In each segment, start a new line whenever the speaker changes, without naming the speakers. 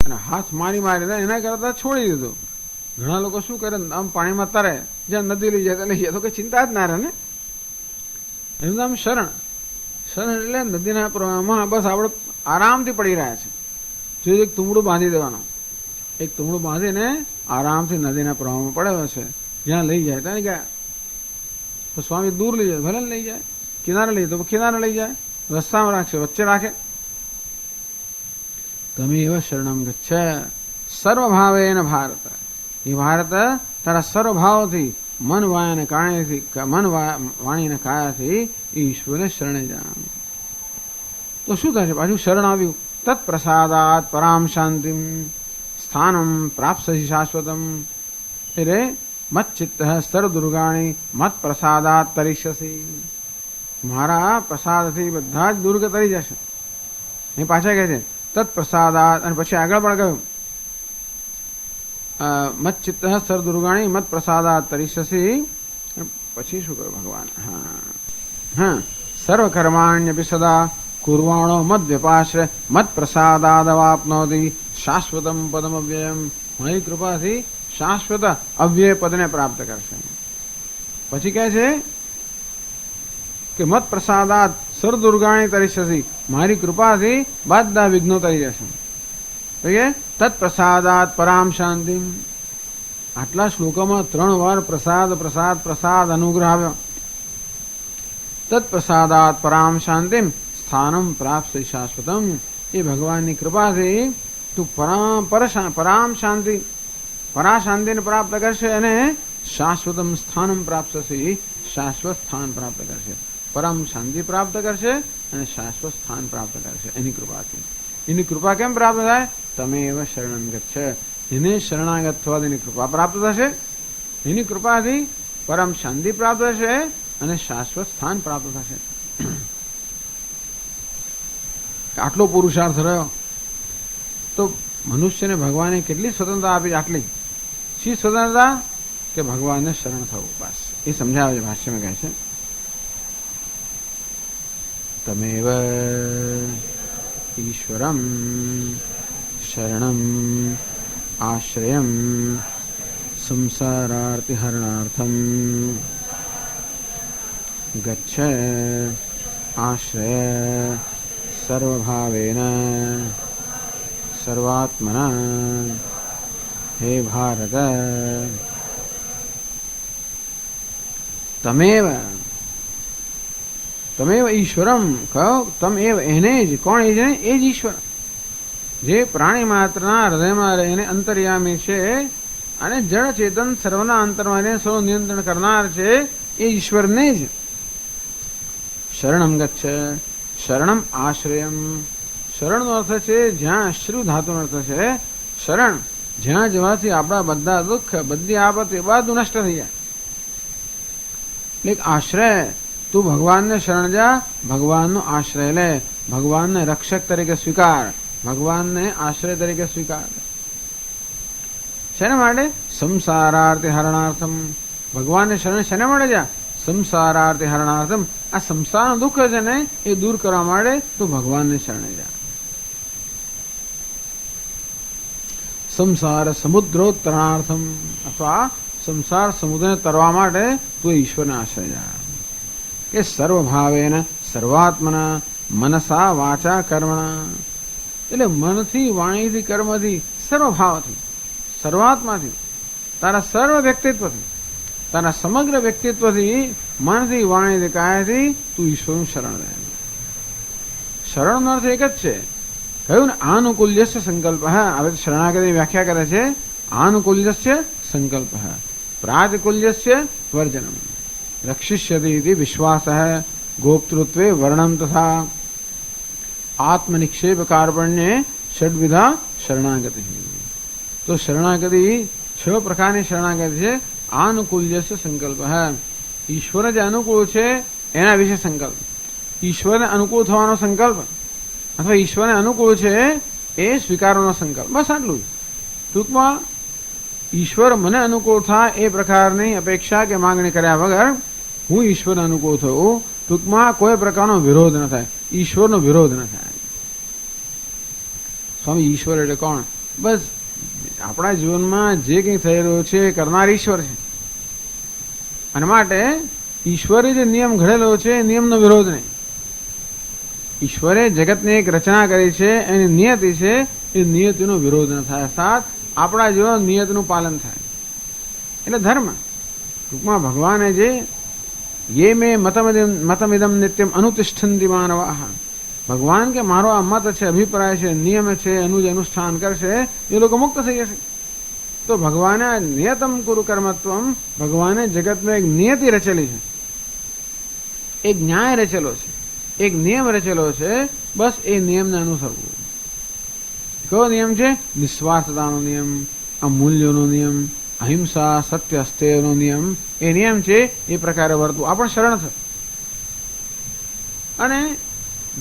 અને હાથ મારીને એના કરતા છોડી દીધું. ઘણા લોકો શું કરે, આમ પાણીમાં તરે, જ્યાં નદી લઈ જાય લઈ જાય, તો કઈ ચિંતા જ ના રહે ને. એનું નામ શરણ. શરણ એટલે નદીના પ્રવાહમાં બસ આપણે આરામથી પડી રહ્યા છે. જો એક તુંબડું બાંધી દેવાનું, એક તુંબડું બાંધીને આરામથી નદીના પ્રવાહમાં પડ્યો છે, જ્યાં લઈ જાય ત્યાં ગયા. તો સ્વામી દૂર લઈ જાય, ભલે લઈ જાય, કિનારે લઈ જાય તો કિનારે લઈ જાય, રસ્તામાં રાખશે, વચ્ચે રાખે. તમે એવા શરણમ ગચ્છ સર્વભાવેન ભારત. એ ભારત તારા સર્વભાવથી મન વાયાને કારણેથી, મન વાણીને કાયાથી ઈશ્વરને શરણે જા. તો શું થશે? પાછું શરણ આવ્યું. તત્પ્રસાદાત પરામ શાંતિમ સ્થાનમ પ્રાપ્સસી શાશ્વતમ. એટલે મચ્ચિત્ત સર્વદુર્ગાણી મત પ્રસાદાત તરિષ્યસી. મારા પ્રસાદથી બધા જ દુર્ગ તરી જશે. એ પાછા કહે છે તત્પ્રસાદાત, અને પછી આગળ પણ કહ્યું મચ્ચિત્ત સર્વદુર્ગાણી મત પ્રસાદાત તરિષ્યસી. પછી શું કહ્યું ભગવાન? હા, સર્વકર્માણ્યપી સદા કુર્વાણો મદ વ્યપાશ્રય મત પ્રસાદાદવાપ્નોતિ શાશ્વતમ પદમ અવ્યયમ. મારી કૃપાથી શાશ્વત અવ્યય પદને પ્રાપ્ત કરશે. પછી કહે છે કે મત પ્રસાદાત સર્વદુર્ગાણી તરિષ્યસી. મારી કૃપાથી બધા વિઘ્નો તરી જશે. તત્પ્રસાદાત પરામ શાંતિ. આટલા શ્લોકોમાં 3 વાર પ્રસાદ પ્રસાદ પ્રસાદ અનુગ્રહ આવ્યો. તત્પ્રસાદાત પરામ શાંતિ સ્થાનમ પ્રાપ્ત શાશ્વતમ. એ ભગવાનની કૃપાથી તું પરામ શાંતિ, પરા શાંતિને પ્રાપ્ત કરશે અને શાશ્વતમ સ્થાનમ પ્રાપ્ત થશે. શાશ્વત સ્થાન પ્રાપ્ત કરશે, પરમ શાંતિ પ્રાપ્ત કરશે અને શાશ્વત સ્થાન પ્રાપ્ત કરશે એની કૃપાથી. એની કૃપા કેમ પ્રાપ્ત થાય? તમે એવા શરણમ ગચ્છ. એને શરણાગત થવા એની કૃપા પ્રાપ્ત થશે. એની કૃપાથી પરમ શાંતિ પ્રાપ્ત થશે અને શાશ્વત સ્થાન પ્રાપ્ત થશે. આટલો પુરુષાર્થ રહ્યો તો મનુષ્યને ભગવાને કેટલી સ્વતંત્રતા આપી? આટલી. શી સ્વતંત્રતા? કે ભગવાનને શરણ થવું, બસ. એ સમજાવે છે ભાષ્યમાં. કહે છે તમેવ ઈશ્વરમ શરણમ આશ્રયમ સંસારાર્તિહરણાર્થમ ગચ્છ આશ્રય સર્વભાવેન સર્વાત્મના. હે ભારત, તમેવ ઈશ્વરમ. કહો તમેવ, એને જ. કોણ એ છે? એ જ ઈશ્વર, જે પ્રાણી માત્રના હૃદયમાં રહીને અંતર્યામી છે અને જળ ચેતન સર્વના અંતરમાં રહીને સૌ નિયંત્રણ કરનાર છે. એ ઈશ્વરને જ શરણમ ગચ્છ. શરણમ આશ્રયમ. શરણનો અર્થ છે જ્યાં. શ્રુ ધાતુનો અર્થ છે શરણ. જ્યાં જવાથી આપણા બધા દુઃખ, બધી આપત્તિ બધું નષ્ટ થઈ જાય. એટલે આશ્રય. તું ભગવાનને શરણ જા, ભગવાનનો આશ્રય લે, ભગવાનને રક્ષક તરીકે સ્વીકાર, ભગવાનને આશ્રય તરીકે સ્વીકાર. શેના માટે? સંસારાર્થી હરણાર્થમ. ભગવાનને શરણ શેના માટે જા? સંસારાર્થી હરણાર્થમ. આ સંસારનું દુઃખ છે ને એ દૂર કરવા માટે તું ભગવાનને શરણે જા. સંસાર સમુદ્રોત્તરણાર્થમ. અથવા સંસાર સમુદ્રને તરવા માટે તું ઈશ્વરને આશ્રય જા. કે સર્વભાવેન સર્વાત્મના મનસા વાચા કર્મણા. એટલે મનથી, વાણીથી, કર્મથી, સર્વભાવથી, સર્વાત્માથી, તારા સર્વ વ્યક્તિત્વથી, તારા સમગ્ર વ્યક્તિત્વથી, મનથી, વાણીથી, કાયાથી તું ઈશ્વરનું શરણ લે. શરણનો અર્થ એક જ છે. કહ્યું ને આનુકૂલ્યસ્ય સંકલ્પ. હવે શરણાગતિની વ્યાખ્યા કરે છે. આનુકૂલ્યસ્ય સંકલ્પ પ્રાતિકૂલ્યસ્ય વર્જનમ રક્ષિષ્યતિ ઇતિ વિશ્વાસ ગોપ્તૃત્વે વર્ણમ તથા આત્મનિક્ષેપ કાર્પણ્ય ષડવિધા શરણાગતિ. તો શરણાગતિ 6 પ્રકારની શરણાગતિ છે. આનુકૂલ્યસ્ય સંકલ્પ. ઈશ્વર જે અનુકૂળ છે એના વિશે સંકલ્પ. ઈશ્વરને અનુકૂળ થવાનો સંકલ્પ અથવા ઈશ્વરને અનુકૂળ છે એ સ્વીકારવાનો સંકલ્પ. બસ આટલું જ. ટૂંકમાં ઈશ્વર મને અનુકૂળ થાય એ પ્રકારની અપેક્ષા કે માંગણી કર્યા વગર હું ઈશ્વરને અનુકૂળ થયું. ટૂંકમાં કોઈ પ્રકારનો વિરોધ ન થાય, ઈશ્વરનો વિરોધ ન થાય. સ્વામી ઈશ્વર એટલે કોણ? બસ આપણા જીવનમાં જે કંઈ થઈ રહ્યું છે એ કરનાર ઈશ્વર છે. અને માટે ઈશ્વરે જે નિયમ ઘડેલો છે એ નિયમનો વિરોધ નહીં. ઈશ્વરે જગતની એક રચના કરી છે, એની નિયતિ છે, એ નિયતિનો વિરોધ ન થાય, સાથ આપણા જીવન નિયતિનું પાલન થાય, એટલે ધર્મ. ટૂંકમાં ભગવાને જે યે મે મતમિદમ નિત્યમ અનુતિષ્ઠન્તિ માનવાહ, ભગવાન કે મારો આ મત છે, અભિપ્રાય છે, નિયમ છે, એનું જે અનુષ્ઠાન કરશે એ લોકો મુક્ત થઈ જશે. તો ભગવાને નિયતમ કુરુ કર્મત્વમ, ભગવાને જગતમાં એક નિયતિ રચેલી છે, એક ન્યાય રચેલો છે, એક નિયમ રચેલો છે. બસ એ નિયમને અનુસરવું. કયો નિયમ છે? નિસ્વાર્થતાનો નિયમ, અમૂલ્યોનો નિયમ, અહિંસા, સત્ય અસ્તેયનો નિયમ. એ નિયમ છે એ પ્રકારે વર્તવું. આ પણ શરણ છે. અને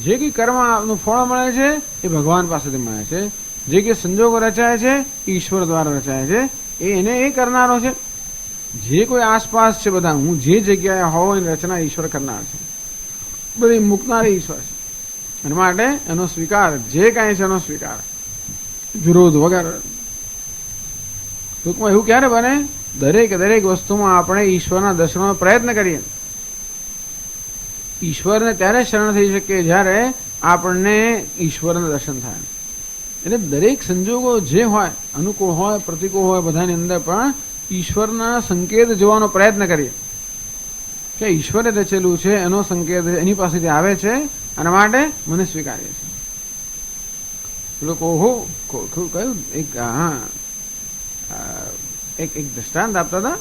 જે કંઈ કર્મનું ફળ મળે છે એ ભગવાન પાસેથી મળે છે. જે કંઈ સંજોગો રચાય છે ઈશ્વર દ્વારા રચાય છે, એને એ કરનારો છે. જે કોઈ આસપાસ છે બધા, હું જે જગ્યાએ હોઉં એની રચના ઈશ્વર કરનાર છે, બધી મૂકનાર ઈશ્વર છે. એના માટે એનો સ્વીકાર, જે કાંઈ છે એનો સ્વીકાર, વિરોધ વગર. ટૂંકમાં એવું ક્યારે બને? દરેક વસ્તુમાં આપણે ઈશ્વરના દર્શનનો પ્રયત્ન કરીએ. ઈશ્વરને ત્યારે શરણ થઈ શકીએ જ્યારે આપણને ઈશ્વરના દર્શન થાય. એટલે દરેક સંજોગો જે હોય, અનુકૂળ હોય, પ્રતિકૂળ હોય, બધાની અંદર પણ ઈશ્વરના સંકેત જોવાનો પ્રયત્ન કરીએ કે ઈશ્વરે રચેલું છે, એનો સંકેત એની પાસેથી આવે છે, અને માટે મને સ્વીકારીએ છે. લોકો કયું એક દ્રષ્ટાંત આપતા હતા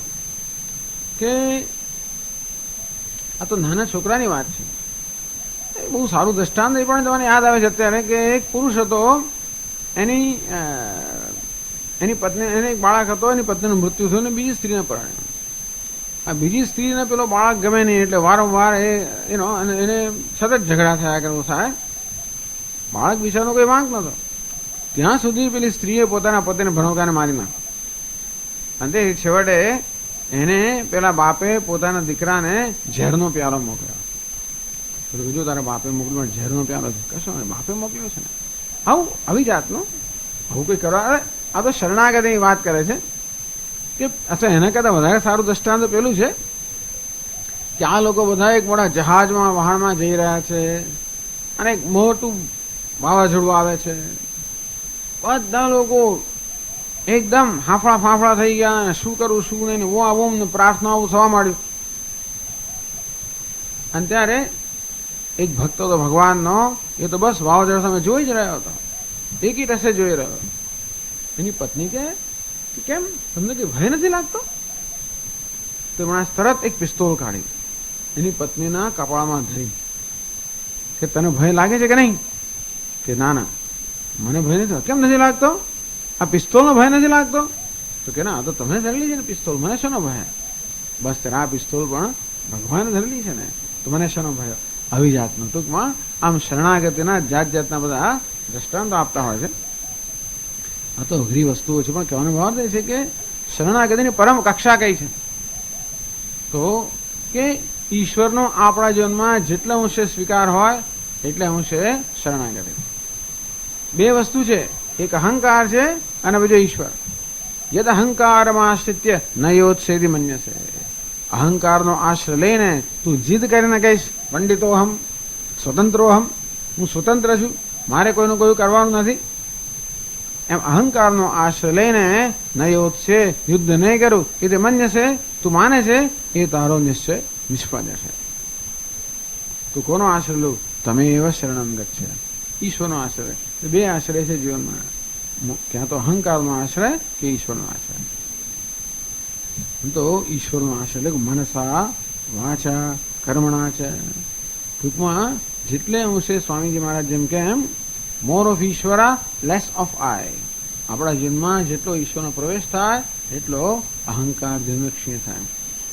કે આ તો નાના છોકરાની વાત છે. બહુ સારું દ્રષ્ટાંત એ પણ તમને યાદ આવે છે અત્યારે, કે એક પુરુષ હતો, એની પત્ની, એને એક બાળક હતો, એની પત્નીનું મૃત્યુ થયું અને બીજી સ્ત્રીને પરણ્યો. આ બીજી સ્ત્રીને પેલો બાળક ગમે નહીં, એટલે વારંવાર એને સતત ઝઘડા થયા કરવું થાય. બાળક બિચારનો કોઈ વાંક નતો. ત્યાં સુધી પેલી સ્ત્રીએ પોતાના પતિને ભણવકાને મારી નાખ્યો. અને તે છેવટે એને પેલા બાપે પોતાના દીકરાને ઝેરનો પ્યાલો મોકલ્યો. બીજું તારા બાપે મોકલ્યો ઝેરનો પ્યાલો છે, કશો બાપે મોકલ્યો છે ને, આવું આવી જાતનું આવું કંઈ કરવા. આ તો શરણાગતિની વાત કરે છે કે અચ્છા, એના કરતાં વધારે સારું દ્રષ્ટાંત પેલું છે કે આ લોકો બધા એક મોટા જહાજમાં, વહાણમાં જઈ રહ્યા છે, અને એક મોટું વાવાઝોડું આવે છે. બધા લોકો એકદમ હાંફળા ફાંફળા થઈ ગયા, અને શું કરવું શું નહીં, ઓમ ને પ્રાર્થનાઓ થવા માંડ્યું. અને ત્યારે એક ભક્ત હતો ભગવાનનો, એ તો બસ વાવાઝોડા સામે જોઈ જ રહ્યો હતો, એકી ટસે જોઈ રહ્યો. એની પત્ની કે કેમ, તમને કઈ ભય નથી લાગતો? તો માણસ તરત એક પિસ્તોલ કાઢી એની પત્નીના કપાળમાં ધરી કે તને ભય લાગે છે કે નહીં? કે ના ના, મને ભય નથી. કેમ નથી લાગતો? આ પિસ્તોલનો ભય નથી લાગતો? તો કે ના, આ તો તમે ધરેલી છે ને પિસ્તોલ, મને શેનો ભય? બસ ત્યારે આ પિસ્તોલ પણ ભગવાને ધરેલી છે ને, તો મને શેનો ભય? આવી જાતનું. ટૂંકમાં આમ શરણાગતિના જાતના બધા દ્રષ્ટાંતો આપતા હોય છે. આ તો અઘરી વસ્તુઓ છે, પણ કહેવાનો ભાવ એ છે કે શરણાગતિની પરમ કક્ષા કઈ છે? તો કે ઈશ્વરનો આપણા જીવનમાં જેટલા અંશે સ્વીકાર હોય એટલે અંશે શરણાગતિ. બે વસ્તુ છે, એક અહંકાર છે અને બીજો ઈશ્વર. યદ અહંકારમાશ્રિત્ય ન યોત્સેતિ મન્યસે. અહંકારનો આશ્રય લઈને તું જીદ કરીને કહીશ પંડિતોહમ સ્વતંત્રોહમ, હું સ્વતંત્ર છું, મારે કોઈનું કોઈ કરવાનું નથી, એમ અહંકારનો આશ્રય લઈને ન યોત્સે, યુદ્ધ નહીં કરું એ તે મન્યસે, તું માને છે એ તારો નિશ્ચય નિષ્ફળ જશે. તું કોનો આશ્રય લઉં? તમે એવા શરણમ ગચ્છ. ઈશ્વરનો આશ્રય. બે આશ્રય છે જીવનમાં, ક્યાં તો અહંકારનો આશ્રય કે ઈશ્વરનો આશ્રય. તો ઈશ્વરનો આશ્રય એટલે મનસા વાચા કર્મણા છે. ટૂંકમાં જેટલે અંશે સ્વામીજી મહારાજ જેમ કે એમ more of Eshwara less of આઈ. આપણા જીવનમાં જેટલો ઈશ્વરનો પ્રવેશ થાય એટલો અહંકાર ધીમે ક્ષીણ થાય.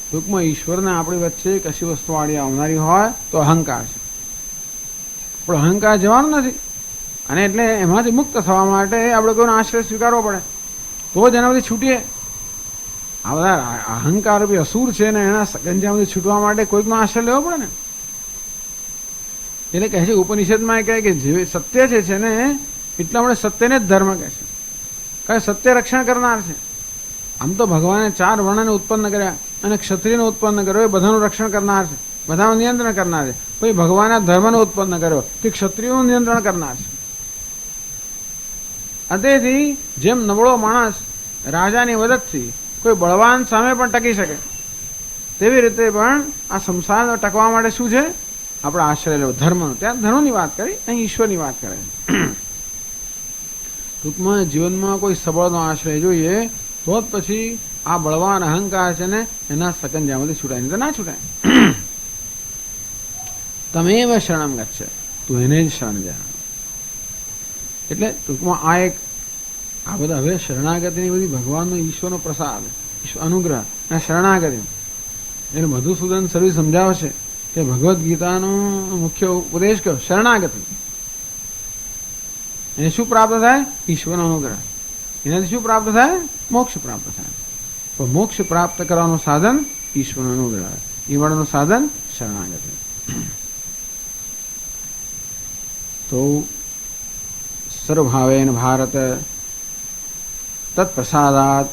ટૂંકમાં ઈશ્વરને આપણી વચ્ચે કશી વસ્તુ આડી આવનારી હોય તો અહંકાર છે, પણ અહંકાર જવાનું નથી. અને એટલે એમાંથી મુક્ત થવા માટે આપણે કોઈનો આશ્રય સ્વીકારવો પડે, તો જ એનામાંથી છૂટીએ. આ બધા અહંકાર બી અસુર છે ને, એના ગંજામાંથી છૂટવા માટે કોઈકનો આશ્રય લેવો પડે ને. એટલે કહે છે ઉપનિષદમાં કહે કે જે સત્ય છે ને એટલા માટે સત્યને જ ધર્મ કહે છે. કઈ સત્ય રક્ષણ કરનાર છે. આમ તો ભગવાને 4 વર્ણને ઉત્પન્ન કર્યા અને ક્ષત્રિયને ઉત્પન્ન કર્યો એ બધાનું રક્ષણ કરનાર છે, બધાનું નિયંત્રણ કરનાર છે. પછી ભગવાને ધર્મને ઉત્પન્ન કર્યો કે ક્ષત્રિયોનું નિયંત્રણ કરનાર છે. તેથી જેમ નબળો માણસ રાજાની મદદથી કોઈ બળવાન સામે પણ ટકી શકે, તેવી રીતે પણ આ સંસાર ટકવા માટે શું છે? આપણે આશ્રય લેવો ધર્મનો. ત્યાં ધર્મની વાત કરી, અહીં ઈશ્વરની વાત કરે. ટૂંકમાં જીવનમાં કોઈ સબળનો આશ્રય જોઈએ તો જ પછી આ બળવાન અહંકાર છે ને એના સકંજામાંથી છૂટાય, નહીં તો ના છૂટાય. તમેવ શરણમ ગચ્છ, તું એને જ શરણ જા. એટલે ટૂંકમાં આ બધા હવે શરણાગતિની બધી ભગવાનનો ઈશ્વરનો પ્રસાદ, અનુગ્રહ અને શરણાગતિ એને મધુસૂદન સર્વે સમજાવે છે કે ભગવદ્ ગીતાનો મુખ્ય ઉપદેશ કયો? શરણાગતિ. એને શું પ્રાપ્ત થાય? ઈશ્વરનો અનુગ્રહ. એનાથી શું પ્રાપ્ત થાય? મોક્ષ પ્રાપ્ત થાય. પણ મોક્ષ પ્રાપ્ત કરવાનું સાધન ઈશ્વરનો અનુગ્રહ, ઈશ્વરનું સાધન શરણાગતિ. તો સર્વભાવેન ભારત તત્પ્રસાદાત,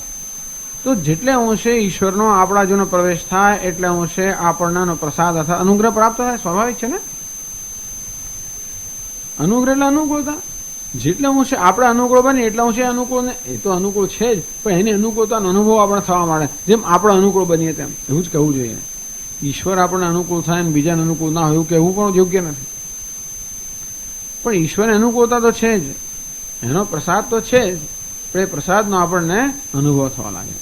તો જેટલે અંશે ઈશ્વરનો આપણા જોનો પ્રવેશ થાય એટલે અંશે આપણને પ્રસાદ અથવા અનુગ્રહ પ્રાપ્ત થાય. સ્વાભાવિક છે ને? અનુગ્રહ એટલે અનુકૂળતા. જેટલે અંશે આપણે અનુકૂળ બને એટલે અંશે અનુકૂળ, ને એ તો અનુકૂળ છે જ, પણ એની અનુકૂળતાનો અનુભવ આપણે થવા માંડે જેમ આપણે અનુકૂળ બનીએ તેમ. એવું જ કહેવું જોઈએ. ઈશ્વર આપણને અનુકૂળ થાય ને બીજાને અનુકૂળ ના હોય એવું કહેવું પણ યોગ્ય નથી. પણ ઈશ્વરની અનુકૂળતા તો છે જ, એનો પ્રસાદ તો છે જ, પણ એ પ્રસાદનો આપણને અનુભવ થવા લાગે.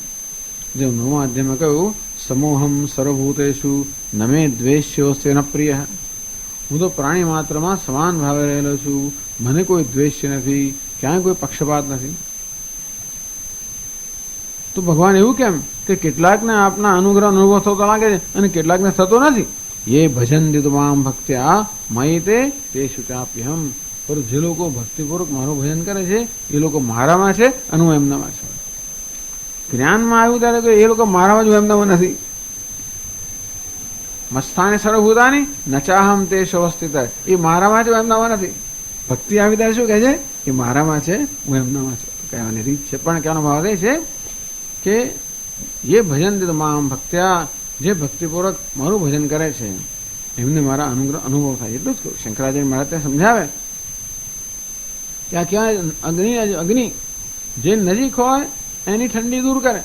જેમ 9મા અધ્યાયમાં કહ્યું, સમોહમ સર્વભૂતેષુ નમે દ્વેષ્યોસ્ય ન પ્રિય. હું તો પ્રાણી માત્રમાં સમાન ભાવે રહેલો છું, મને કોઈ દ્વેષ્ય નથી, ક્યાંય કોઈ પક્ષપાત નથી. તો ભગવાન એવું કેમ કે કેટલાકને આપના અનુગ્રહ અનુભવ થતો લાગે છે અને કેટલાકને થતો નથી. ये भजन्ति मां भक्त्या मयिते तेषु चाप्यहम. पर જે લોકો ભક્તિપૂર્વક મારું ભજન કરે છે એ લોકો મારામાં છે અને હું એમનામાં છું. જ્ઞાનમાં આવ્યું ત્યારે તો એ લોકો મારામાં જ, હું એમનામાં નથી. મસ્તાને સર્વભૂતાની નચાહમ તે અવસ્થિત, એ મારામાં છે, હું એમનામાં નથી. ભક્તિ આવી ત્યારે શું કહે છે? એ મારામાં છે, હું એમનામાં છું. કહેવાની રીત છે, પણ કહેવાનો ભાવ એ છે કે એ ભજન્તિ મામ ભક્ત્યા, જે ભક્તિપૂર્વક મારું ભજન કરે છે એમને મારા અનુભવ થાય. એટલું જ કહું. શંકરાચાર્ય મહારાજ ત્યાં સમજાવે કે આ ક્યાં અગ્નિ જે નજીક હોય એની ઠંડી દૂર કરે.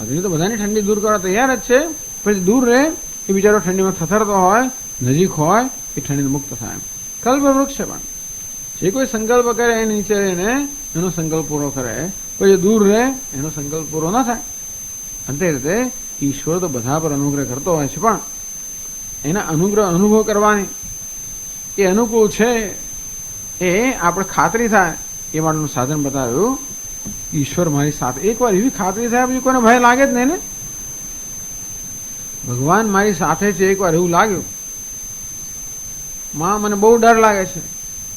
અગ્નિ તો બધાની ઠંડી દૂર કરવા તૈયાર જ છે, પછી દૂર રહે એ બિચારો ઠંડીમાં થથરતો હોય, નજીક હોય એ ઠંડી મુક્ત થાય. કલ્પ વૃક્ષ છે, પણ જે કોઈ સંકલ્પ કરે એ નીચે રહીને એનો સંકલ્પ પૂરો કરે, પછી દૂર રહે એનો સંકલ્પ પૂરો ના થાય. અંતે રીતે ઈશ્વર તો બધા પર અનુગ્રહ કરતો હોય છે, પણ એના અનુગ્રહ અનુભવ કરવાની એ અનુકૂળ છે એ આપણે ખાતરી થાય એ માટેનું સાધન બતાવ્યું. ઈશ્વર મારી સાથે, એકવાર એવી ખાતરી થાય પછી કોઈને ભય લાગે જ નહીં ને. ભગવાન મારી સાથે છે એકવાર એવું લાગ્યું, માં મને બહુ ડર લાગે છે,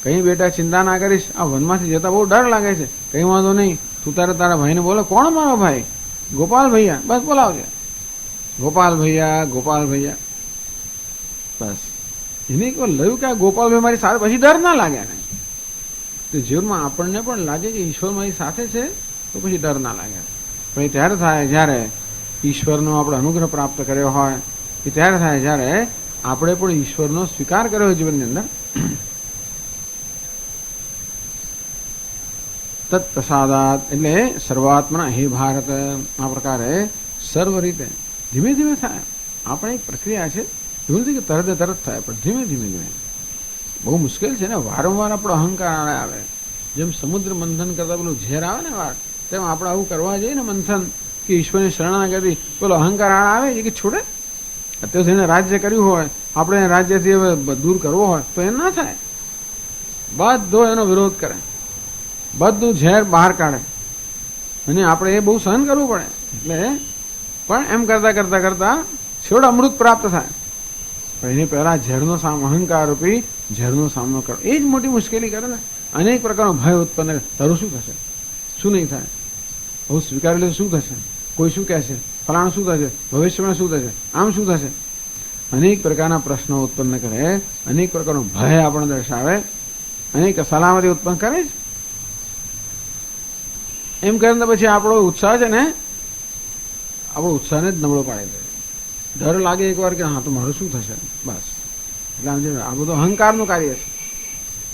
કઈ બેટા ચિંતા ના કરીશ, આ વનમાંથી જતા બહુ ડર લાગે છે, કઈ વાંધો નહીં, તું તારા ભાઈને બોલે. કોણ મારો ભાઈ? ગોપાલ ભૈયા. બસ બોલાવજે, ગોપાલ ભૈયા, ગોપાલ ભૈયા. બસ એને એકવાર લયું કે આ ગોપાલભાઈ મારી સાથે, પછી ડર ના લાગે ને. તો જીવનમાં આપણને પણ લાગે કે ઈશ્વર મારી સાથે છે તો પછી ડર ના લાગે. પણ એ ત્યારે થાય જ્યારે ઈશ્વરનો આપણે અનુગ્રહ પ્રાપ્ત કર્યો હોય, એ ત્યારે થાય જ્યારે આપણે પણ ઈશ્વરનો સ્વીકાર કર્યો હોય જીવનની અંદર. તત્પ્રસાદાત એટલે સર્વાત્મના હે ભારત. આ પ્રકારે સર્વ રીતે ધીમે ધીમે થાય. આપણે એક પ્રક્રિયા છે, એવું નથી કે તરત થાય, પણ ધીમે ધીમે. બહુ મુશ્કેલ છે ને. વારંવાર આપણો અહંકાર આવે, જેમ સમુદ્ર મંથન કરતા પેલું ઝેર આવે ને વાર, તેમ આપણે આવું કરવા જઈએ ને મંથન કે ઈશ્વરની શરણાગતિ, પેલો અહંકાર આવે એ કે છોડે. અત્યાર સુધી રાજ્ય કર્યું હોય, આપણે રાજ્યથી હવે દૂર કરવો હોય તો એ ના થાય. બધો એનો વિરોધ કરે, બધું ઝેર બહાર કાઢે અને આપણે એ બહુ સહન કરવું પડે. એટલે પણ એમ કરતા કરતા છેવટે અમૃત પ્રાપ્ત થાય. પણ એની પહેલા ઝેરનો અહંકાર રૂપી ઝેરનો સામનો કરો, એ જ મોટી મુશ્કેલી કરે ને. અનેક પ્રકારનો ભય ઉત્પન્ન કરે. તારું શું થશે, શું નહીં થાય, બહુ સ્વીકારી લે શું થશે, કોઈ શું કહેશે, ફલાણું શું થશે, ભવિષ્યમાં શું થશે, આમ શું થશે. અનેક પ્રકારના પ્રશ્નો ઉત્પન્ન કરે, અનેક પ્રકારનો ભય આપણને દર્શાવે, અનેક સલામતી ઉત્પન્ન કરે જ. એમ કરીને પછી આપણો ઉત્સાહ છે ને, આપણો ઉત્સાહને જ નબળો પાડી દે. ડર લાગે એકવાર કે હા તો મારું શું થશે, બસ. એટલે આ બધું અહંકારનું કાર્ય છે.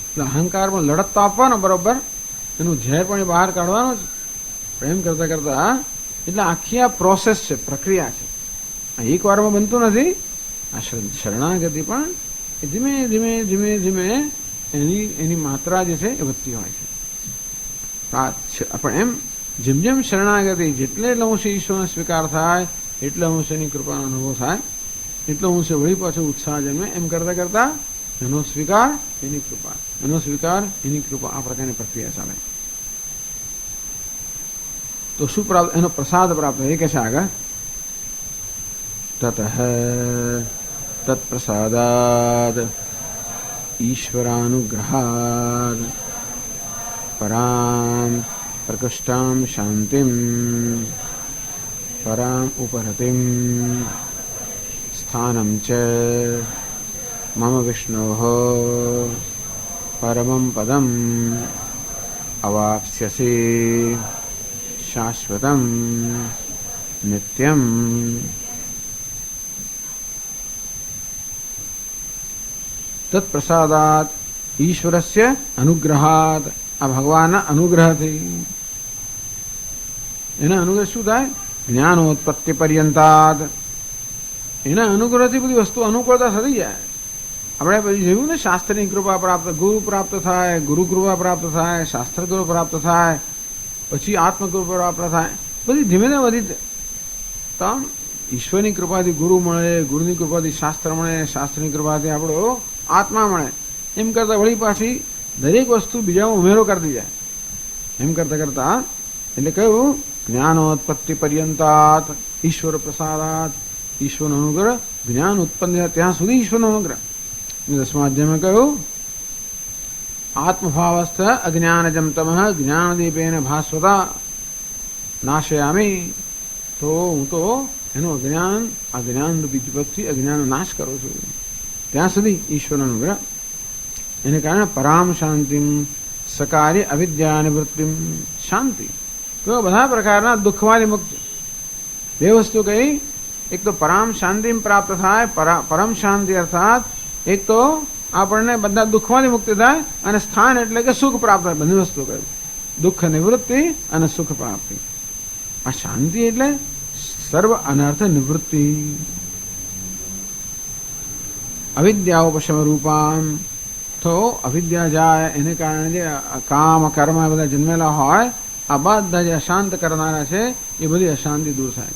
એટલે અહંકારમાં લડત તો આપવાનો બરોબર, એનું ઝેર પણ બહાર કાઢવાનું જ પ્રેમ કરતા કરતા. એટલે આખી આ પ્રોસેસ છે, પ્રક્રિયા છે. એક વારમાં બનતું નથી. આ શરણાગતિ પણ ધીમે ધીમે ધીમે ધીમે એની માત્રા જે છે એ વધતી હોય છે. પણ એમ જેમ જેમ શરણાગતિ જેટલે અંશે ઈશ્વરનો સ્વીકાર થાય, એટલે અંશે એની કૃપાનો અનુભવ થાય, એટલો અંશે વળી પાછો ઉત્સાહ જન્મે. એમ કરતા કરતા એનો સ્વીકાર એની કૃપા, એનો સ્વીકાર એની કૃપા, આ પ્રકારની પ્રક્રિયા ચાલે. તો શું પ્રાપ્ત? એનો પ્રસાદ પ્રાપ્ત. એ કે છે આગળ, તતઃ તત્પ્રસાદાદ ઈશ્વરાનુગ્રહાદ પરામ પ્રકૃષ્ટામ શાંતિમ પરામ ઉપરતિમ સ્થાનમ ચ મમ વિષ્ણોઃ પરમં પદમ અવાપ્સ્યસી શાશ્વતમ નિત્યમ. તત્પ્રસાદાત ઈશ્વરસ્ય અનુગ્રહાત. આ ભગવાનના અનુગ્રહથી. એના અનુગ્રહ શું થાય? જ્ઞાનોત્પત્તિ પર્યંતાત. એના અનુગ્રહથી બધી વસ્તુ અનુકૂળતા થતી જાય. આપણે પછી જોયું ને, શાસ્ત્રની કૃપા પ્રાપ્ત, ગુરુ પ્રાપ્ત થાય, ગુરુ કૃપા પ્રાપ્ત થાય, શાસ્ત્ર કૃપા પ્રાપ્ત થાય, પછી આત્મકૃપા પ્રાપ્ત થાય. બધી ધીમે ધીમે વધી. તો ઈશ્વરની કૃપાથી ગુરુ મળે, ગુરુની કૃપાથી શાસ્ત્ર મળે, શાસ્ત્રની કૃપાથી આપણો આત્મા મળે. એમ કરતા વળી પાછી દરેક વસ્તુ બીજામાં ઉમેરો કરતી જાય. એમ કરતા કરતા એટલે કયું? જ્ઞાનોત્પત્તિ પર્યંતાત ઈશ્વર પ્રસાદાત. ઈશ્વરનો અનુગ્રહ જ્ઞાન ઉત્પન્ન થાય ત્યાં સુધી ઈશ્વરનો અનુગ્રહ. 10મા અધ્યાયમાં કહ્યું, આત્મભાવસ્થ અજ્ઞાનજમ તમઃ જ્ઞાનદીપેન ભાસ્વતા નાશયામી. તો હું તો એનું અજ્ઞાન બીજપતથી અજ્ઞાનનો નાશ કરું છું. ત્યાં સુધી ઈશ્વરનો અનુગ્રહ. એને કારણે પરામ શાંતિમ સકાર્ય અવિદ્યા નિવૃત્તિમ. શાંતિ તો બધા પ્રકારના દુઃખમાંથી મુક્તિ. બે વસ્તુ કહી. એક તો પરામ શાંતિ પ્રાપ્ત થાય. પરમ શાંતિ અર્થાત એક તો આપણને બધા દુઃખમાંથી મુક્તિ થાય, અને સ્થાન એટલે કે સુખ પ્રાપ્ત થાય. બધી વસ્તુ કહ્યું, દુઃખ નિવૃત્તિ અને સુખ પ્રાપ્તિ. આ શાંતિ એટલે સર્વ અનર્થ નિવૃત્તિ. અવિદ્યાઓપશમ રૂપામ. તો અવિદ્યા જાય, એને કારણે જે કામ કર્મ બધા જન્મેલા હોય, આ બધા જે અશાંત કરનારા છે, એ બધી અશાંતિ દૂર થાય.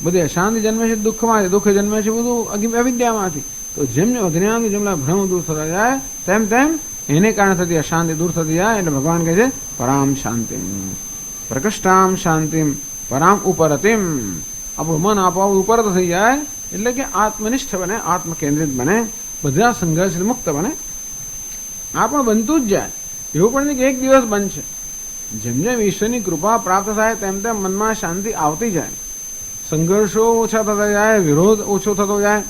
બધી અશાંતિ જન્મે છે દુઃખમાંથી, દુઃખ જન્મે છે બધું અવિદ્યામાંથી. તો જેમ જેમ અજ્ઞાન જેમના ભ્રમ દૂર થતા જાય, તેમ તેમ એને કારણે થતી અશાંતિ દૂર થતી જાય. એટલે ભગવાન કહે છે પરામ શાંતિમ પ્રકૃષ્ટામ શાંતિમ પરામ ઉપરતિમ. આપણું મન આપોઆપ ઉપરત થઈ જાય, એટલે કે આત્મનિષ્ઠ બને, આત્મ કેન્દ્રિત બને, બધા સંઘર્ષ મુક્ત બને. આ પણ બનતું જ જાય. એવું પણ નહીં કે એક દિવસ બનશે. જેમ જેમ ઈશ્વરની કૃપા પ્રાપ્ત થાય તેમ તેમ મનમાં શાંતિ આવતી જાય, સંઘર્ષો ઓછા થતા જાય, વિરોધ ઓછો થતો જાય,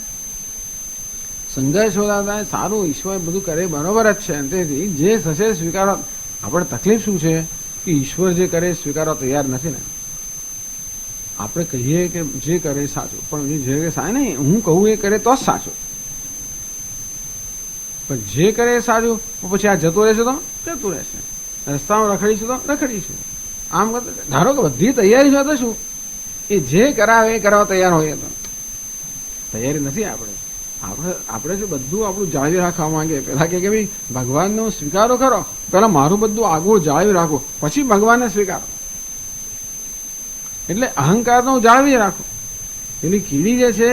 સંઘર્ષ ઓછા થાય. સારું, ઈશ્વર બધું કરે બરોબર જ છે. તેથી જે થશે સ્વીકારવા. આપણે તકલીફ શું છે કે ઈશ્વર જે કરે સ્વીકારવા તૈયાર નથી ને. આપણે કહીએ કે જે કરે સાચું, પણ જે સાચું નહીં, હું કહું એ કરે તો જ સાચું. પણ જે કરે એ સાચું, પછી આ જતું રહેશે તો જતું રહેશે, રસ્તામાં રખડીશું તો રખડીશું. આમ ધારો કે બધી તૈયારી છે તો શું, એ જે કરાવે એ કરવા તૈયાર હોઈએ તો. તૈયારી નથી આપણે શું બધું આપણું જાળવી રાખવા માંગીએ. પેલા કે ભાઈ ભગવાનનો સ્વીકારો ખરો, પેલા મારું બધું આગળ જાળવી રાખો, પછી ભગવાનને સ્વીકારો. એટલે અહંકારનો જાળવી રાખો. પેલી કીડી જે છે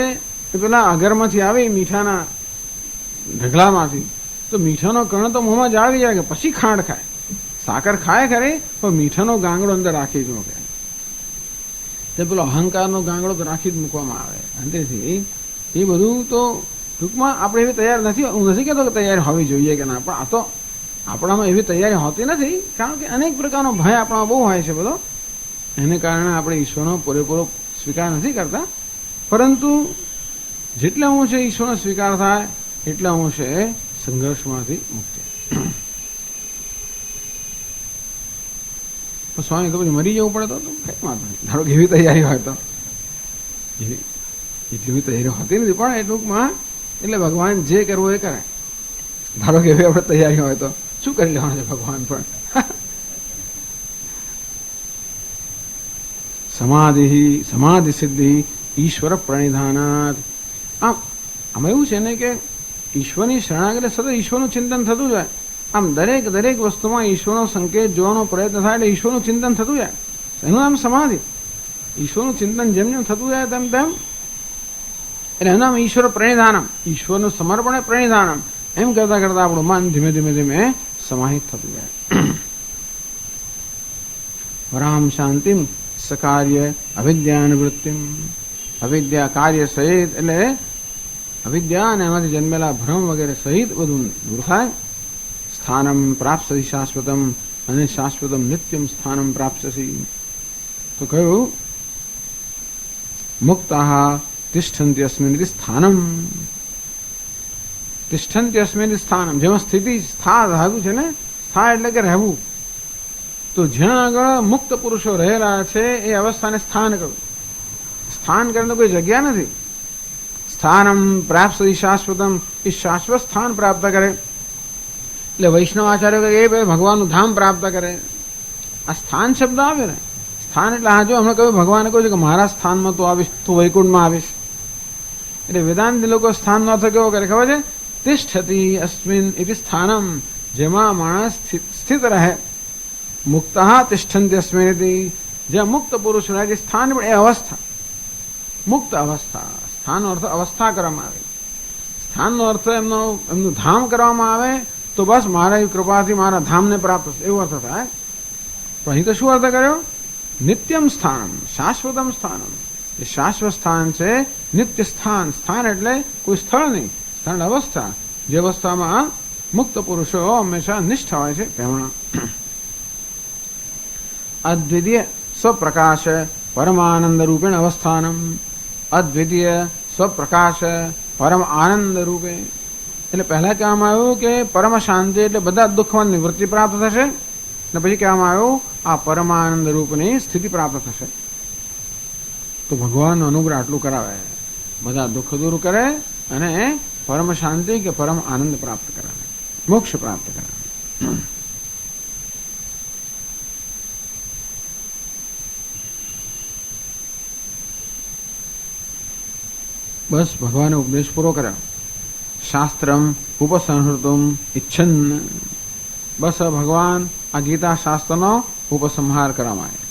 એ પેલા અગરમાંથી આવે મીઠાના ઢગલામાંથી, તો મીઠાનો કણ તો મોંમાં જાળવી જાય, પછી ખાંડ ખાય. સાકર ખાય ખરી, પણ મીઠાનો ગાંગડો અંદર રાખી જ મૂકે. તે પેલો અહંકારનો ગાંગડો તો રાખી જ મૂકવામાં આવે. અંતેથી એ બધું તો ટૂંકમાં આપણે એવી તૈયાર નથી. હું નથી કહેતો કે તૈયારી હોવી જોઈએ કે ના, પણ આ તો આપણામાં એવી તૈયારી હોતી નથી. કારણ કે અનેક પ્રકારનો ભય આપણામાં બહુ હોય છે બધો. એને કારણે આપણે ઈશ્વરનો પૂરેપૂરો સ્વીકાર નથી કરતા. પરંતુ જેટલા અંશે ઈશ્વરનો સ્વીકાર થાય એટલા અંશે સંઘર્ષમાંથી મુક્તિ. તો સ્વામી તો પછી મરી જવું પડે તો કઈ વાંધો નહીં, ધારો કે એવી તૈયારી હોય તો. એટલી બી તૈયારી હોતી નથી, પણ એટલુંમાં એટલે ભગવાન જે કરવું એ કરે. ધારો કે એવી આપણે તૈયારી હોય તો શું કરી લેવાનું છે ભગવાન પણ. સમાધિ સિદ્ધિ ઈશ્વર પ્રણિધાનાત. આમાં એવું છે ને કે ઈશ્વરની શરણાગતિ સતત ઈશ્વરનું ચિંતન થતું જાય. આમ દરેક વસ્તુમાં ઈશ્વરનો સંકેત જોવાનો પ્રયત્ન થાય એટલે ઈશ્વરનું ચિંતન થતું જાય. એનું નામ સમાધિ. ઈશ્વરનું ચિંતન જેમ જેમ થતું જાય તેમ તેમ એટલે એનું નામ ઈશ્વર પ્રણિધાનમ. ઈશ્વરનું સમર્પણ પ્રણિધાનમ. એમ કરતા કરતા આપણું મન ધીમે ધીમે ધીમે સમાહિત થતું જાય. વરામ શાંતિમ સકાર્ય અવિદ્યાનુવૃત્તિમ. અવિદ્યા કાર્ય સહિત એટલે અવિદ્યા અને એમાંથી જન્મેલા ભ્રમ વગેરે સહિત બધું દૂર થાય. સ્થાનમ પ્રાપ્સી શાશ્વતમ અને શાશ્વતમ નિત્યમ સ્થાનમ પ્રાપ્સી. તો કહ્યું મુક્તાઃ તિષ્ઠન્તિ અસ્મિન સ્થાનમ. તિષ્ઠન્તિ અસ્મિન સ્થાનમ, જેમાં સ્થિતિ સ્થા ધાતુ છે ને, સ્થા એટલે કે રહેવું. તો જ્યાં આગળ મુક્ત પુરુષો રહેલા છે એ અવસ્થાને સ્થાન કહ્યું. સ્થાન કરીને કોઈ જગ્યા નથી. સ્થાનમ પ્રાપ્સી શાશ્વતમ, એ શાશ્વત સ્થાન પ્રાપ્ત કરે. એટલે વૈષ્ણવ આચાર્ય કહે એ ભગવાનનું ધામ પ્રાપ્ત કરે. આ સ્થાન શબ્દ આવે ને, સ્થાન એટલે હા જો હમણાં કહ્યું ભગવાને કહ્યું છે કે મારા સ્થાનમાં તું આવીશ, તું વૈકુંઠમાં આવીશ. એટલે વેદાંતિ લોકો સ્થાનનો અર્થ કેવો કરે ખબર છે? તિષ્ઠતિ અસ્મિન ઇતિ સ્થાનમ, જેમાં માણસ સ્થિત રહે. મુક્તઃ તિષ્ઠન્તિ અસ્મિન ઇતિ, જ્યાં મુક્ત પુરુષ રહે છે સ્થાન પણ એ અવસ્થા, મુક્ત અવસ્થા. સ્થાનનો અર્થ અવસ્થા કરવામાં આવે. સ્થાનનો અર્થ એમનું ધામ કરવામાં આવે તો બસ મારા કૃપાથી મારા ધામને પ્રાપ્ત થશે એવો અર્થ થાય. પણ અહીં તો શું અર્થ કર્યો? નિત્યમ સ્થાનમ, શાશ્વતમ સ્થાનમ. એ શાશ્વત સ્થાન છે, નિત્ય સ્થાન. સ્થાન એટલે કોઈ સ્થળ નહીં, સ્થાન અવસ્થા, જે અવસ્થામાં મુક્ત પુરુષો હંમેશા નિષ્ઠ હોય છે તેમના. અદ્વિતીય સ્વપ્રકાશ પરમાનંદ રૂપેણ અવસ્થાનમ. અદ્વિતીય સ્વપ્રકાશ પરમ આનંદ રૂપે. એટલે પહેલા કહેવામાં આવ્યું કે પરમ શાંતિ એટલે બધા દુઃખમાં નિવૃત્તિ પ્રાપ્ત થશે, અને પછી કહેવામાં આવ્યું આ પરમાનંદ રૂપની સ્થિતિ પ્રાપ્ત થશે. તો ભગવાનનો અનુગ્રહ આટલું કરાવે, બધા દુઃખ દૂર કરે અને પરમ શાંતિ કે પરમ આનંદ પ્રાપ્ત કરાવે, મોક્ષ પ્રાપ્ત કરાવે. બસ ભગવાને ઉપદેશ પૂરો કર્યો. શાસ્ત્રમ ઉપસંહૃતમ ઈચ્છન. બસ ભગવાન આ ગીતા શાસ્ત્રનો ઉપસંહાર કરવા માંગે છે.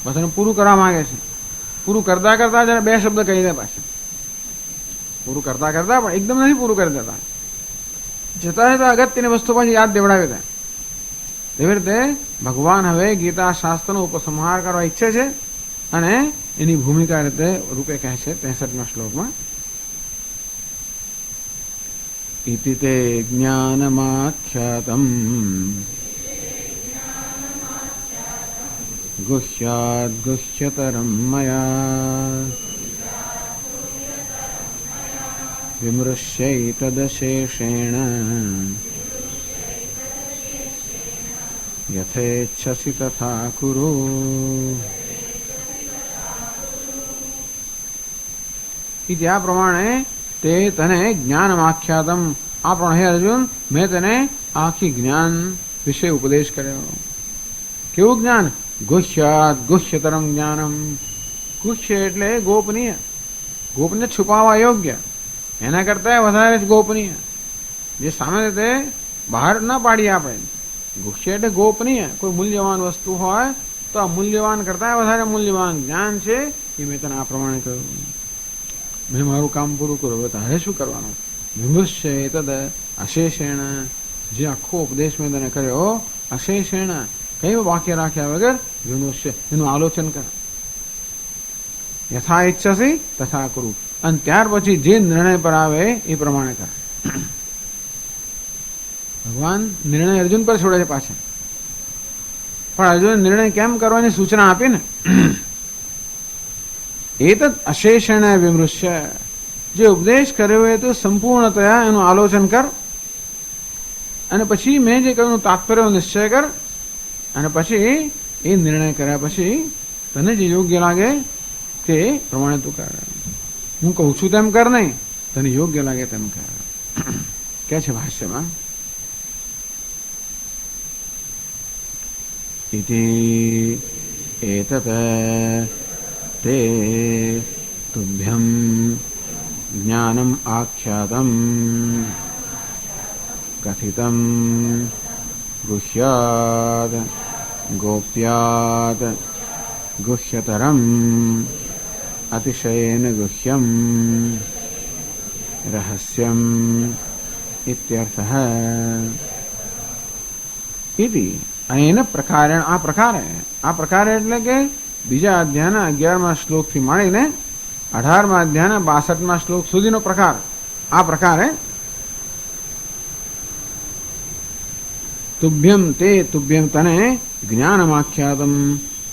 બસ એને પૂરું કરવા માંગે છે. પૂરું કરતા કરતા જરા બે શબ્દ કહી દે પાછા. પૂરું કરતા કરતા પણ એકદમ નથી પૂરું કરી દેતા, જતા જતા અગત્યની વસ્તુ પાછી યાદ દેવડાવી દે. એવી રીતે ભગવાન હવે ગીતા શાસ્ત્રનો ઉપસંહાર કરવા ઈચ્છે છે અને એની ભૂમિકા રીતે રૂપે કહે છે 63મા શ્લોકમાં. ઇતિ તે જ્ઞાનમાખ્યાતમ ગુહ્યાદ ગુહ્યતરમ મયા વિમૃશ્યૈતદશેષેણ યથેચ્છસી તથા કુરુ. આ પ્રમાણે તે તને જ્ઞાનમાખ્યાતમ, આ પણ હે અર્જુન મેં તને આખી જ્ઞાન વિશે ઉપદેશ કર્યો. કેવું જ્ઞાન? ગુહ્યાત ગુહ્યતરમ જ્ઞાનમ. ગુહ્ય એટલે ગોપનીય, ગોપને છુપાવવા યોગ્ય, એના કરતા વધારે જ ગોપનીય, જે સામે રીતે બહાર ના પાડીએ આપણે. ગુહ્ય એટલે ગોપનીય, કોઈ મૂલ્યવાન વસ્તુ હોય તો આ મૂલ્યવાન કરતા વધારે મૂલ્યવાન જ્ઞાન છે એ મેં તને આ પ્રમાણે કહ્યું. મેં મારું કામ પૂરું કર્યું, હવે તારે શું કરવાનું? વિમૃશ્ય તદ અશેષેણ, જે આખો ઉપદેશ મેં તને કર્યો અશેષેણ, કઈ વાક્ય રાખ્યા વગર વિમૃશ્ય, એનું આલોચન કર. યથા ઈચ્છસી તથા કરું, અને ત્યાર પછી જે નિર્ણય પર આવે એ પ્રમાણે કર. ભગવાન નિર્ણય અર્જુન પર છોડે છે પાછા, પણ અર્જુન નિર્ણય કેમ કરવાની સૂચના આપી ને. એતદ અશેષણ વિમૃશ્ય, જે ઉપદેશ કર્યો એ તો સંપૂર્ણતયા એનું આલોચન કર, અને પછી મેં જે કહ્યું તાત્પર્ય નિશ્ચય કર, અને પછી એ નિર્ણય કર્યા પછી તને જે યોગ્ય લાગે તે પ્રમાણે તું કર. હું કહું છું તેમ કર નહીં, તને યોગ્ય લાગે તેમ કર. કે છે ભાષ્યમાં, ઇતિ એતત તે તુભ્યમ જ્ઞાનમ આખ્યાતમ કથિતમ ગુહ્યાત ગોપ્યાત ગુહ્યતરમ અતિશયેન ગુહ્યમ રહસ્યમ ઇત્યર્થઃ. ઇતિ અનેન પ્રકારેણ, આ પ્રકારે એટલે કે બીજા અધ્યાયના 11મા શ્લોકથી માંડીને 18મા અધ્યાયના 62મા શ્લોક સુધીનો પ્રકાર. આ પ્રકારે તુભ્યમ તે તુભ્યમ તને જ્ઞાનમ આખ્યાતમ,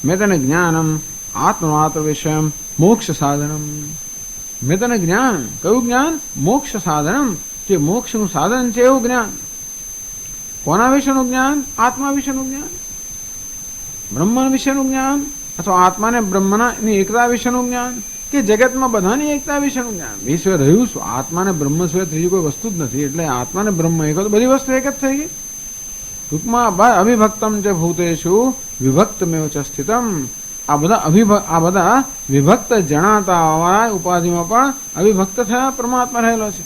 મેં તને જ્ઞાનમ આત્મમાત્ર વિષયમ મોક્ષ સાધનમ, મેં તને જ્ઞાન, કયું જ્ઞાન? મોક્ષ સાધનમ, જે મોક્ષનું સાધન છે એવું જ્ઞાન. કોના વિશેનું જ્ઞાન? આત્મા વિશેનું જ્ઞાન, બ્રહ્મ વિશેનું જ્ઞાન, અથવા આત્માને બ્રહ્મના એકતા વિશેનું જ્ઞાન, કે જગતમાં બધાની એકતા વિશેનું જ્ઞાન. વિશ્વ રહ્યું શું? આત્માને બ્રહ્મ સિવાય ત્રીજી કોઈ વસ્તુ જ નથી. એટલે આત્માને બ્રહ્મ એક, તો બધી વસ્તુ એક જ થઈ ગઈ. ટૂંકમાં અવિભક્તમ ચ ભૂતેષુ વિભક્તમેવ ચ સ્થિતમ. આ બધા વિભક્ત જણાતા ઉપાધિમાં પણ અવિભક્ત થયા પરમાત્મા રહેલો છે.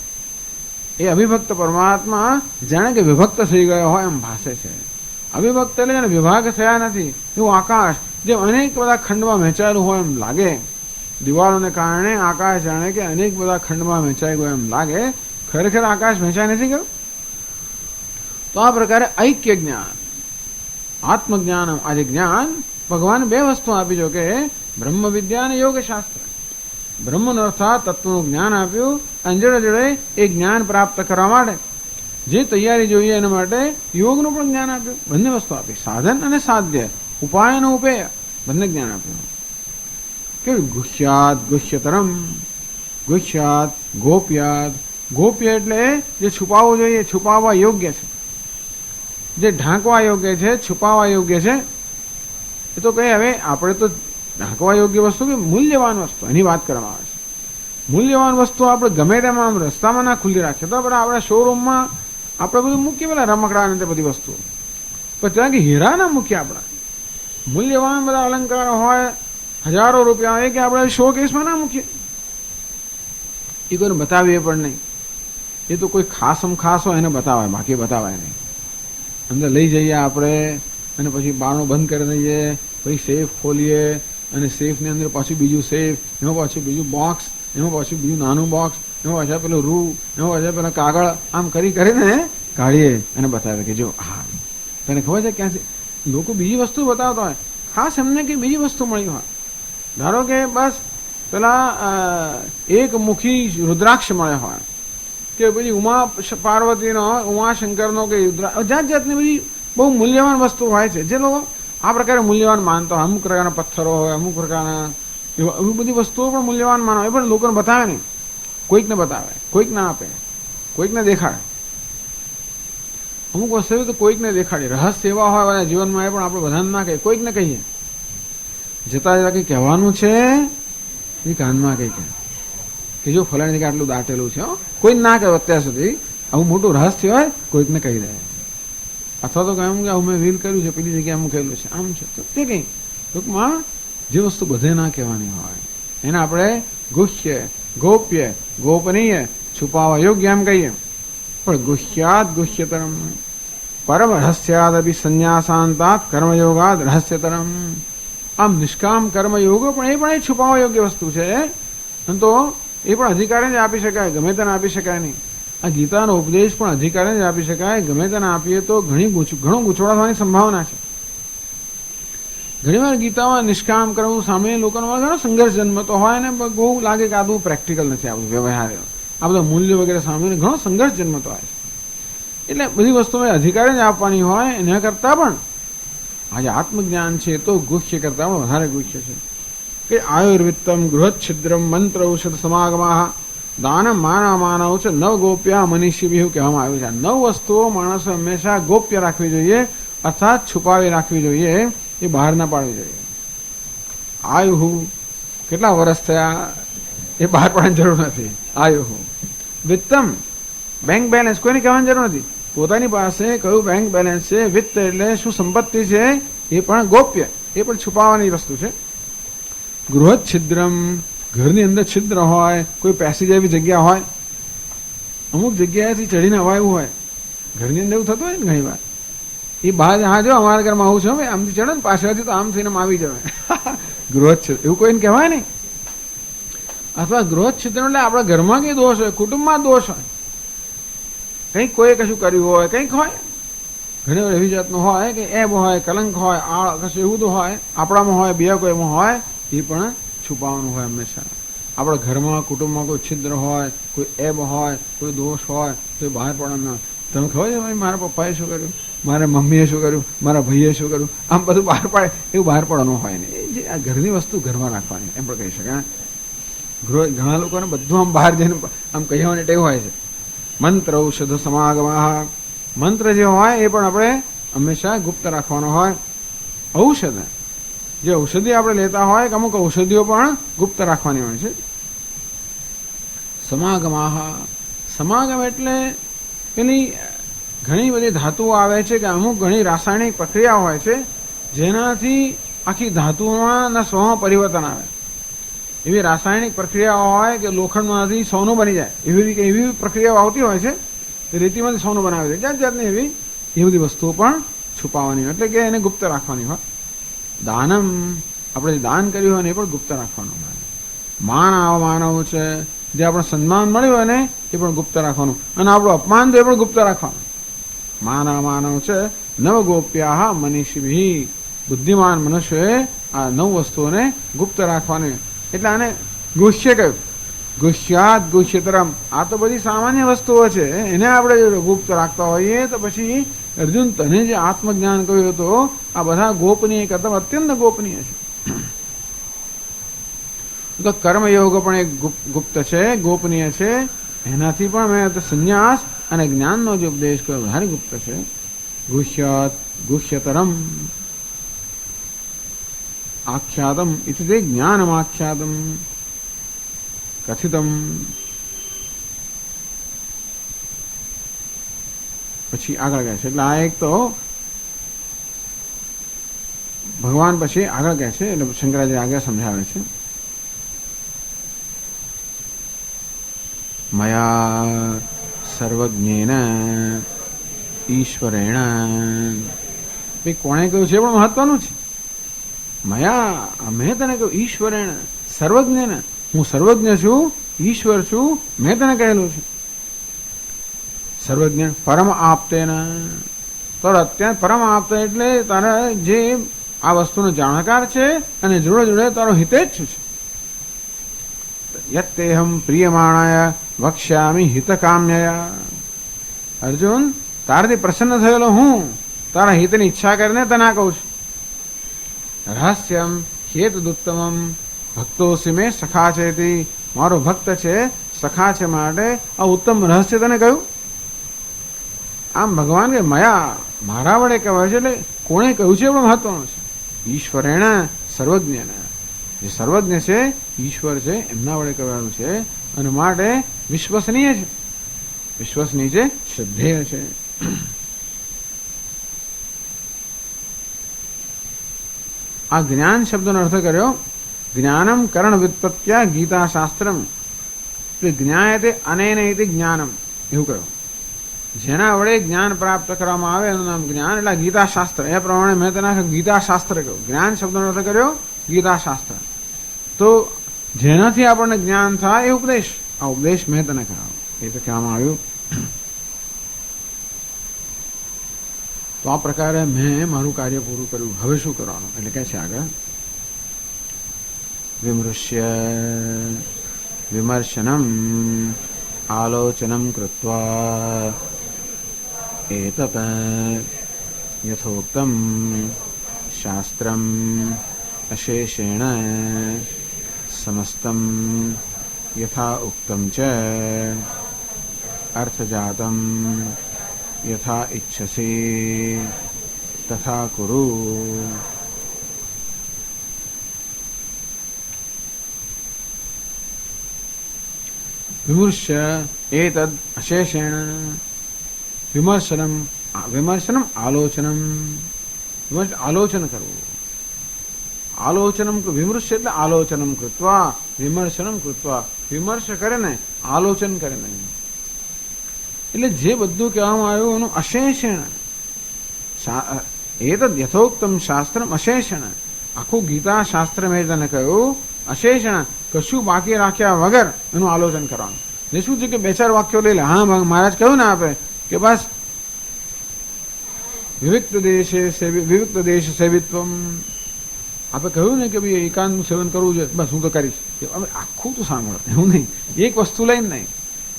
એ અવિભક્ત પરમાત્મા જાણે કે વિભક્ત થઈ ગયો હોય એમ ભાસે છે. અવિભક્ત એટલે એને વિભાગ થયા નથી. એવું આકાશ જેમ અનેક બધા ખંડમાં વહેંચાયેલું હોય એમ લાગે, દિવાલોને કારણે આકાશ જાણે કે અનેક બધા ખંડમાં વહેંચાઈ ગયો એમ લાગે, ખરેખર આકાશ વહેંચાઈ નથી ગયું. તો આ પ્રકારે ઐક્ય જ્ઞાન, આત્મજ્ઞાન, આજે જ્ઞાન ભગવાન બે વસ્તુ આપી જો કે બ્રહ્મ વિદ્યા અને યોગ શાસ્ત્ર. બ્રહ્મનો અર્થાત તત્વનું જ્ઞાન આપ્યું, અને જોડે જોડે એ જ્ઞાન પ્રાપ્ત કરવા માટે જે તૈયારી જોઈએ એના માટે યોગનું પણ જ્ઞાન આપ્યું. બંને વસ્તુ આપી, સાધન અને સાધ્ય, ઉપાય અને ઉપેય, બંને જ્ઞાન આપ્યું. કેવું? ગુહ્યાત ગુહ્યતરમ, ગુહ્યાત ગોપ્યાત. ગોપ્ય એટલે જે છુપાવવું જોઈએ, છુપાવવા યોગ્ય છે, જે ઢાંકવા યોગ્ય છે, છુપાવવા યોગ્ય છે. એ તો કઈ હવે આપણે તો ઢાંકવા યોગ્ય વસ્તુ કે મૂલ્યવાન વસ્તુ એની વાત કરવામાં આવે છે. મૂલ્યવાન વસ્તુ આપણે ગમે તેમાં આમ રસ્તામાં ના ખુલ્લી રાખીએ તો આપણે શોરૂમમાં આપણે બધું મૂકીએ, પેલા રમકડા ને તે બધી વસ્તુઓ, પણ ત્યાં કે હીરા ના મૂકીએ. આપણા મૂલ્યવાન બધા અલંકાર હોય, હજારો રૂપિયા હોય, કે આપણે શો કેસમાં ના મૂકીએ. એ કોઈને બતાવીએ પણ નહીં. એ તો કોઈ ખાસમ ખાસ હોય એને બતાવાય, બાકી બતાવાય નહીં. અંદર લઈ જઈએ આપણે અને પછી બારણું બંધ કરી દઈએ, પછી સેફ ખોલીએ અને સેફની અંદર પાછું બીજું સેફ, એમાં પાછું બીજું બોક્સ, એમાં પાછું બીજું નાનું બોક્સ, એમાં પાછા પેલું રૂ, એમાં પાછા પેલા કાગળ, આમ કરીને કાઢીએ અને બતાવે કે જો હા. તને ખબર છે ક્યાંથી લોકો બીજી વસ્તુ બતાવતા હોય, ખાસ એમને કે બીજી વસ્તુ મળી હોય. ધારો કે બસ પેલા એક મુખી રુદ્રાક્ષ મળે હોય, કે પછી ઉમા પાર્વતીનો, ઉમાશંકરનો, કે જાત જાતની બધી બહુ મૂલ્યવાન વસ્તુ હોય છે જે લોકો આ પ્રકારે મૂલ્યવાન માનતા હોય. અમુક પ્રકારના પથ્થરો હોય, અમુક પ્રકારના એવી બધી વસ્તુઓ પણ મૂલ્યવાન માનો, એ પણ લોકોને બતાવે નહીં. કોઈકને બતાવે, કોઈક ના આપે, કોઈકને દેખાડે. અમુક વસ્તુ તો કોઈકને દેખાડે, રહસ્ય એવા હોય જીવનમાં, એ પણ આપણે બધાને ના કહીએ, કોઈકને કહીએ. જતા જતા કંઈ કહેવાનું છે એ કાનમાં કંઈ કે જો ફલાણી જગ્યાએ આટલું દાટેલું છે, કોઈ ના કહે અત્યાર સુધી. આવું મોટું રહસ્ય હોય કોઈકને કહી દે, અથવા તો કહ્યું કે આવું મેં વીલ કર્યું છે, પેલી જગ્યાએ આમ કહેલું છે, આમ છે, તો તે કંઈ ટૂંકમાં જે વસ્તુ બધે ના કહેવાની હોય એને આપણે ગુહ્ય, ગોપ્ય, ગોપનીય, છુપાવવા યોગ્ય એમ કહીએ. પણ ગુહ્યાત ગુહ્યતરમ, પરમ રહસ્યાદ અભિસન્યાસાંતાત કર્મયોગાદ રહસ્યતરમ. આમ નિષ્કામ કર્મયોગો પણ એ છુપાવવા યોગ્ય વસ્તુ છે. તો એ પણ અધિકારી જ આપી શકાય, ગમે તેને આપી શકાય નહીં. આ ગીતાનો ઉપદેશ પણ અધિકારી જ આપી શકાય, ગમે તેને આપીએ તો ઘણું ગૂંચવણ થવાની સંભાવના છે. ઘણીવાર ગીતામાં નિષ્કામ કરવું સામે લોકોનો ઘણો સંઘર્ષ જન્મતો હોય ને બહુ લાગે કે આ બધું પ્રેક્ટિકલ નથી, આ બધું વ્યવહાર, આ બધા મૂલ્ય વગેરે સામે ઘણો સંઘર્ષ જન્મતો હોય છે. એટલે બધી વસ્તુઓ અધિકારી જ આપવાની હોય. એના કરતાં પણ આજે આત્મજ્ઞાન છે તો ગુહ્ય કરતાં પણ વધારે ગુહ્ય છે. કે આયુર્વિત્તમ ગૃહચ્છિદ્રમ મંત્ર ઔષધ સમાગમા દાનમ માના માનવ છે નવ ગોપ્યા મનીષી બિહુ કહેવામાં આવ્યું છે. 9 વસ્તુઓ માણસો હંમેશા ગોપ્ય રાખવી જોઈએ, અર્થાત છુપાવી રાખવી જોઈએ. એ બહાર ના પાડવી જોઈએ. આયુહુ કેટલા વર્ષ થયા એ બહાર પાડવાની જરૂર નથી. આયુહુ વિત્તમ બેંક બેલેન્સ કોઈને કહેવાની જરૂર નથી. પોતાની પાસે કયું બેંક બેલેન્સ છે, વિત્ત એટલે શું સંપત્તિ છે, એ પણ ગોપ્ય, એ પણ છુપાવવાની વસ્તુ છે. ગૃહ છિદ્રમ ઘરની અંદર છિદ્ર હોય, કોઈ પેસેજ એવી જગ્યા હોય, અમુક જગ્યાએથી ચડીને અવાયું હોય, ઘરની અંદર એવું થતું હોય ને ઘણી વાર, એ બહાર હા જો અમારા ઘરમાં આવું છે હવે આમથી ચડે ને પાછળથી તો આમ થઈને આવી જવાય. ગૃહ છિદ્ર એવું કોઈને કહેવાય નહીં. અથવા ગૃહ છિદ્ર એટલે આપણા ઘરમાં કઈ દોષ હોય, કુટુંબમાં દોષ હોય, કંઈક કોઈએ કશું કર્યું હોય, કંઈક હોય, ઘણી વાર એવી જાતનું હોય કે એબ હોય, કલંક હોય, આળ કશું એવું તો હોય, આપણામાં હોય, બીજા કોઈમાં હોય, એ પણ છુપાવવાનું હોય હંમેશા. આપણા ઘરમાં કુટુંબમાં કોઈ છિદ્ર હોય, કોઈ એબ હોય, કોઈ દોષ હોય તો એ બહાર પડવાનું. તમે ખબર છે ભાઈ મારા પપ્પાએ શું કર્યું, મારા મમ્મીએ શું કર્યું, મારા ભાઈએ શું કર્યું, આમ બધું બહાર પાડે એવું બહાર પડવાનું હોય ને. એ જે આ ઘરની વસ્તુ ઘરમાં રાખવાની એમ પણ કહી શકાય. ઘણા લોકોને બધું આમ બહાર જઈને આમ કહેવાની ટેવ હોય છે. મંત્ર ઔષધ સમાગમા મંત્ર જે હોય એ પણ આપણે હંમેશા ગુપ્ત રાખવાનો હોય. ઔષધ જે ઔષધિ આપણે લેતા હોય કે અમુક ઔષધિઓ પણ ગુપ્ત રાખવાની હોય છે. સમાગમા સમાગમ એટલે પેલી ઘણી બધી ધાતુઓ આવે છે કે અમુક ઘણી રાસાયણિક પ્રક્રિયા હોય છે જેનાથી આખી ધાતુઓના સ્વમાં પરિવર્તન આવે. એવી રાસાયણિક પ્રક્રિયાઓ હોય કે લોખંડમાંથી સોનું બની જાય, એવી પ્રક્રિયાઓ આવતી હોય છે. રેતીમાંથી સોનું બનાવે છે, જાત જાતની એ બધી વસ્તુઓ પણ છુપાવવાની હોય, એટલે કે એને ગુપ્ત રાખવાની હોય. દાનમ આપણે જે દાન કર્યું હોય ને એ પણ ગુપ્ત રાખવાનું હોય. માન અવમાનવ છે, જે આપણે સન્માન મળ્યું હોય ને એ પણ ગુપ્ત રાખવાનું, અને આપણું અપમાન તો એ પણ ગુપ્ત રાખવાનું. માન અવમાનવ છે નવ ગોપ્યા મનીષિભી બુદ્ધિમાન મનુષ્યોએ આ 9 વસ્તુઓને ગુપ્ત રાખવાની. એટલે આને ગુહ્ય કહ્યું. ગુહ્યાત ગુહ્યતરમ આ તો બધી સામાન્ય વસ્તુઓ છે, એને આપણે ગુપ્ત રાખતા હોઈએ તો પછી અર્જુન તને જે આત્મજ્ઞાન કહ્યું હતું આ બધા ગોપનીય કરતા અત્યંત ગોપનીય છે. તો કર્મયોગ પણ એક ગુપ્ત છે, ગોપનીય છે. એનાથી પણ મેં સંન્યાસ અને જ્ઞાનનો જે ઉપદેશ કર્યો વધારે ગુપ્ત છે. ગુહ્યાત ગુહ્યતરમ આખ્યાતમ ઇતિ જ્ઞાનમ આખ્યાતમ કથિતમ. પછી આગળ કહે છે, એટલે આ એક તો ભગવાન પછી આગળ કહે છે, એટલે શંકરાચાર્ય આગળ સમજાવે છે. મયા સર્વજ્ઞેન ઈશ્વરેણ ભાઈ કોણે કહ્યું છે પણ મહત્વનું છે. મયા મેં તને કહ્યું ઈશ્વરેણ સર્વજ્ઞેન હું સર્વજ્ઞ છું, ઈશ્વર છું, મેં તને કહેલું છે. સર્વજ્ઞ પરમ આપતેન તો અત્યારે પરમ આપતા એટલે તારા જે આ વસ્તુનો જાણકાર છે અને જોડે જોડે તારો હિતેચ્છ છે. યત્તેહમ પ્રિયમાણાય વક્ષ્યામિ હિતકામ્યયા. અર્જુન તારાથી પ્રસન્ન થયેલો હું તારા હિતની ઈચ્છા કરીને તને કહું છું. રહસ્યમ હેતુદુત્તમમ ભક્તોસી મેં સખા છે, મારો ભક્ત છે, સખા છે, માટે આ ઉત્તમ રહસ્ય તને કહ્યું. આમ ભગવાન કે મયા મારા વડે કહેવાય છે, એટલે કોણે કહ્યું છે પણ મહત્વનું છે. ઈશ્વરેણ સર્વજ્ઞ જે સર્વજ્ઞ છે ઈશ્વર છે એમના વડે કહેવાનું છે, અને માટે વિશ્વસનીય છે, વિશ્વસનીય છે, શ્રદ્ધેય છે. આ જ્ઞાન શબ્દનો અર્થ કર્યો જ્ઞાનમ કરણ વ્યુત્પત્ત્યા ગીતા શાસ્ત્રમ. એટલે જ્ઞાયતે અનેન ઇતિ જ્ઞાનમ એવું કહ્યું. જેના વડે જ્ઞાન પ્રાપ્ત કરવામાં આવે એનું નામ જ્ઞાન, એટલે ગીતા શાસ્ત્ર. એ પ્રમાણે મેં તેના ગીતા શાસ્ત્ર કહ્યું. જ્ઞાન શબ્દનો અર્થ કર્યો ગીતા શાસ્ત્ર. તો જેનાથી આપણને જ્ઞાન થાય એ ઉપદેશ, આ ઉપદેશ મેં તને કરાવો એ તો કહેવામાં આવ્યું. તો આ પ્રકારે મેં મારું કાર્ય પૂરું કર્યું, હવે શું કરવાનું? એટલે કહે છે આગળ વિમૃશ્ય વિમર્શનમ આલોચનમ કૃત્વા એતત યથોક્તમ શાસ્ત્રમ અશેષેણ સમસ્તમ યથા ઉક્તમ ચ અર્થજાતમ યથા ઇચ્છસી તથા કુરુ વિમૃશ્ય એતદ અશેષેણ વિમર્શનમ વિમર્શનમ આલોચનમ આલોચન કરવું આલોચનમ વિમૃશ્ય એટલે આલોચનમ કૃત્વા વિમર્શનમ કૃત્વા વિમર્શ કરે ને આલોચન કરે નહીં એટલે જે બધું કહેવામાં આવ્યું એનું અશેષણ એતદ યથોક્તમ શાસ્ત્રમ અશેષણ આખું ગીતા શાસ્ત્ર મેં તને કહ્યું અશેષણ કશું બાકી રાખ્યા વગર એનું આલોચન કરવાનું એ શું છે કે બે ચાર વાક્યો લઈ લે હા મહારાજ કહ્યું ને આપે કે બસ વિવિક્ત દેશ સેવિત્વમ આપણે કહ્યું ને કે ભાઈ એકાંતનું સેવન કરવું જોઈએ બસ હું તો કરીશ હવે આખું તો સાંભળો એવું નહીં એક વસ્તુ લઈને નહીં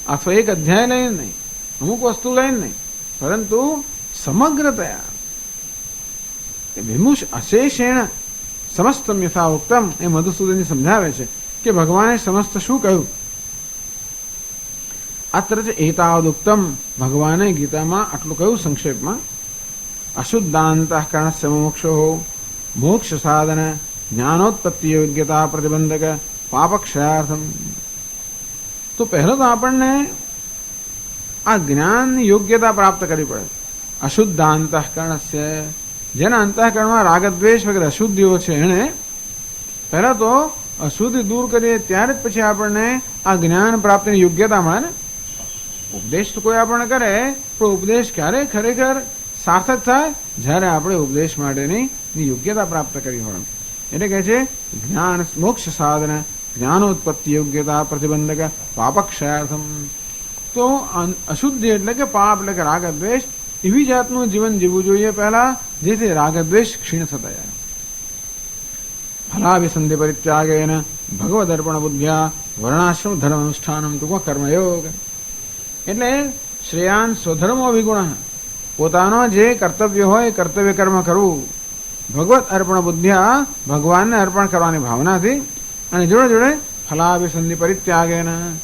અથવા એક અધ્યાય લઈને નહીં અમુક વસ્તુ લઈને નહીં પરંતુ સમગ્રતયા વિમુષ અશેષેણ સમસ્તમ યથા ઉક્તમ એ મધુસૂદન સમજાવે છે કે ભગવાને સમસ્ત શું કહ્યું અત્ર જ એતાવદ ઉક્તમ ભગવાને ગીતામાં આટલું કહ્યું સંક્ષેપમાં અશુદ્ધાંતઃકરણસ્ય મોક્ષો મોક્ષ સાધન જ્ઞાનોત્પત્તિ યોગ્યતા પ્રતિબંધક પાપક્ષયાર્થમ તો પહેલો તો આપણને આ જ્ઞાનની યોગ્યતા પ્રાપ્ત કરવી પડે અશુદ્ધાંતઃકરણસ્ય જેના અંતઃકરણમાં રાગદ્વેષ વગેરે અશુદ્ધિઓ છે એને પહેલા તો અશુદ્ધિ દૂર કરીએ ત્યારે જ પછી આપણને આ જ્ઞાન પ્રાપ્તિની યોગ્યતા મળે ને ઉપદેશ તો કોઈ આપણને કરે પણ ઉપદેશ ક્યારે ખરેખર સાર્થક થાય જ્યારે આપણે ઉપદેશ માટેની યોગ્યતા પ્રાપ્ત કરી હોય એટલે કહે છે જ્ઞાન મોક્ષ સાધન જ્ઞાનોત્પત્તિ યોગ્યતા પ્રતિબંધક પાપક્ષયાર્થમ તો અશુદ્ધિ એટલે કે પાપ એટલે કે રાગદ્વેષ એવી જાતનું જીવન જીવવું જોઈએ પહેલા જેથી રાગદ્વેષ ક્ષીણ થતા જાય ફલાભિસંધિ પરિત્યાગેન ભગવદ અર્પણ બુદ્ધ્યા વર્ણાશ્રમ ધર્મ અનુષ્ઠાનમ ટૂંકો કર્મયોગ એટલે શ્રેયાન સ્વધર્મો વિગુણ પોતાનો જે કર્તવ્ય હોય કર્તવ્ય કર્મ કરવું ભગવત અર્પણ બુદ્ધ્યા ભગવાનને અર્પણ કરવાની ભાવનાથી અને જોડે જોડે ફલાભિસંધિ પરિત્યાગેન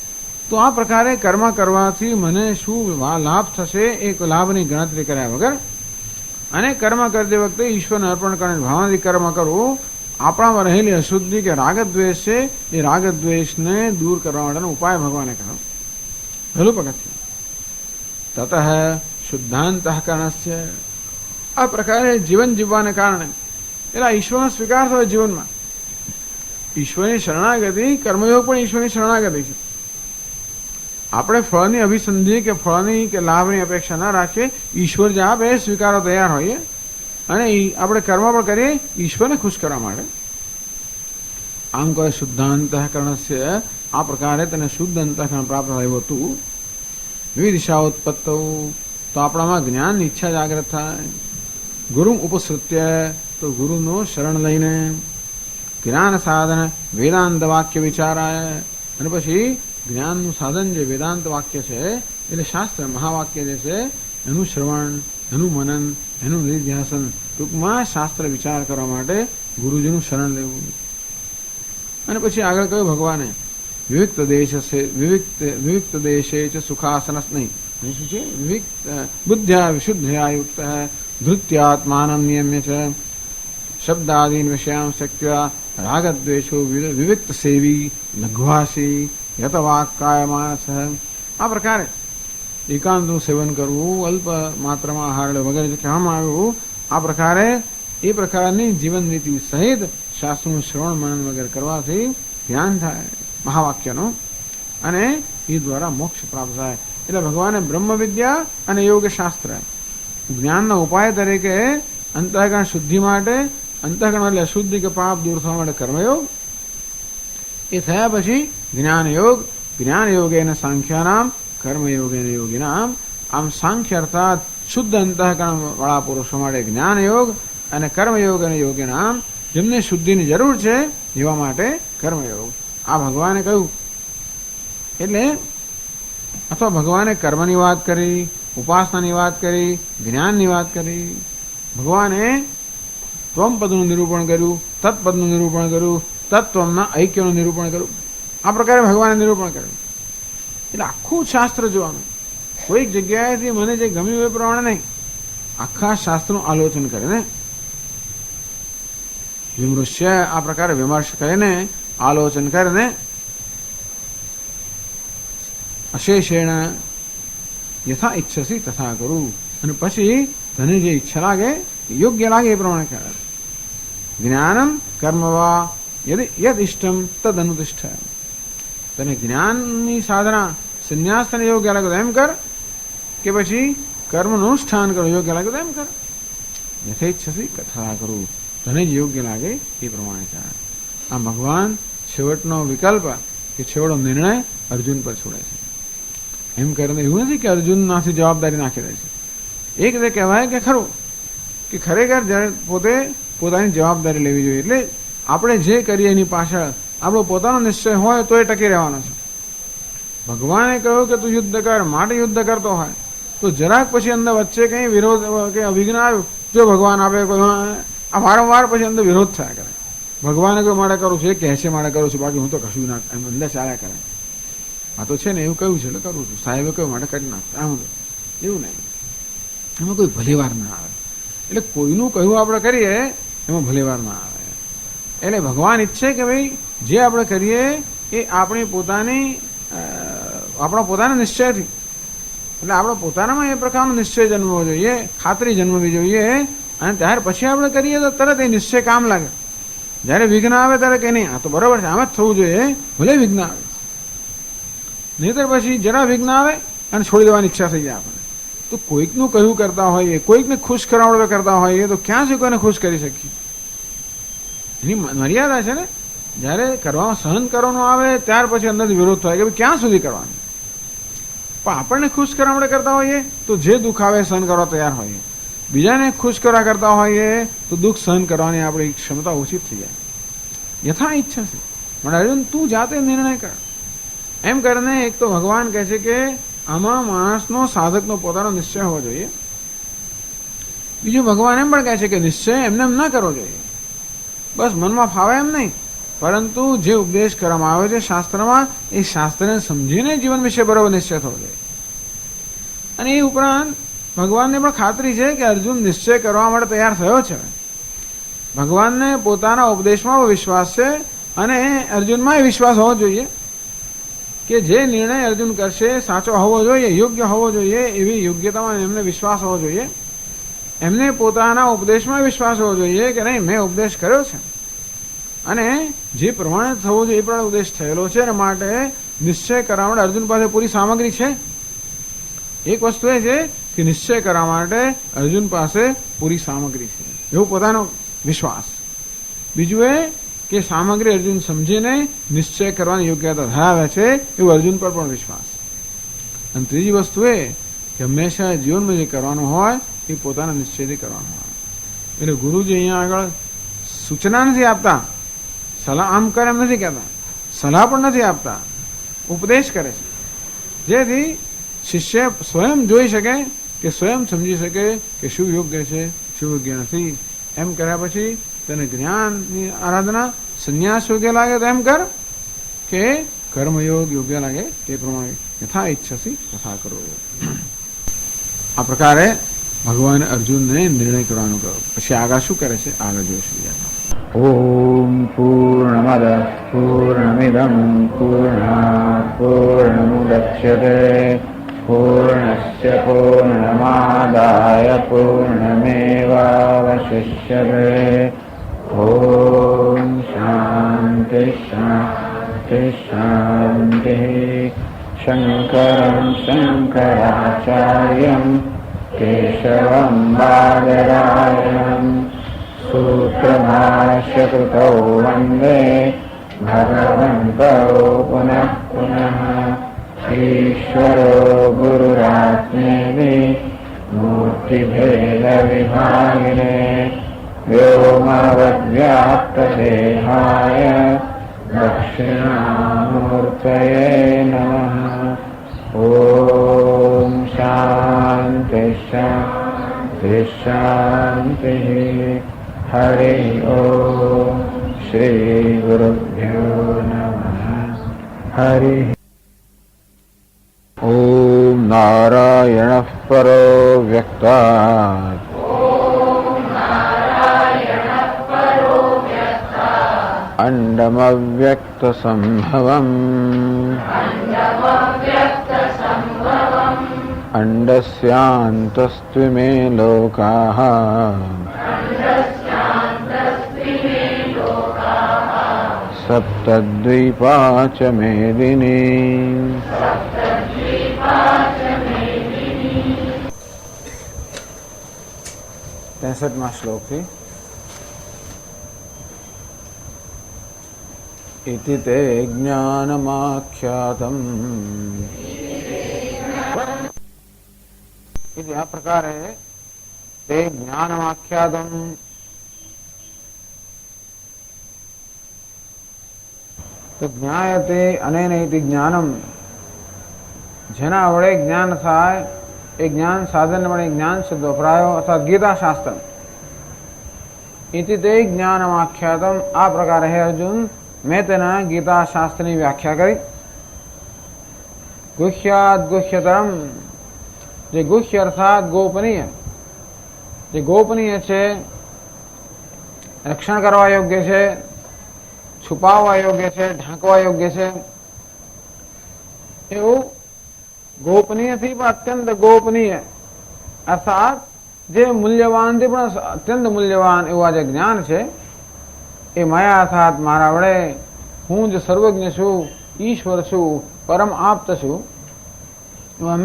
તો આ પ્રકારે કર્મ કરવાથી મને શું લાભ થશે એ લાભની ગણતરી કર્યા વગર અને કર્મ કરતી વખતે ઈશ્વરને અર્પણ કરવાની ભાવનાથી કર્મ કરવું આપણામાં રહેલી અશુદ્ધિ કે રાગદ્વેષ છે એ રાગદ્વેષને દૂર કરવા માટેનો ઉપાય ભગવાને કર્યો પહેલું પગથિયું તતઃ શુદ્ધાંતઃકરણસ્ય આ પ્રકારે જીવન જીવવાને કારણે એટલે ઈશ્વરનો સ્વીકાર થયો જીવનમાં ઈશ્વરની શરણાગતિ કર્મયોગ પણ ઈશ્વરની શરણાગતિ છે આપણે ફળની અભિસંધિ કે ફળની કે લાભની અપેક્ષા ના રાખીએ ઈશ્વર જે આપે સ્વીકારો તૈયાર હોઈએ અને આપણે કર્મ પણ કરીએ ઈશ્વરને ખુશ કરવા માટે આમ કહે શુદ્ધાંતઃકરણસ્ય આ પ્રકારે તેને શુદ્ધ અંતઃકરણ પ્રાપ્ત થયું હતું વિવિધ દિશા ઉત્પત્ત તો આપણામાં જ્ઞાનની ઈચ્છા જાગૃત થાય ગુરુ ઉપસૃત્ય તો ગુરુનો શરણ લઈને જ્ઞાન સાધન વેદાંત વાક્ય વિચારાય અને પછી જ્ઞાનનું સાધન જે વેદાંત વાક્ય છે એટલે શાસ્ત્ર મહાવાક્ય જે છે એનું શ્રવણ એનું મનન એનું નિધ્યાસન ટૂંકમાં શાસ્ત્ર વિચાર કરવા માટે ગુરુજીનું શરણ લેવું અને પછી આગળ કહ્યું ભગવાને વિવિક્ત દેશે છે સુખાસનસ નહીં શું છે વિવિક્ત બુદ્ધ્યા વિશુદ્ધયા યુક્ત ધૃત્યાત્માનમ નિયમ્ય છે શબ્દાદીન વિષયામ શક્યા રાગદ્વેષો વિવિક્ત સેવી લઘ્વાસી યતવાક્કાય માનસ આ પ્રકારે એકાંતનું સેવન કરવું અલ્પ માત્રામાં આહાર વગેરે જે કહેવામાં આવ્યું આ પ્રકારે એ પ્રકારની જીવન નીતિ સહિત શાસ્ત્રનું શ્રવણ મનન વગેરે કરવાથી ધ્યાન થાય મહાવાક્યનું અને એ દ્વારા મોક્ષ પ્રાપ્ત થાય એટલે ભગવાને બ્રહ્મ વિદ્યા અને યોગ શાસ્ત્ર જ્ઞાનના ઉપાય તરીકે અંતઃકરણ શુદ્ધિ માટે અંતઃકરણ એટલે અશુદ્ધિ કે પાપ દૂર થવા માટે કર્મયોગ એ થયા પછી જ્ઞાન યોગેન સાંખ્યાનામ કર્મયોગેન યોગીનામ આમ સાંખ્ય અર્થાત શુદ્ધ અંતઃકરણ વાળા પુરુષો માટે જ્ઞાન યોગ અને કર્મયોગ અને યોગીનામ જેમને શુદ્ધિની જરૂર છે એવા માટે કર્મયોગ આ ભગવાને કહ્યું એટલે અથવા ભગવાને કર્મની વાત કરી ઉપાસનાની વાત કરી જ્ઞાનની વાત કરી ભગવાને ત્વમ પદનું નિરૂપણ કર્યું તત્પદનું નિરૂપણ કર્યું તત્વના ઐક્યનું નિરૂપણ કર્યું આ પ્રકારે ભગવાને નિરૂપણ કર્યું એટલે આખું શાસ્ત્ર જોવાનું કોઈક જગ્યાએથી મને જે ગમ્યું એ પ્રમાણે નહીં આખા શાસ્ત્રનું આલોચન કરીને વિમૃશ્ય આ પ્રકારે વિમર્શ કરીને આલોચન કરીને અશેષેણ યથા ઈચ્છસી તથા કરું. અને પછી તને જે ઈચ્છા લાગે યોગ્ય લાગે એ પ્રમાણે કરે. જ્ઞાનમ કર્મ વા યદ ઇષ્ટમ તદ અનુતિષ્ઠ. તને જ્ઞાનની સાધના સંન્યાસ તને યોગ્ય લાગે તો એમ કર, કે પછી કર્મનું અનુષ્ઠાન કરો યોગ્ય લાગે તો એમ કર. યથેચ્છસી તથા કરું. તને જ યોગ્ય લાગે એ પ્રમાણે કર. આ ભગવાન છેવટનો વિકલ્પ કે છેવટો નિર્ણય અર્જુન પર છોડે છે. એમ કરીને એવું નથી કે અર્જુનમાંથી જવાબદારી નાખી દે છે. એક રીતે કહેવાય કે ખરું કે ખરેખર જ્યારે પોતે પોતાની જવાબદારી લેવી જોઈએ. એટલે આપણે જે કરીએ એની પાછળ આપણો પોતાનો નિશ્ચય હોય તો એ ટકી રહેવાનો છે. ભગવાને કહ્યું કે તું યુદ્ધ કર માટે યુદ્ધ કરતો હોય તો જરાક પછી અંદર વચ્ચે કંઈ વિરોધ કે વિઘ્ન આવ્યું, જો ભગવાન આપે કોઈ આ વારંવાર પછી અંદર વિરોધ થયા કરે. ભગવાને કોઈ મારે કરું છું, એ કહે છે મારે કરું છું, બાકી હું તો કશું ના એમ અંદર ચાલ્યા કરે. આ તો છે ને એવું કહ્યું છે એટલે કરું છું, સાહેબે કહ્યું માટે કરી નાખ. આમ એવું નહીં, એમાં કોઈ ભલીવાર ના આવે. એટલે કોઈનું કહ્યું આપણે કરીએ એમાં ભલીવાર ના આવે. એટલે ભગવાન ઈચ્છે કે ભાઈ જે આપણે કરીએ એ આપણી પોતાની આપણા પોતાના નિશ્ચયથી, એટલે આપણે પોતાનામાં એ પ્રકારનો નિશ્ચય જન્મવો જોઈએ, ખાતરી જન્મવી જોઈએ. અને ત્યાર પછી આપણે કરીએ તો તરત એ નિશ્ચય કામ લાગે. જ્યારે વિઘ્ન આવે ત્યારે કે નહીં આ તો બરાબર છે, આમ જ થવું જોઈએ, ભલે વિઘ્ન આવે. નહીંતર પછી જરા વિઘ્ન આવે અને છોડી દેવાની ઈચ્છા થઈ જાય આપણે. તો કોઈકનું કહ્યું કરતા હોઈએ, કોઈકને ખુશ કરાવડો કરતા હોઈએ તો ક્યાં સુધી કોઈને ખુશ કરી શકીએ? એની મર્યાદા છે ને. જ્યારે કરવામાં સહન કરવાનું આવે ત્યાર પછી અંદરથી વિરોધ થાય કે ભાઈ ક્યાં સુધી કરવાનું. પણ આપણને ખુશ કરાવડે કરતા હોઈએ તો જે દુઃખ આવે સહન કરવા તૈયાર હોઈએ. બીજાને ખુશ કરવા કરતા હોઈએ તો દુઃખ સહન કરવાની આપણી ક્ષમતા ઓછી થઈ જાય. યથા ઈચ્છા છે પણ અર્જુન તું જાતે નિર્ણય કર. એમ કરીને એક તો ભગવાન કહે છે કે આમાં માણસનો સાધકનો પોતાનો નિશ્ચય હોવો જોઈએ. બીજું ભગવાન એમ પણ કહે છે કે નિશ્ચય એમને એમ ના કરવો જોઈએ, બસ મનમાં ફાવે એમ નહીં, પરંતુ જે ઉપદેશ કરવામાં આવે છે શાસ્ત્રમાં એ શાસ્ત્રને સમજીને જીવન વિશે બરોબર નિશ્ચય થવો જોઈએ. અને એ ઉપરાંત ભગવાનને પણ ખાતરી છે કે અર્જુન નિશ્ચય કરવા માટે તૈયાર થયો છે. ભગવાનને પોતાના ઉપદેશમાં વિશ્વાસ છે અને અર્જુનમાં એ વિશ્વાસ હોવો જોઈએ કે જે નિર્ણય અર્જુન કરશે સાચો હોવો જોઈએ, યોગ્ય હોવો જોઈએ. એવી યોગ્યતામાં એમને વિશ્વાસ હોવો જોઈએ. એમને પોતાના ઉપદેશમાં વિશ્વાસ હોવો જોઈએ કે નહીં મેં ઉપદેશ કર્યો છે અને જે પ્રમાણે થવો જોઈએ એ પ્રમાણે ઉપદેશ થયેલો છે. અને માટે નિશ્ચય કરવા માટે અર્જુન પાસે પૂરી સામગ્રી છે. એક વસ્તુ એ છે કે નિશ્ચય કરવા માટે અર્જુન પાસે પૂરી સામગ્રી છે, એવો પોતાનો વિશ્વાસ. બીજું એ કે સામગ્રી અર્જુન સમજીને નિશ્ચય કરવાની યોગ્યતા ધરાવે છે એવું અર્જુન પર પણ વિશ્વાસ. અને ત્રીજી વસ્તુ એ કે હંમેશા જીવનમાં જે કરવાનું હોય એ પોતાના નિશ્ચયથી કરવાનું હોય. એટલે ગુરુજી અહીંયા આગળ સૂચના નથી આપતા, સલાહ આમ કરે એમ નથી કહેતા, સલાહ પણ નથી આપતા, ઉપદેશ કરે છે. જેથી શિષ્ય સ્વયં જોઈ શકે કે સ્વયં સમજી શકે કે શું યોગ્ય છે શું યોગ્ય નથી. એમ કર્યા પછી તને જ્ઞાનની આરાધના સંન્યાસ યોગ્ય લાગે તો એમ કર, કે કર્મયોગ યોગ્ય લાગે તે પ્રમાણે યથા ઈચ્છસી તથા કરો. આ પ્રકારે ભગવાન અર્જુનને નિર્ણય કરવાનું કહ્યું. પછી આગળ શું કરે છે આગળ જોઈશું.
ઓમ પૂર્ણમદ પૂર્ણમિદં પૂર્ણાત પૂર્ણમુદચ્યતે પૂર્ણસ્ય પૂર્ણમાદાય પૂર્ણમેવાવશિષ્યતે. ઓમ શાંતિ શાંતિ શાંતિ. શંકરં શંકરાચાર્યં કેશવં બાદરાયણં સૂત્રભાષ્યકૃતૌ વંદે ભગવन्तौ પુનઃ પુનઃ. ઈશ્વરો ગુરુરાત્મેતિ મૂર્તિભેદવિભાગિને વ્યોમવદ્વ્યાપ્તદેહાય દક્ષિણામૂર્તયે નમઃ. ઓમ શાંતિ શાંતિ શાંતિ. હરિ ઓમ શ્રી ગુરુભ્યો નમઃ. હરિ ઓમ. નારાયણઃ પરો વ્યક્તાत् અંડમવ્યક્તસંભવम् અંડસ્યાંતસ્ત્વિમે લોકાઃ સપ્તદ્વીપા ચ મેદિની.
63 શ્લોકથી ઇતિ તે જ્ઞાનમાખ્યાતમ. ઇતિ આ પ્રકારે તે જ્ઞાનમાખ્યાતમ તો જ્ઞાયતે અનેન ઇતિ જ્ઞાનમ, જેના વડે જ્ઞાન થાય એ જ્ઞાન સાધન વડે જ્ઞાન શબ્દ વપરાયો અર્થાત ગીતા શાસ્ત્ર. ઇતિ તે જ્ઞાનમાખ્યાતમ, આ પ્રકારે હે અર્જુન મેં તેના ગીતા શાસ્ત્રની વ્યાખ્યા કરી. ગુહ્યાદ ગુહ્યતરમ, જે ગુહ્ય અર્થાત ગોપનીય, જે ગોપનીય છે, રક્ષણ કરવા યોગ્ય છે, છુપાવવા યોગ્ય છે, ઢાંકવા યોગ્ય છે, એવું ગોપનીયથી પણ અત્યંત ગોપનીય અર્થાત જે મૂલ્યવાનથી પણ અત્યંત મૂલ્યવાન એવું આ જે જ્ઞાન છે એ માયા અર્થાત મારા વડે, હું જ સર્વજ્ઞ છું, ઈશ્વર છું, પરમ આપ્ત છું,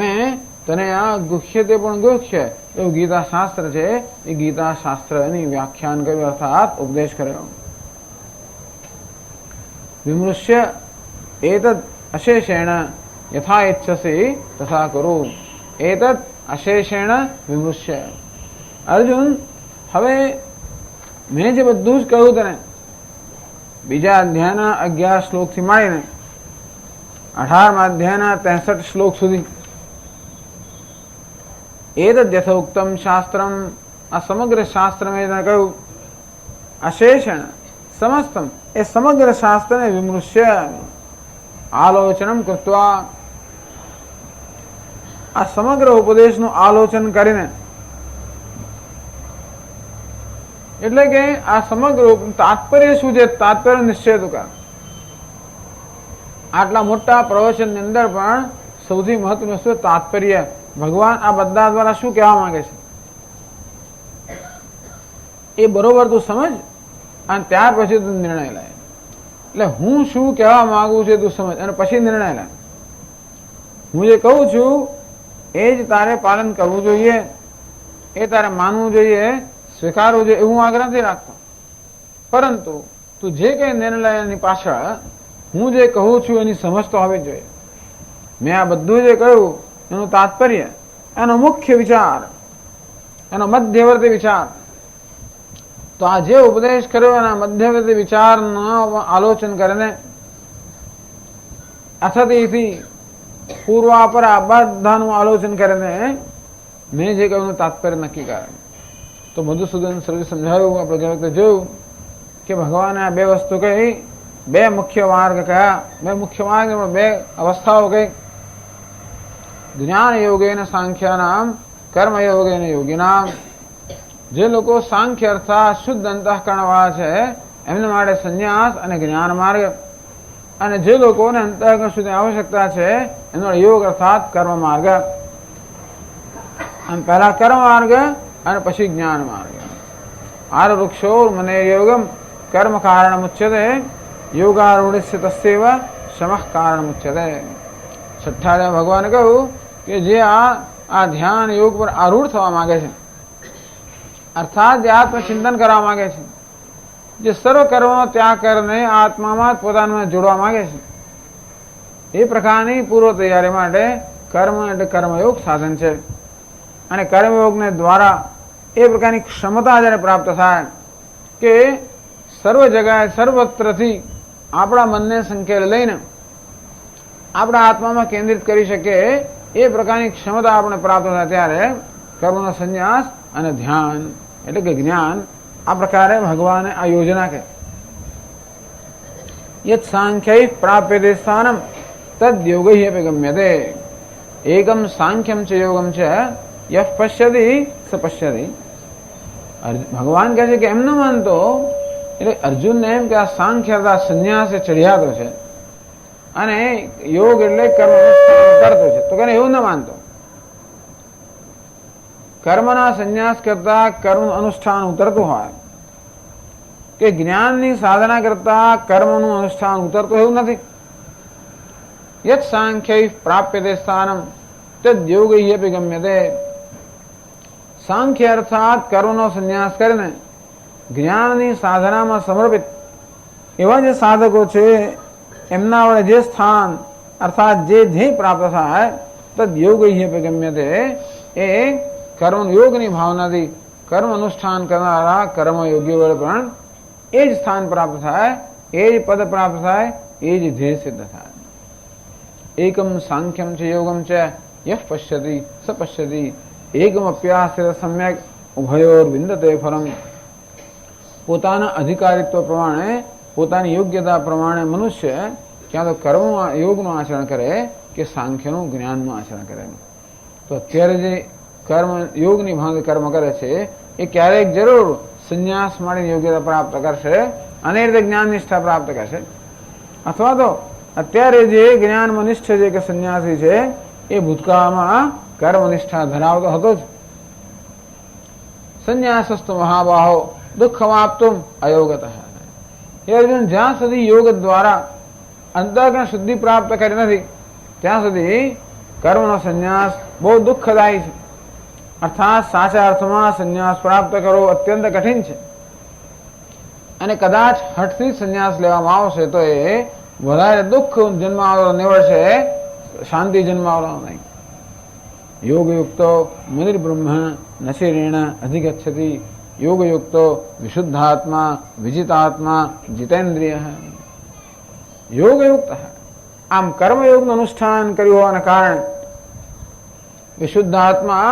મેં તને આ ગુહ્ય તે પણ ગુહ્ય એવું ગીતા શાસ્ત્ર છે એ ગીતા શાસ્ત્રની વ્યાખ્યાન કર્યું અર્થાત ઉપદેશ કર્યો. વિમૃશ્ય એતદ અશેષેણ યથા ઇચ્છસી તથા કરું. એતદ અશેષેણ વિમૃશ્ય. અર્જુન, હવે મેં જે બધું જ કહ્યું તને બીજા અધ્યાયના 11 શ્લોકથી માંડીને 18મા અધ્યાયના 63 શ્લોક સુધી, એતદ યથોક્તમ શાસ્ત્રમ, આ સમગ્ર શાસ્ત્ર મેં તને કહ્યું, અશેષણ સમસ્તમ, એ સમગ્ર શાસ્ત્રને વિમૃશ્ય આલોચનમ કૃત્વા, આ સમગ્ર ઉપદેશનું આલોચન કરીને, એટલે કે આ સમગ્ર તાત્પર્ય શું છે, તાત્પર્ય નિશ્ચય તું કર. આટલા મોટા પ્રવચનની અંદર પણ સૌથી મહત્વનું શું તાત્પર્ય, ભગવાન આ બધા દ્વારા શું કહેવા માંગે છે એ બરોબર તું સમજ અને ત્યાર પછી તું નિર્ણય લે. એટલે હું શું કહેવા માંગુ છું તું સમજ અને પછી નિર્ણય લે. હું જે કહું છું એ જ તારે પાલન કરવું જોઈએ, એ તારે માનવું જોઈએ, સ્વીકારવું જોઈએ, એવું આગ્રહ નથી રાખતો. પરંતુ તું જે કઈ નિર્ણય એની પાછળ હું જે કહું છું એની સમજ તો હોવી જ જોઈએ. મેં આ બધું જે કહ્યું એનું તાત્પર્ય, એનો મુખ્ય વિચાર, એનો મધ્યવર્તી વિચાર, તો આ જે ઉપદેશ કર્યો એના મધ્યવર્તી વિચારના આલોચન કરીને અથતીથી પૂર્વાપર આ બધાનું આલોચન કરીને મેં જે કહ્યું તાત્પર્ય નક્કી કરે. તો મધુસૂદન સર્વે સમજાવ્યું, આપણે જે વખતે જોયું કે ભગવાને આ બે વસ્તુ કહી, બે મુખ્ય માર્ગ કયા, બે મુખ્ય માર્ગ બે અવસ્થાઓ કઈ, જ્ઞાન યોગેન સાંખ્યાનામ કર્મ યોગેન યોગીનામ. જે લોકો સાંખ્ય અર્થાત શુદ્ધ અંતઃકરણ વાળા છે એમના માટે સંન્યાસ અને જ્ઞાન માર્ગ, અને જે લોકોને અંતઃકરણ શુદ્ધ આવશ્યકતા છે એનો યોગ અર્થાત કર્મ માર્ગ. અને પહેલા કર્મ માર્ગ અને પછી જ્ઞાન માર્ગ. આર વૃક્ષો મને યોગમ કર્મ કારણ મુચ્યતે યોગારૂઢસ્ય તસ્યૈવ શમઃ કારણ મુચ્યતે. છઠ્ઠા ભગવાને કહ્યું કે જે આ ધ્યાન યોગ પર આરૂઢ થવા માંગે છે અર્થાત જે આત્મચિંતન કરવા માંગે છે, જે સર્વ કર્મનો ત્યાગ કરીને આત્મામાં જ પોતાને જોડવા માંગે છે, એ પ્રકારની પૂર્વ તૈયારી માટે કર્મ એટલે કર્મયોગ સાધન છે. અને કર્મયોગને દ્વારા એ પ્રકારની ક્ષમતા જ્યારે પ્રાપ્ત થાય કે સર્વ જગ્યાએ સર્વત્રથી આપણા મનને સંકેલ લઈને આપણા આત્મામાં કેન્દ્રિત કરી શકે એ પ્રકારની ક્ષમતા આપણે પ્રાપ્ત થાય ત્યારે કર્મનો સંન્યાસ અને ધ્યાન એટલે કે જ્ઞાન, આ પ્રકારે ભગવાને આ યોજના કે યત સાંખ્યૈ પ્રાપ્યતે સ્થાનમ તદ યોગૈ અપી ગમ્યતે. એકમ સાંખ્યમ ચ યોગમ ચ યઃ પશ્યતિ સ પશ્યતિ. ભગવાન કહે છે કે એમ ન માનતો, એટલે અર્જુનને એમ કે આ સાંખ્ય અર્થાત સંન્યાસ એ ચઢિયાતો છે અને યોગ એટલે કર્મ કરતો છે, તો કે એવું ન માનતો. કર્મના સંન્યાસ કરતા કર્મ અનુષ્ઠાન ઉતરતું હોય કે જ્ઞાનની સાધના કરતા કર્મનું અનુષ્ઠાન ઉતરતું એવું નથી. યત સાંખ્ય પ્રાપ્યતે સ્થાનમ તદ યોગૈયપી ગમ્યતે. સાંખ્ય અર્થાત કર્મનો સંન્યાસ કરીને જ્ઞાનની સાધનામાં સમર્પિત એવા જે સાધકો છે એમના વડે જે સ્થાન અર્થાત જે ધ્યેય પ્રાપ્ત થાય તદ યોગૈયપી ગમ્યતે. એ કર્મ યોગની ભાવનાથી કર્મ અનુષ્ઠાન કરનારા કર્મયોગીઓ વડે પણ એ જ સ્થાન પ્રાપ્ત થાય, એ જ પદ પ્રાપ્ત થાય, એ જ ધ્યેય સિદ્ધ થાય. એકમ સાંખ્યમ છે યોગમ છે યહ પશ્યતિ સ પશ્યતિ એકમ અપ્યાસ્ય સમ્યક ઉભયોર વિંદતે ફલમ. પોતાના અધિકારીત્વ પ્રમાણે પોતાની યોગ્યતા પ્રમાણે મનુષ્ય ક્યાં તો કર્મ યોગનું આચરણ કરે કે સાંખ્યનું જ્ઞાનનું આચરણ કરે. તો અત્યારે જે કર્મ યોગની ભાંગે કર્મ કરે છે એ ક્યારેક જરૂર સંન્યાસ માટેની યોગ્યતા પ્રાપ્ત કરશે અને એ રીતે જ્ઞાન નિષ્ઠા પ્રાપ્ત કરશે. અથવા તો અત્યારે જે જ્ઞાનમાં નિષ્ઠ છે કે સંન્યાસી છે એ ભૂતકાળમાં કર્મ નિષ્ઠા ધરાવતો હતો જ. સંન્યાસસ્તુ મહાબાહો દુઃખમાપ્તુમ અયોગત. એ અર્જુન જ્યાં સુધી યોગ દ્વારા અંતઃકરણ શુદ્ધિ પ્રાપ્ત કરી નથી ત્યાં સુધી કર્મનો સંન્યાસ બહુ દુઃખદાયી છે. અર્થાત સાચા અર્થમાં સંન્યાસ પ્રાપ્ત કરવો અત્યંત કઠિન છે અને કદાચ હઠથી સંન્યાસ લેવામાં આવશે તો એ વધારે દુઃખ જન્માવવાનો નીવડશે, શાંતિ જન્માવવાનો નહીં. યોગયુક્તો મુનિર્બ્રહ્મ નશીરેણ અધિગચ્છતિ. યોગયુક્તો વિશુદ્ધાત્મા વિજિતાત્મા જીતેન્દ્રિય. યોગયુક્ત આમ કર્મયોગનું અનુષ્ઠાન કર્યું હોવાના કારણે વિશુદ્ધાત્મા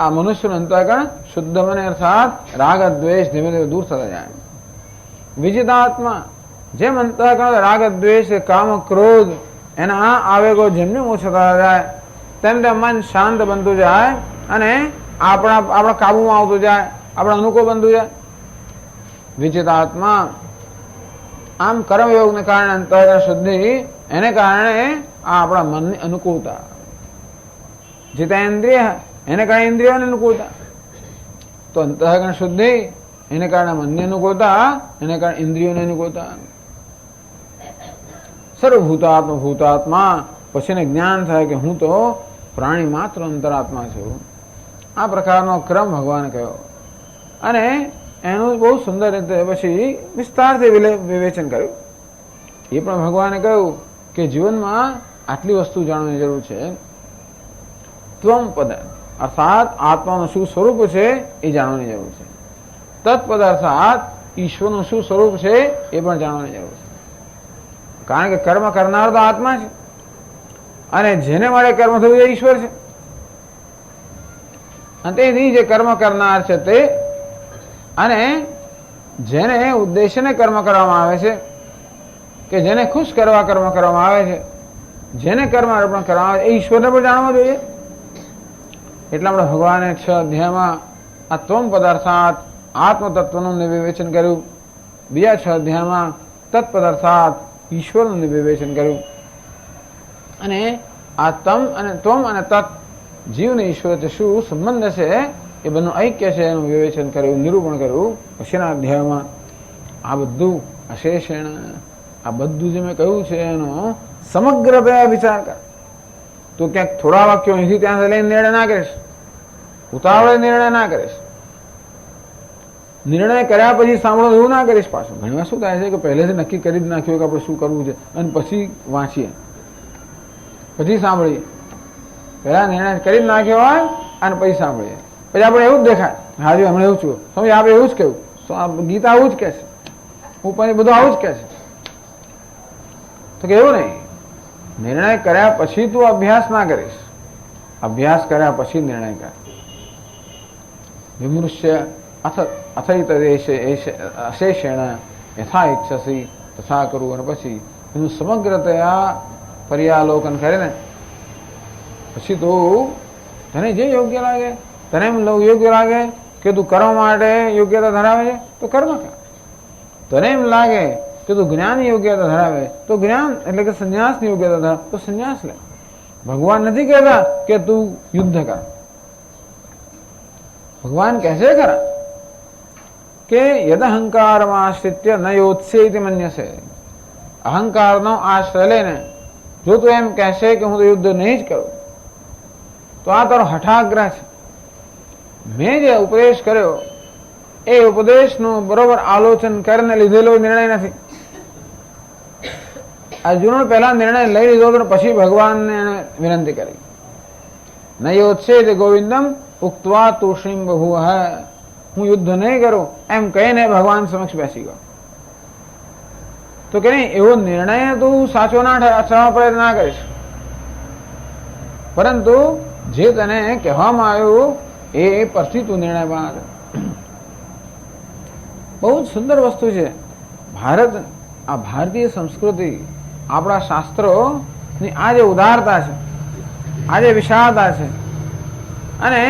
આ મનુષ્યનું અંતઃકરણ શુદ્ધ બને અર્થાત રાગ દ્વેષ ધીમે ધીમે દૂર થતા જાય. વિજિતાત્મા જેમ અંતઃકરણ રાગ દ્વેષ કામ ક્રોધ એના આવેગો જેમ જેમ ઓછા થતા જાય તેમ તેમ મન શાંત બનતું જાય અને આપણા કાબુમાં આવતું જાય, આપણા અનુકૂળ બનતું જાય. વિજિતાત્મા આમ કર્મયોગને કારણે અંતઃકરણ શુદ્ધિ એને કારણે આ આપણા મનની અનુકૂળતા. જીતેન્દ્રિય એને કારણે ઇન્દ્રિયોની અનુકૂળતા. તો અંતઃકરણ શુદ્ધિ એને કારણે મનની અનુકૂળતા, એને કારણે ઇન્દ્રિયોની અનુકૂળતા. સર્વભૂતાત્મ ભૂતાત્મા પછીને જ્ઞાન થાય કે હું તો પ્રાણી માત્ર અંતરાત્મા છું. આ પ્રકારનો ક્રમ ભગવાને કહ્યો અને એનું બહુ સુંદર રીતે પછી વિસ્તારથી વિવેચન કર્યું. એ પણ ભગવાને કહ્યું કે જીવનમાં આટલી વસ્તુ જાણવાની જરૂર છે. ત્વમ પદ અર્થાત આત્માનું શું સ્વરૂપ છે એ જાણવાની જરૂર છે. તત્પદ અર્થાત ઈશ્વરનું શું સ્વરૂપ છે એ પણ જાણવાની જરૂર છે. કારણ કે કર્મ કરનાર તો આત્મા છે અને જેને માટે કર્મ થયું એ ઈશ્વર છે. અને તેથી જે કર્મ કરનાર છે તે અને જેને ઉદ્દેશ્યને કર્મ કરવામાં આવે છે કે જેને ખુશ કરવા કર્મ કરવામાં આવે છે, જેને કર્મ અર્પણ કરવામાં આવે એ ઈશ્વરને પણ જાણવા જોઈએ. એટલા માટે ભગવાને 6 અધ્યાયમાં આ ત્વમ પદાર્થાત આત્મતત્વનું વિવેચન કર્યું. બીજા 6 અધ્યાયમાં તત્પદાર્થાત ઈશ્વરનું વિવેચન કર્યું. અને આ ત્વમ અને તત્ જીવને ઈશ્વર વચ્ચે શું સંબંધ છે એ બંને ઐક્ય છે એનું વિવેચન કર્યું, નિરૂપણ કર્યું. પછીના અધ્યાયમાં આ બધું અશેષેણ આ બધું જે મેં કહ્યું છે એનો સમગ્ર વિચાર કર. તો ક્યાંક થોડા વાક્યો અહીંથી ત્યાં લઈને નિર્ણય ના કરીશ, ઉતાવળે નિર્ણય ના કરીશ. નિર્ણય કર્યા પછી સાંભળો એવું ના કરીશ. પાછું ઘણીવાર શું થાય છે કે પહેલેથી નક્કી કરી જ નાખ્યું કે આપણે શું કરવું છે અને પછી વાંચીએ, પછી સાંભળીએ. પહેલા નિર્ણય કરી જ નાખ્યો હોય અને પછી સાંભળીએ, પછી આપણે એવું જ દેખાય હાજી હમણાં એવું છું સમજ આપણે એવું જ કહ્યું. ગીતા આવું જ કહે છે, ઉપર બધું આવું જ કહે છે. તો કે એવું નહીં, નિર્ણય કર્યા પછી તું અભ્યાસ ના કરીશ, અભ્યાસ કર્યા પછી નિર્ણય કર. વિમૃશ્ય અથૈત અશેષેણ યથા ઈચ્છસી તથા કરું. અને પછી એનું સમગ્રતયા પર્યાલોકન કરીને પછી તું તને જે યોગ્ય લાગે, તને એમ યોગ્ય લાગે કે તું કરવા માટે યોગ્યતા ધરાવે છે તો કર્મ કર. તને એમ લાગે કે તું જ્ઞાનની યોગ્યતા ધરાવે તો જ્ઞાન એટલે કે સંન્યાસની યોગ્યતા ધરાવે તો સંન્યાસ લે. ભગવાન નથી કહેતા કે તું યુદ્ધ કર, ભગવાન કહે છે ખરા કે યદ અહંકારમાં આશ્રિત્ય ન યોત્સે ઇતિ મન્યસે. અહંકારનો આશ્રય લઈને જો તું એમ કહેશે કે હું તો યુદ્ધ નહીં જ કરું, તો આ તારો હઠાગ્રહ છે. મેં જે ઉપદેશ કર્યો એ ઉપદેશનું બરોબર આલોચન કરીને લીધેલો નિર્ણય નથી. અર્જુન પહેલા નિર્ણય લઈ લીધો તો પછી ભગવાનને એને વિનંતી કરી. ન યોત્સે ગોવિંદમ ઉક્તવા તુષ્ણીમ બભુવ. હું યુદ્ધ નહીં કરું એમ કહીને ભગવાન સમક્ષ બેસી ગયો. તો કે નહીં, એવો નિર્ણય તું સાચો ના ઠરવા પ્રયત્ન ના કરીશ, પરંતુ જે તને કહેવામાં આવ્યું એ પરથી તું નિર્ણય બના. બહુ જ સુંદર વસ્તુ છે. ભારત, આ ભારતીય સંસ્કૃતિ, આપણા શાસ્ત્રોની આ જે ઉદારતા છે, આ જે વિશાળતા છે, અને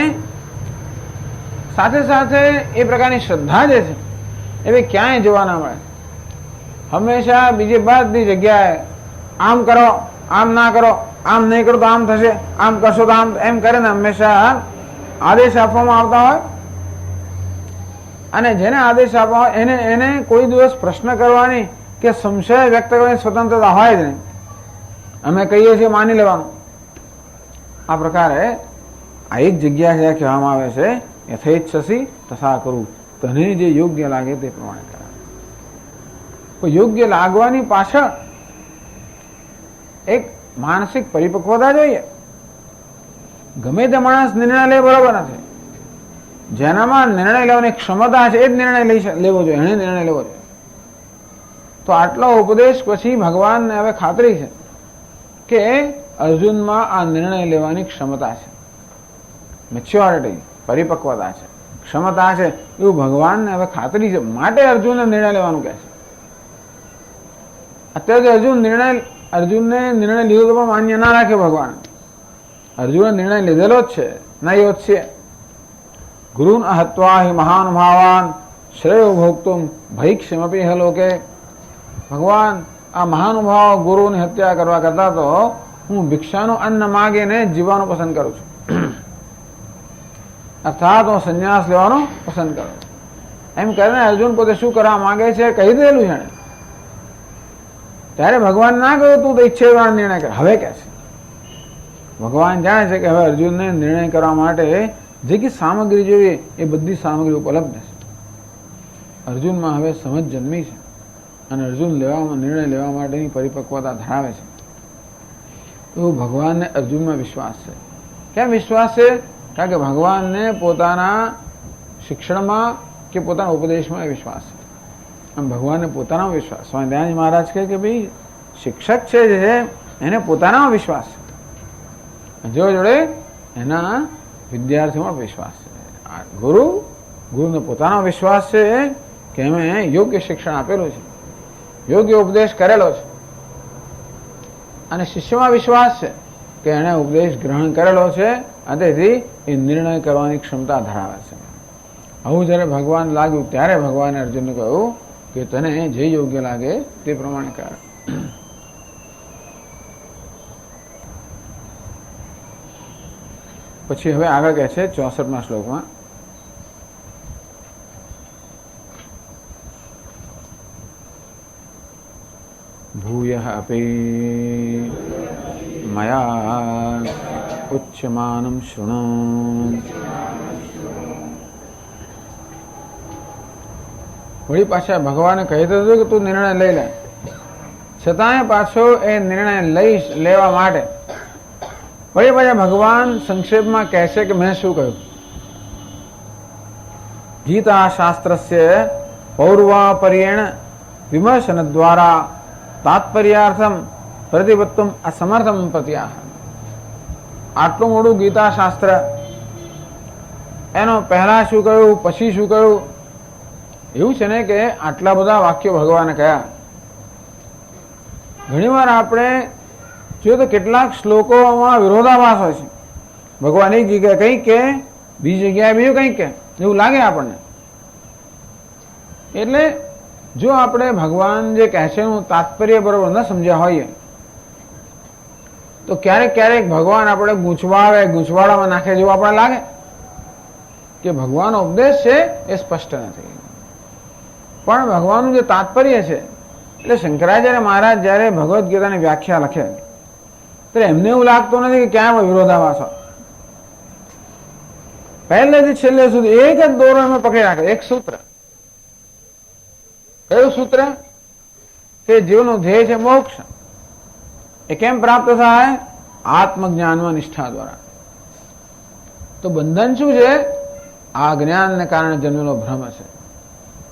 સાથે સાથે એ પ્રકારની શ્રદ્ધા જે છે એ ક્યાંય જોવા ના મળે. હંમેશા બીજી બધી જગ્યાએ આમ કરો, આમ ના કરો, આમ નહીં કરો તો આમ થશે, આમ કરશો તો આમ, એમ કરીને હંમેશા આદેશ આપવામાં આવતા હોય. અને જેને આદેશ આપવા હોય એને કોઈ દિવસ પ્રશ્ન કરવાની કે સંશય વ્યક્ત કરવાની સ્વતંત્રતા હોય જ નહીં. અમે કહીએ છીએ માની લેવાનું. આ પ્રકારે આ એક જગ્યા છે કહેવામાં આવે છે યથેચ્છસી તથા કરું. તને જે યોગ્ય લાગે તે પ્રમાણે કર. યોગ્ય લાગવાની પાછળ એક માનસિક પરિપક્વતા જોઈએ. ગમે તે માણસ નિર્ણય લે બરોબર નથી. જેનામાં નિર્ણય લેવાની ક્ષમતા છે એ જ નિર્ણય લેવો જોઈએ, એને નિર્ણય લેવો જોઈએ. તો આટલો ઉપદેશ પછી ભગવાનને હવે ખાતરી છે કે અર્જુનમાં આ નિર્ણય લેવાની ક્ષમતા છે, મેચ્યોરિટી, પરિપક્વતા છે, ક્ષમતા છે, એવું ભગવાનને હવે ખાતરી છે. માટે અર્જુનને નિર્ણય લેવાનું કહે છે. અત્યારે અર્જુનને નિર્ણય લીધો તો પણ માન્ય ના રાખે ભગવાન. અર્જુને નિર્ણય લીધેલો જ છે. ન યોત્સ્ય ગુરુન અહત્વા હિ મહાનુભાવાન શ્રેયો ભોક્તુમ ભૈક્ષમપી હ લોકે. ભગવાન, આ મહાનુભાવ ગુરુની હત્યા કરવા કરતા તો હું ભિક્ષાનું અન્ન માગીને જીવવાનું પસંદ કરું છું, અર્થાત હું સંન્યાસ લેવાનું પસંદ કરું. એમ કરીને અર્જુન પોતે શું કરવા માંગે છે કહી દેલું છે. ત્યારે ભગવાન ના કહ્યું તું તો ઈચ્છે નિર્ણય કર. હવે કે છે ભગવાન જાણે છે કે હવે અર્જુનને નિર્ણય કરવા માટે જે કે સામગ્રી જોઈએ એ બધી સામગ્રી ઉપલબ્ધ છે. અર્જુનમાં હવે સમજ જન્મી છે અને અર્જુન નિર્ણય લેવા માટેની પરિપક્વતા ધરાવે છે. તો ભગવાનને અર્જુનમાં વિશ્વાસ છે. કેમ વિશ્વાસ છે? કારણ કે ભગવાનને પોતાના શિક્ષણમાં કે પોતાના ઉપદેશમાં વિશ્વાસ છે. આમ ભગવાનને પોતાનો વિશ્વાસ. સ્વામી દયાનંદ મહારાજ કહે કે ભાઈ શિક્ષક છે જે એને પોતાનો વિશ્વાસ છે, જોડે એના વિદ્યાર્થીઓમાં વિશ્વાસ છે. ગુરુને પોતાનો વિશ્વાસ છે કે અમે યોગ્ય શિક્ષણ આપેલું છે, યોગ્ય ઉપદેશ કરેલો છે, અને શિષ્યમાં વિશ્વાસ છે કે એને ઉપદેશ ગ્રહણ કરેલો છે અને તેથી એ નિર્ણય કરવાની ક્ષમતા ધરાવે છે. આવું જ્યારે ભગવાન લાગ્યું ત્યારે ભગવાને અર્જુનને કહ્યું કે તને જે યોગ્ય લાગે તે પ્રમાણે કર. પછી હવે આગળ કહે છે 64મા શ્લોકમાં, ભૂયઃ અપી મયા ઉચ્યમાનં શૃણુ. વળી પાછા ભગવાને કહી દીધું કે તું નિર્ણય લઈ લે, છતાંય પાછો એ નિર્ણય લેવા માટે વળી પાછા ભગવાન સંક્ષેપમાં કહે છે કે મેં શું કહ્યું. ગીતા શાસ્ત્રસ્ય પૌર્વાપર્યેણ વિમર્શન દ્વારા તાત્પર્યાર્થમ પ્રતિપત્તુમ અસમર્થમ પ્રત્યાહ. આટલું મોડું ગીતા શાસ્ત્ર, એનો પહેલા શું કહ્યું પછી શું કહ્યું, એવું છે ને કે આટલા બધા વાક્યો ભગવાને કહ્યા. ઘણીવાર આપણે જોઈએ તો કેટલાક શ્લોકોમાં વિરોધાભાસ હોય છે. ભગવાન એક જગ્યાએ કંઈક કે બીજી જગ્યાએ બીજું કંઈક કે એવું લાગે આપણને. એટલે જો આપણે ભગવાન જે કહે છે એનું તાત્પર્ય બરોબર ન સમજ્યા હોઈએ તો ક્યારેક ક્યારેક ભગવાન આપણે ગૂંચવાડામાં નાખે જેવું આપણે લાગે. કે ભગવાનનો ઉપદેશ છે એ સ્પષ્ટ નથી. પણ ભગવાનનું જે તાત્પર્ય છે, એટલે શંકરાચાર્ય મહારાજ જયારે ભગવદ્ ગીતાની વ્યાખ્યા લખે ત્યારે એમને એવું લાગતું નથી કે ક્યાં પણ વિરોધાભાસ હોય. પહેલેથી છેલ્લે સુધી એક જ દોરો એમાં પકડી રાખે, એક સૂત્ર. કયું સૂત્ર? કે જીવનું ધ્યેય છે મોક્ષ. એ કેમ પ્રાપ્ત થાય? આત્મજ્ઞાનમાં નિષ્ઠા દ્વારા. તો બંધન શું છે? આ જ્ઞાનને કારણે જન્મેલો ભ્રમ છે.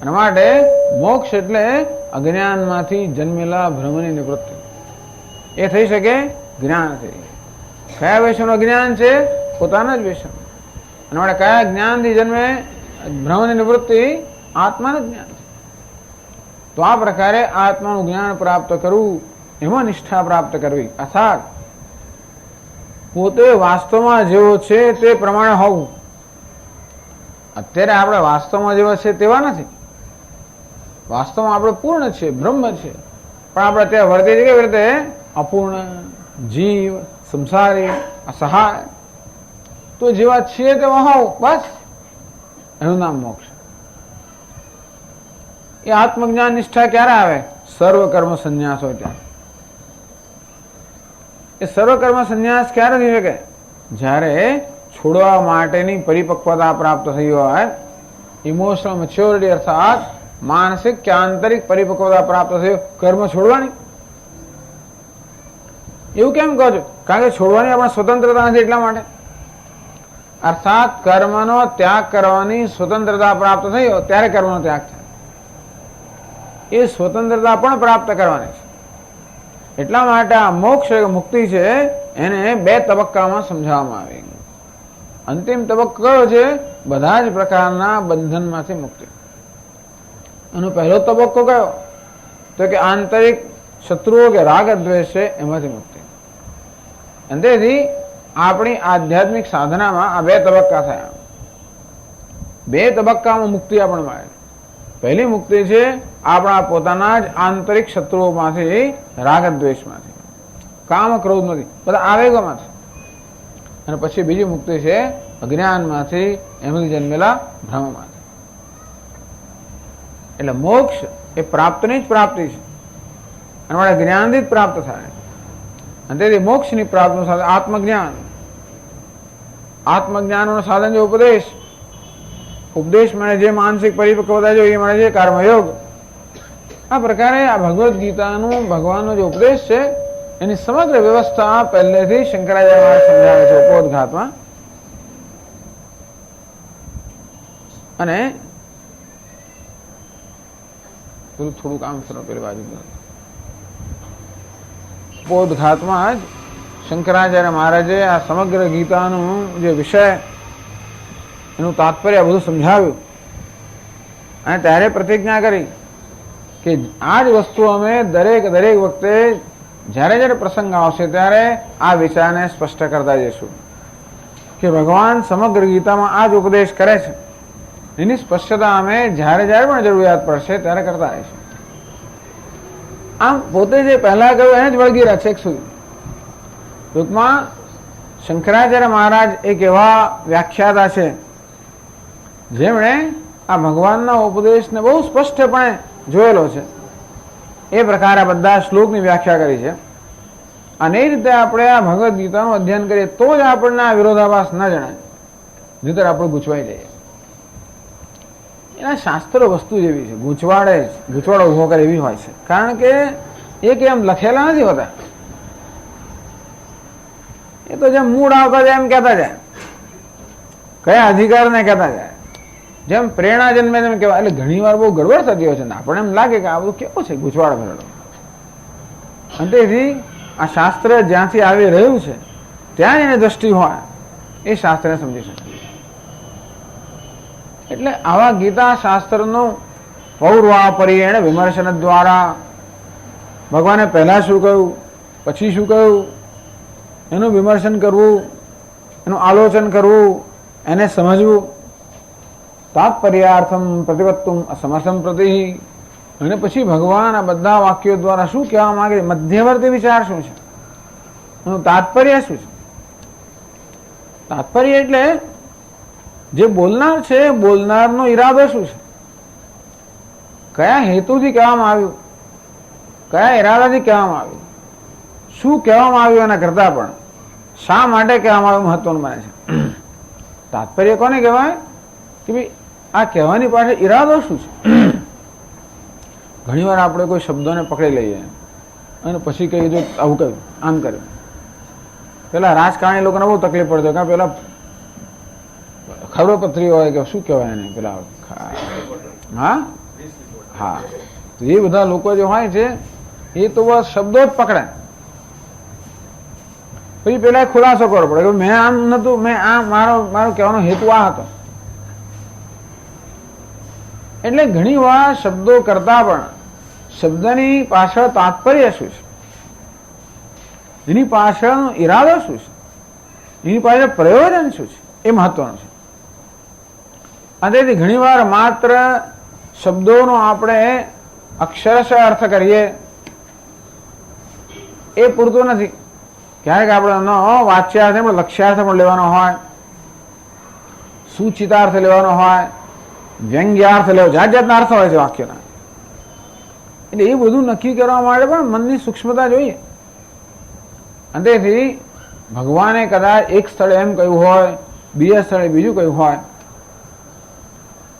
અને માટે મોક્ષ એટલે અજ્ઞાનમાંથી જન્મેલા ભ્રમની નિવૃત્તિ. એ થઈ શકે જ્ઞાનથી. કયા વૈષ્ણવનું અજ્ઞાન છે? પોતાના જ વૈષ્ણવ. અને માટે કયા જ્ઞાનથી જન્મે ભ્રમની નિવૃત્તિ? આત્માનું જ્ઞાન. તો આ પ્રકારે આત્માનું જ્ઞાન પ્રાપ્ત કરવું, એમાં નિષ્ઠા પ્રાપ્ત કરવી, અર્થાત પોતે વાસ્તવમાં જેવો છે તે પ્રમાણે હોવું. અત્યારે આપણે વાસ્તવમાં જેવા છે તેવા નથી. વાસ્તવમાં આપણે પૂર્ણ છે, બ્રહ્મ છે, પણ આપણે ત્યાં વર્તે છે કેવી રીતે? અપૂર્ણ, જીવ, સંસારી, અસહાય. તો જેવા છીએ તેવા હોવ, બસ એનું નામ મોક્ષ. એ આત્મજ્ઞાન નિષ્ઠા ક્યારે આવે? સર્વ કર્મ સંન્યાસ હોય ત્યારે. એ સર્વ કર્મ સંન્યાસ ક્યારે થઈ શકે? જ્યારે છોડવા માટેની પરિપક્વતા પ્રાપ્ત થઈ હોય, ઇમોશનલ મેચ્યોરિટી, અર્થાત માનસિક કે આંતરિક પરિપક્વતા પ્રાપ્ત થઈ હોય, કર્મ છોડવાની. એવું કેમ કહો છો? કારણ કે છોડવાની આપણે સ્વતંત્રતા નથી એટલા માટે. અર્થાત કર્મનો ત્યાગ કરવાની સ્વતંત્રતા પ્રાપ્ત થઈ હોય ત્યારે કર્મનો ત્યાગ થાય. એ સ્વતંત્રતા પણ પ્રાપ્ત કરવાની છે. એટલા માટે આ મોક્ષ મુક્તિ છે એને બે તબક્કામાં સમજાવવામાં આવી. અંતિમ તબક્કો કયો છે? બધા જ પ્રકારના બંધનમાંથી મુક્તિ. એનો પહેલો તબક્કો કયો? તો કે આંતરિક શત્રુઓ કે રાગ દ્વેષ છે એમાંથી મુક્તિ. અને તેથી આપણી આધ્યાત્મિક સાધનામાં આ બે તબક્કા થયા. બે તબક્કામાં મુક્તિ આપણને મળે. પહેલી મુક્તિ છે આપણા પોતાના જ આંતરિક શત્રુઓમાંથી, રાગ દ્વેષમાંથી, કામ ક્રોધમાંથી, બધા આવેગોમાંથી. અને પછી બીજી મુક્તિ છે અજ્ઞાનમાંથી, એમાંથી જન્મેલા ભ્રમમાંથી. એટલે મોક્ષ એ પ્રાપ્તની જ પ્રાપ્તિ છે. અને માટે જ્ઞાનથી જ પ્રાપ્ત થાય. અને તેથી મોક્ષની પ્રાપ્તિનું સાધન આત્મજ્ઞાન. આત્મજ્ઞાનનું સાધન છે ઉપદેશ. ઉપદેશ મળે જે માનસિક પરિપક્વતા જોઈએ એ મળે છે કર્મયોગ. આ પ્રકારે આ ભગવદ્ ગીતાનું ભગવાનનો જે ઉપદેશ છે એની સમગ્ર વ્યવસ્થા પહેલેથી શંકરાચાર્ય સમજાવે છે ઉपोद्घातમાં. અને થોડું કામ કરો પેલી બાજુ. ઉपोद्घातમાં જ શંકરાચાર્ય મહારાજે આ સમગ્ર ગીતાનું જે વિષય, એનું તાત્પર્ય બધું સમજાવ્યું. અને ત્યારે પ્રતિજ્ઞા કરી કે આ જ વસ્તુ અમે દરેક વખતે જ્યારે જ્યારે પ્રસંગ આવશે ત્યારે આ વિચારને સ્પષ્ટ કરતા જઈશું કે ભગવાન સમગ્ર ગીતામાં આ જ ઉપદેશ કરે છે. એની સ્પષ્ટતા અમે જ્યારે જ્યારે પણ જરૂરિયાત પડશે ત્યારે કરતા રહીશું. આમ પોતે જે પહેલા કહ્યું એને જ વળગી રહ્યા છેક સુધી. ટૂંકમાં શંકરાચાર્ય મહારાજ એક એવા વ્યાખ્યાતા છે જેમણે આ ભગવાનના ઉપદેશને બહુ સ્પષ્ટપણે જોયેલો છે. એ પ્રકારે બધા શ્લોકની વ્યાખ્યા કરી છે. અને એ રીતે આપણે આ ભગવદ્ ગીતાનું અધ્યયન કરીએ તો જ આપણને આ વિરોધાભાસ ન જણાય, નહીંતર આપણે ગૂંચવાઈ જઈએ. એના શાસ્ત્રો વસ્તુ જેવી છે, ગૂંચવાડો ઉભો કરે એવી હોય છે. કારણ કે એ કેમ લખેલા નથી હોતા. એ તો જેમ મૂળ આવતા જાય એમ કહેતા જાય, કયા અધિકારને કહેતા જાય, જેમ પ્રેરણા જન્મે તેમ કહેવાય. એટલે ઘણી વાર બહુ ગડબડ થતી હોય છે ને આપણને એમ લાગે કે આ બધું કેવું છે, ગૂંચવાડ ભરેલો. અને તેથી આ શાસ્ત્ર જ્યાંથી આવી રહ્યું છે ત્યાં એની દ્રષ્ટિ હોય એ શાસ્ત્રને સમજી શકે. એટલે આવા ગીતા શાસ્ત્રનું પૌર્વાપર્યેણ વિમર્શન દ્વારા ભગવાને પહેલા શું કહ્યું, પછી શું કહ્યું, એનું વિમર્શન કરવું, એનું આલોચન કરવું, એને સમજવું. તાત્પર્યાર્થમ પ્રતિપત્તુમ અસમર્થમ પ્રતિ. અને પછી ભગવાન આ બધા વાક્યો દ્વારા શું કહેવા માંગે, મધ્યવર્તી વિચાર શું છે, એનું તાત્પર્ય શું છે. તાત્પર્ય એટલે જે બોલનાર છે બોલનારનો ઈરાદો શું છે, કયા હેતુથી કહેવામાં આવ્યું, કયા ઈરાદાથી કહેવામાં આવ્યું, શું કહેવામાં આવ્યું એના કરતા પણ શા માટે કહેવામાં આવ્યું મહત્વનું બને છે. તાત્પર્ય કોને કહેવાય કે ભાઈ આ કહેવાની પાછળ ઈરાદો શું છે. ઘણી વાર આપણે કોઈ શબ્દોને પકડી લઈએ અને પછી કહીએ જો આવું કહ્યું આમ કર્યું. પેલા રાજકારણી લોકોને બહુ તકલીફ પડતી કારણ પેલા ખબરોપત્રી હોય કે શું કહેવાય એને પેલા હા હા તો એ બધા લોકો જે હોય છે એ તો બસ શબ્દો જ પકડે. પછી પેલા ખુલાસો કરવો પડે કે મેં આમ નતું, મેં આ મારો કહેવાનો હેતુ આ હતો. એટલે ઘણી વાર શબ્દો કરતા પણ શબ્દની પાછળ તાત્પર્ય શું છે, એની પાછળ ઈરાદો શું છે, એની પાછળ પ્રયોજન શું છે એ મહત્વનું છે. અને તેથી ઘણી વાર માત્ર શબ્દોનો આપણે અક્ષરશ અર્થ કરીએ એ પૂરતું નથી. ક્યારેક આપણે વાચ્યાર્થ લક્ષ્યાર્થ પણ લેવાનો હોય, સૂચિતાર્થ લેવાનો હોય, વ્યંગ્યાર્થ લેવો, જાત જાતના અર્થ હોય છે વાક્યના. એટલે એ બધું નક્કી કરવા માટે પણ મનની સૂક્ષ્મતા જોઈએ. અને તેથી ભગવાને કદાચ એક સ્થળે એમ કહ્યું હોય, બીજા સ્થળે બીજું કહ્યું હોય,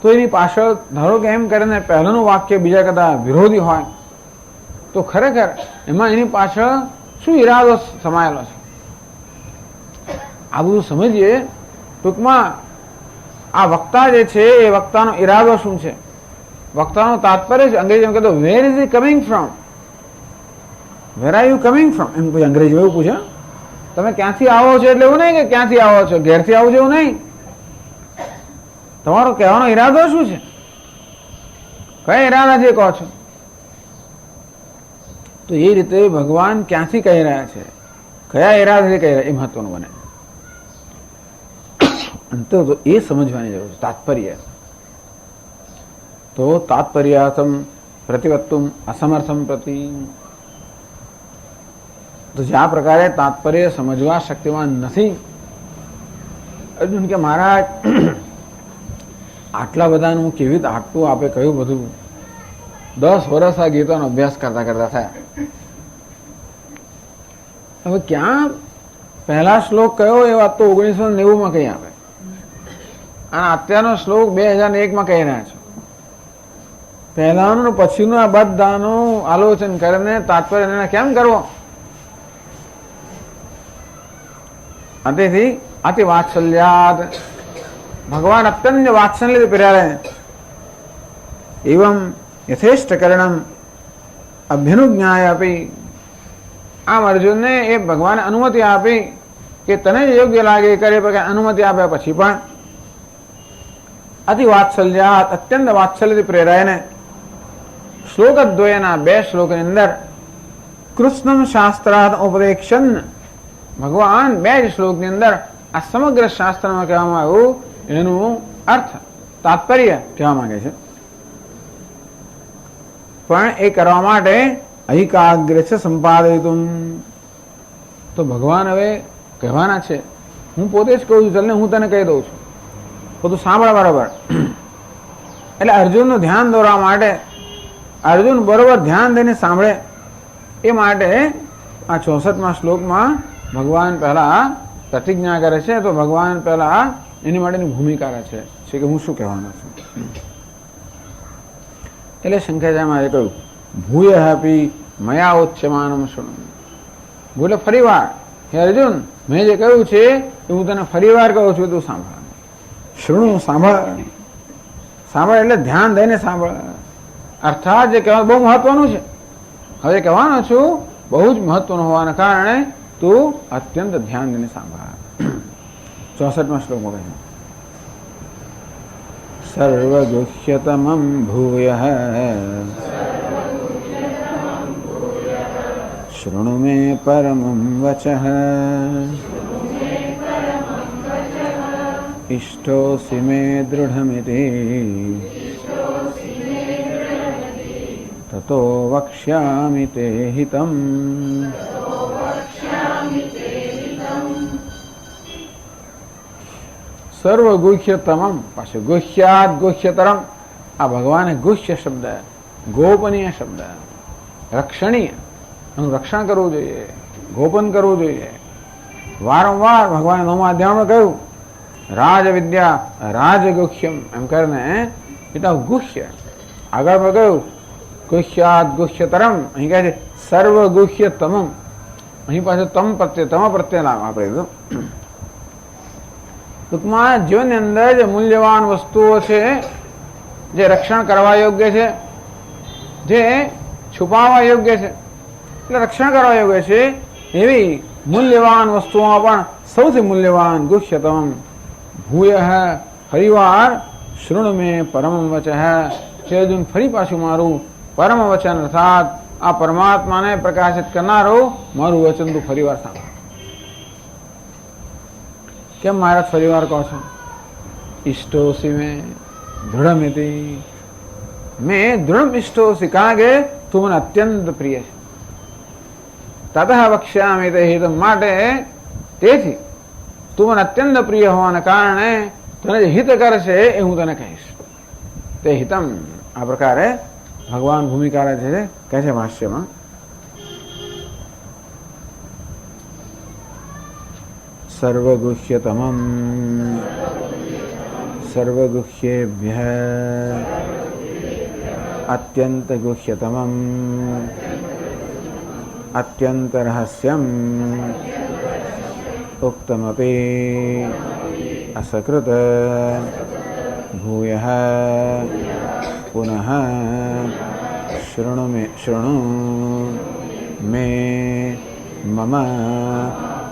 તો એની પાછળ ધારો કે એમ કરીને પહેલાનું વાક્ય બીજા કદાચ વિરોધી હોય તો ખરેખર એમાં એની પાછળ શું ઈરાદો સમાયેલો છે આ બધું સમજીએ. ટૂંકમાં આ વક્તા જે છે એ વક્તાનો ઈરાદો શું છે, વક્તાનો તાત્પર્ય છે. અંગ્રેજીમાં કહેતો where is it coming from, where are you coming from, એમ કોઈ અંગ્રેજીમાં એવું પૂછે. તમે ક્યાંથી આવો છો એટલે એવું નહીં કે ક્યાંથી આવો છો, ઘેરથી આવો છો એવું નહીં. તમારો કહેવાનો ઈરાદો શું છે, કયા ઈરાદાથી કહો છો. તો એ રીતે ભગવાન ક્યાંથી કહી રહ્યા છે, કયા ઈરાદાથી કહી રહ્યા એ મહત્વનું બને. તો એ સમજવાની જરૂર છે તાત્પર્ય. તો તાત્પર્યાર્થમ પ્રતિવત્તુમ અસમર્થમ પ્રતિ. તો જે આ પ્રકારે તાત્પર્ય સમજવા શક્તિમાન નથી. અર્જુન કે મહારાજ આટલા બધાનું હું કેવી રીતે આટલું આપે કહ્યું બધું 10 વર્ષ આ ગીતાનો અભ્યાસ કરતા કરતા થયા. હવે ક્યાં પહેલા શ્લોક કયો એ વાત તો 1990 કહી આપે અને અત્યારનો શ્લોક 2001 કહી રહ્યા છે. પહેલાનું પછીનું આ બધાનું આલોચન કરીને તાત્પર્ય કેમ કરવો. તેથી અતિ વાત્સલ્યાદ ભગવાન અત્યંત વાત્સલ્ય પ્રેરે એવं યથેષ્ટ કरणम અભ્યનુજ્ઞાય આપી. આમ અર્જુનને એ ભગવાને અનુમતિ આપી કે તને જ યોગ્ય લાગે કરે, અનુમતિ આપ્યા પછી પણ અતિ વાત્સલ્યાત અત્યંત વાત્સલ્યથી પ્રેરાયને શ્લોકદ્વયના 2 શ્લોકની અંદર કૃષ્ણમ શાસ્ત્રાર્થ ઉપદેશન ભગવાન 2 શ્લોકની અંદર આ સમગ્ર શાસ્ત્રમાં કહેવામાં આવ્યું એનું અર્થ તાત્પર્ય કહેવા માંગે છે. પણ એ કરવા માટે અહિકાગ્ર છે સંપાદયિતુમ. તો ભગવાન હવે કહેવાના છે, હું પોતે જ કહું છું, ચાલ ને હું તને કહી દઉં છું, બધું સાંભળ બરાબર. એટલે અર્જુનનું ધ્યાન દોરવા માટે અર્જુન બરોબર ધ્યાન દઈને સાંભળે એ માટે આ 64મા શ્લોકમાં ભગવાન પહેલા પ્રતિજ્ઞા કરે છે. તો ભગવાન પહેલા એની માટેની ભૂમિકા રહે છે કે હું શું કહેવાનો છું. એટલે શંકરાચાર્યમાં એ કહ્યું ભૂય આપી મયા ઉચ્યમાનમ શૃણુ. બોલે ફરી વાર હે અર્જુન મેં જે કહ્યું છે એ હું તને ફરી વાર કહું છું, તું સાંભળ. શૃણુ સાંભળ, સાંભળ એટલે ધ્યાન દઈને સાંભળ. અર્થાત જે કહેવાનું બહુ મહત્વનું છે. હવે કહેવાનો છું બહુ જ મહત્વનું હોવાના કારણે તું અત્યંત ધ્યાન દઈને સાંભળ. 64મા શ્લોકમાં કહે સર્વગુહ્યતમં ભૂયઃ શૃણુ મે પરમં વચઃ ઇષ્ટોસि મે દૃઢમિતિ તતો વક્ષ્યામિ તે હિતમ. સર્વગુહ્યતમમ, પાછું ગુહ્યાત ગુહ્યતરમ. આ ભગવાને ગુહ્ય શબ્દ, ગોપનીય શબ્દ, રક્ષણીય, એનું રક્ષણ કરવું જોઈએ, ગોપન કરવું જોઈએ. વારંવાર ભગવાને 9મા અધ્યાયમાં કહ્યું રાજવિદ્યા રાજગુહ્યમ એમ કરીને એટલે ગુહ્ય. આગળ કહ્યું ગુહ્યાત ગુહ્યતરમ, અહીં કહે છે સર્વગુહ્યતમમ. અહીં પાછું તમ પ્રત્યે નામ આપણે દીધું. ટૂંકમાં જીવનની અંદર જે મૂલ્યવાન વસ્તુઓ છે, જે રક્ષણ કરવા યોગ્ય છે, જે છુપાવવા યોગ્ય છે, એટલે રક્ષણ કરવા યોગ્ય છે, એવી મૂલ્યવાન વસ્તુઓમાં પણ સૌથી મૂલ્યવાન ગુહ્યતમ. ભૂય ફરીવાર શૃણુ મે પરમ વચઃ, છે અર્જુન ફરી પાછું મારું પરમ વચન અર્થાત આ પરમાત્માને પ્રકાશિત કરનારું મારું વચન તું ફરીવાર સાંભળ. કેમ મહારાજ ફરીવાર કહો છો? ઇષ્ટોસી મેં દૃઢમિતિ, મેં દૃઢ ઇષ્ટોસી, કારણ કે તું મને અત્યંત પ્રિય છે. તતઃ વક્ષ્યામિ તે હિતમ, માટે તેથી તું મને અત્યંત પ્રિય હોવાને કારણે તને જે હિત કરશે એ હું તને કહીશ. તે હિતમ, આ પ્રકારે ભગવાન ભૂમિકા છે કહે છે ભાષ્યમાં. સર્વગુહ્યતમમ સર્વગુહ્યેભ્યઃ અત્યંત ગુહ્યતમમ અત્યંત રહસ્યમ ઉક્તમપી અસકૃત ભૂયઃ પુનઃ શૃણુ મે મમ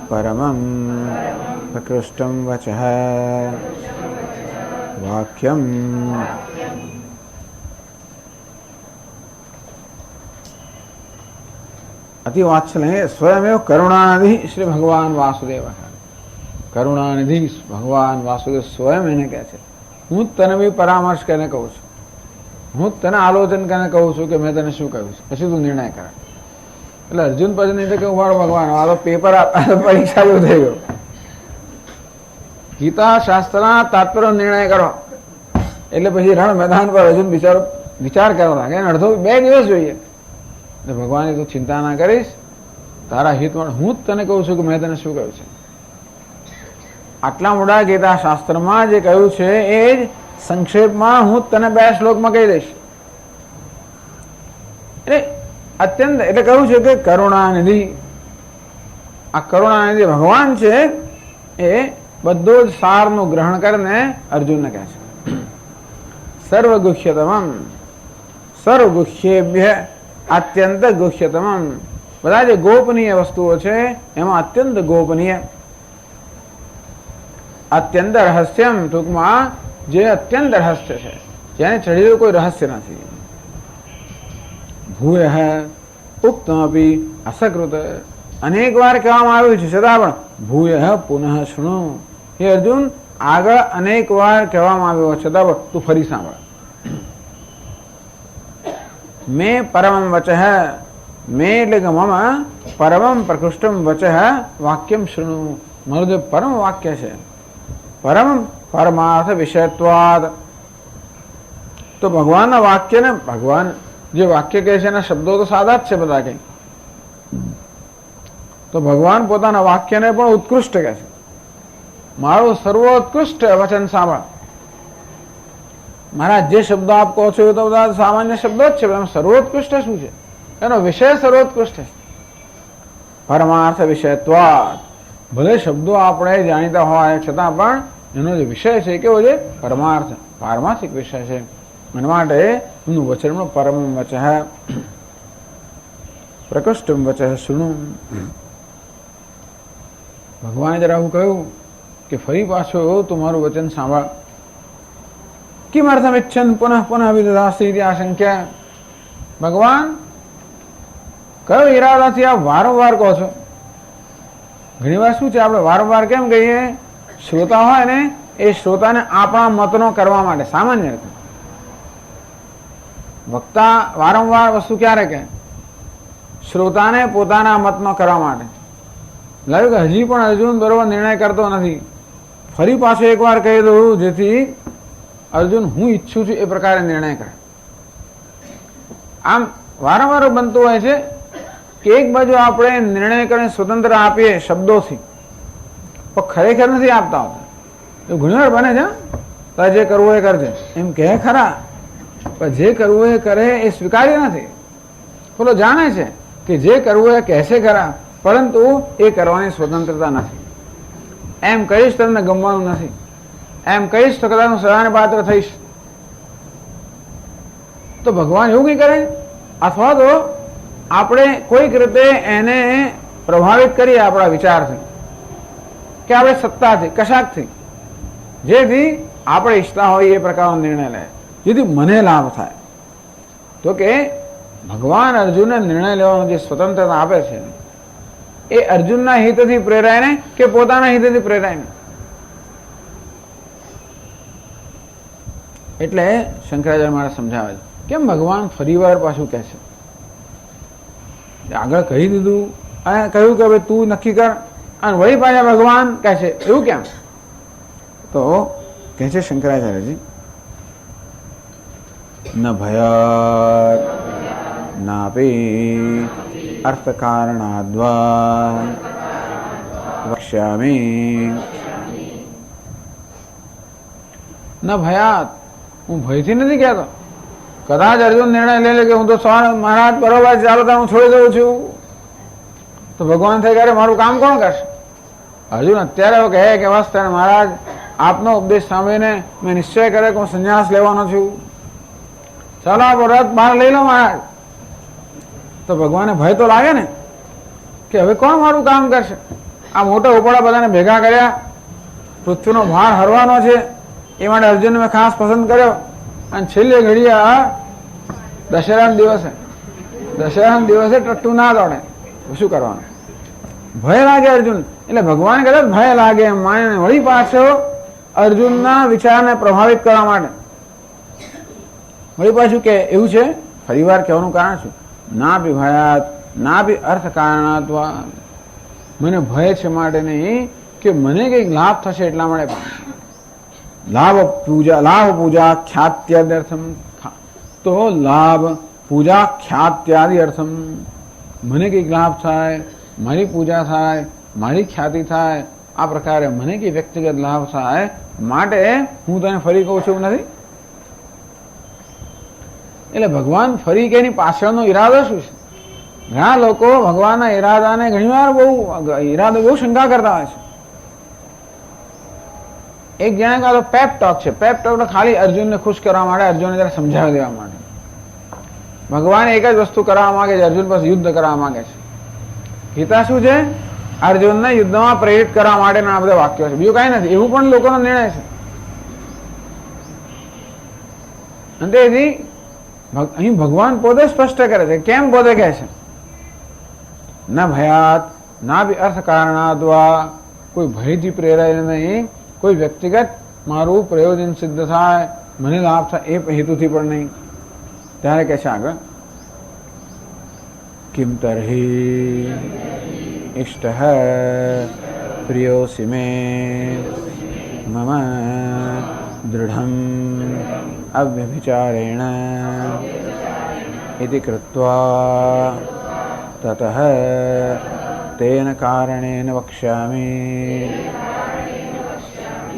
પરમં પ્રકૃષ્ટં વચઃ વાક્યમ. અતિ વાત્સલ્ય સ્વયમેવ કરુણાનિધિ શ્રી ભગવાન વાસુદેવ. કરુણાનિધિ ભગવાન વાસુદેવ સ્વયં એને કહે છે હું તને બી પરામર્શ કરીને કહું છું, હું તને આલોચન કરીને કહું છું કે મેં તને શું કહ્યું છે, પછી તું નિર્ણય કર. એટલે અર્જુન પછી નહીં તો કહું વાળો ભગવાન આ તો પેપર પરીક્ષા જેવું થઈ ગયો. ગીતા શાસ્ત્રના તાત્પર્ય નિર્ણય કરો એટલે પછી રણ મેદાન પર અર્જુન બિચારો વિચાર કરવા લાગે. અડધો 2 દિવસ જોઈએ. એટલે ભગવાને તું ચિંતા ના કરીશ, તારા હિતમાં હું જ તને કહું છું કે મેં તને શું કહ્યું છે. આટલા મોટા ગીતા શાસ્ત્રમાં જે કહ્યું છે એ જ સંક્ષેપમાં હું તને 2 શ્લોકમાં કહી દઈશ. એટલે અત્યંત એટલે કહ્યું છે કે કરુણાનિધિ, આ કરુણાનિધિ ભગવાન છે એ બધો જ સારનું ગ્રહણ કરીને અર્જુનને કહે છે સર્વગુહ્યતમમ સર્વગુહ્યેભ્ય અત્યંત ગુહ્યતમમ. બધા જે ગોપનીય વસ્તુઓ છે એમાં અત્યંત ગોપનીય, અત્યંત રહસ્યમ, ટૂંકમાં જે અત્યંત રહસ્ય છે, જેને ચઢેલું કોઈ રહસ્ય નથી. ભૂય ઉક્તમપી અસકૃત, અનેક વાર કહેવામાં આવ્યું છે છતાં પણ ભૂય પુનઃ શૃણુ, હે અર્જુન આગળ અનેક વાર કહેવામાં આવ્યો છતાં પણ તું ફરી સાંભળ. મેં પરમં વચઃ, મેં એટલે કે મમ પરમં પ્રકૃષ્ટમ વચઃ વાક્યમ શૃણુ, મારું જે પરમ વાક્ય છે, પરમ પરમાર્થ વિષયત્વાદ. તો ભગવાનના વાક્યને, ભગવાન જે વાક્ય કહે છે એના શબ્દો તો સાદા જ છે બધા કઈ, તો ભગવાન પોતાના વાક્યને પણ ઉત્કૃષ્ટ કહે છે. મારું સર્વોત્કૃષ્ટ વચન સાંભળ. મારા જે શબ્દો આપ કહો છો એ તો બધા સામાન્ય શબ્દો જ છે, એમાં સર્વોત્કૃષ્ટ શું છે? એનો વિષય સર્વોત્કૃષ્ટ છે. પરમાર્થ વિષયત્વાદ, ભલે શબ્દો આપણે જાણીતા હોય છતાં પણ એનો જે વિષય છે એ કેવો છે? પરમાર્થ, પારમાર્થિક વિષય છે. એના માટે એનું વચન પરમ વચઃ પ્રકૃષ્ટમ વચઃ શૃણુ. ભગવાને જરા આવું કહ્યું કે ફરી પાછો તું મારું વચન સાંભળ. કિમર્થમ ઇચ્છન પુનઃ પુનઃ વિદધાસ્તિ આશંક્યા. ભગવાન કયો ઈરાદાથી આપ વારંવાર કહો છો? ઘણી વાર શું છે આપણે વારંવાર કેમ કહીએ? શ્રોતા હોય ને એ શ્રોતાને આપણા મતનો કરવા માટે. સામાન્ય રીતે વક્તા વારંવાર વસ્તુ ક્યારે કહે? શ્રોતાને પોતાના મતનો કરવા માટે. લાગ્યું કે હજી પણ અર્જુન બરોબર નિર્ણય કરતો નથી, ફરી પાછું એકવાર કહી દઉં, જેથી અર્જુન હું ઈચ્છું છું એ પ્રકારે નિર્ણય કરે. આમ વારંવાર બનતું હોય છે કે એક બાજુ આપણે નિર્ણય કરીને સ્વતંત્ર આપીએ શબ્દોથી, પણ ખરેખર નથી આપતા હોતા. એવું ઘણી વાર બને છે, તારે જે કરવું એ કરજે એમ કહે ખરા, પણ જે કરવું એ કરે એ સ્વીકાર્ય નથી. પેલો જાણે છે કે જે કરવું એ કહેશે ખરા, પરંતુ એ કરવાની સ્વતંત્રતા નથી. એમ કહીશ તમને ગમવાનું નથી, એમ કહીશ તો કદાચ હું સજાને પાત્ર થઈશ. તો ભગવાન એવું કઈ કરે, અથવા તો આપણે કોઈક રીતે એને પ્રભાવિત કરીએ આપણા વિચારથી કે આપણે સત્તાથી કશાકથી, જેથી આપણે ઈચ્છતા હોય એ પ્રકારનો નિર્ણય લે, જેથી મને લાભ થાય. તો કે ભગવાન અર્જુનને નિર્ણય લેવાનો જે સ્વતંત્રતા આપે છે એ અર્જુનના હિતથી પ્રેરાયને કે પોતાના હિતથી પ્રેરાયને. એટલે શંકરાચાર્ય મારે સમજાવે છે કેમ ભગવાન ફરીવાર પાછું કહે છે. આગળ કહી દીધું અને કહ્યું કે હવે તું નક્કી કર, અને વળી પાછા ભગવાન કહે છે એવું કેમ? તો કહે છે શંકરાચાર્યજી, ન ભયાત નાપી અર્થ કારણાદ્વા વક્ષ્યામિ. ન ભયાત, હું ભયથી નથી કહેતો. કદાચ અર્જુન નિર્ણય લઈ લે કે હું તો મહારાજ બરોબર ચાલો તો હું છોડી દઉં છું, તો ભગવાન થઈ ગયા મારું કામ કોણ કરશે? અર્જુન અત્યારે કહે કે બસ ત્યારે મહારાજ આપનો ઉપદેશ સાંભળીને મેં નિશ્ચય કરે કે હું સંન્યાસ લેવાનો છું, ચાલો આપ રથ બહાર લઈ લો મહારાજ. તો ભગવાને ભય તો લાગે ને કે હવે કોણ મારું કામ કરશે? આ મોટા ઉપડા બધાને ભેગા કર્યા, પૃથ્વીનો ભાર હરવાનો છે, એ માટે અર્જુનને મેં ખાસ પસંદ કર્યો. અને છેલ્લે ઘડીએ આ દશેરાના દિવસે ટટ્ટુ ના દોડે, શું કરવાનું? ભય લાગે અર્જુન. એટલે ભગવાન કદાચ ભય લાગે એમ માને વળી પાછો અર્જુનના વિચારને પ્રભાવિત કરવા માટે વળી પાછું કે એવું છે. ફરી વાર કહેવાનું કારણ શું? ના બી ભયાત ના બી અર્થ કારણાત્વા. મને ભય છે માટે નહીં કે મને કંઈક લાભ થશે એટલા માટે. લાભ પૂજા ખ્યાત્યાદર્થમ. તો લાભ પૂજા ખ્યાત્યાદિ અર્થમ, મને કંઈક લાભ થાય, મારી પૂજા થાય, મારી ખ્યાતિ થાય, આ પ્રકારે મને કંઈ વ્યક્તિગત લાભ થાય માટે હું તને ફરી કહું છું એવું નથી. એટલે ભગવાન ફરી કે એની પાછળનો ઈરાદો શું છે? ઘણા લોકો ભગવાનના ઈરાદાને ઘણીવાર બહુ શંકા કરતા હોય છે. એક જણા કહો પેપ ટોક છે. પેપ ટોક ખાલી અર્જુનને ખુશ કરવા માટે, અર્જુનને જરા સમજાવી દેવા માટે. ભગવાન એક જ વસ્તુ કરવા માંગે છે, અર્જુન પાસે યુદ્ધ કરવા માંગે છે. ગીતા શું છે? અર્જુનને યુદ્ધમાં પ્રેરિત કરવા માટેના આ બધા વાક્યો છે, બીજું કઈ નથી. એવું પણ લોકોનો નિર્ણય છે. અને તેથી અહીં ભગવાન પોતે સ્પષ્ટ કરે છે. કેમ પોતે કહે છે? ન ભયાત ના બી અર્થ કારણાદ્વા, કોઈ ભયથી પ્રેરાય નહીં, કોઈ વ્યક્તિગત મારું પ્રયોજન સિદ્ધ થાય, મને લાભ થાય એ હેતુથી પણ નહીં. ત્યારે કહે છે આગળ, કિમ તર્હિ ઇષ્ટ પ્રિયોસી મે મમ દૃઢમ અવ્યભિચારેણ ઇતિ કૃત્વા તતઃ તેન કારણેન વક્ષ્યામિ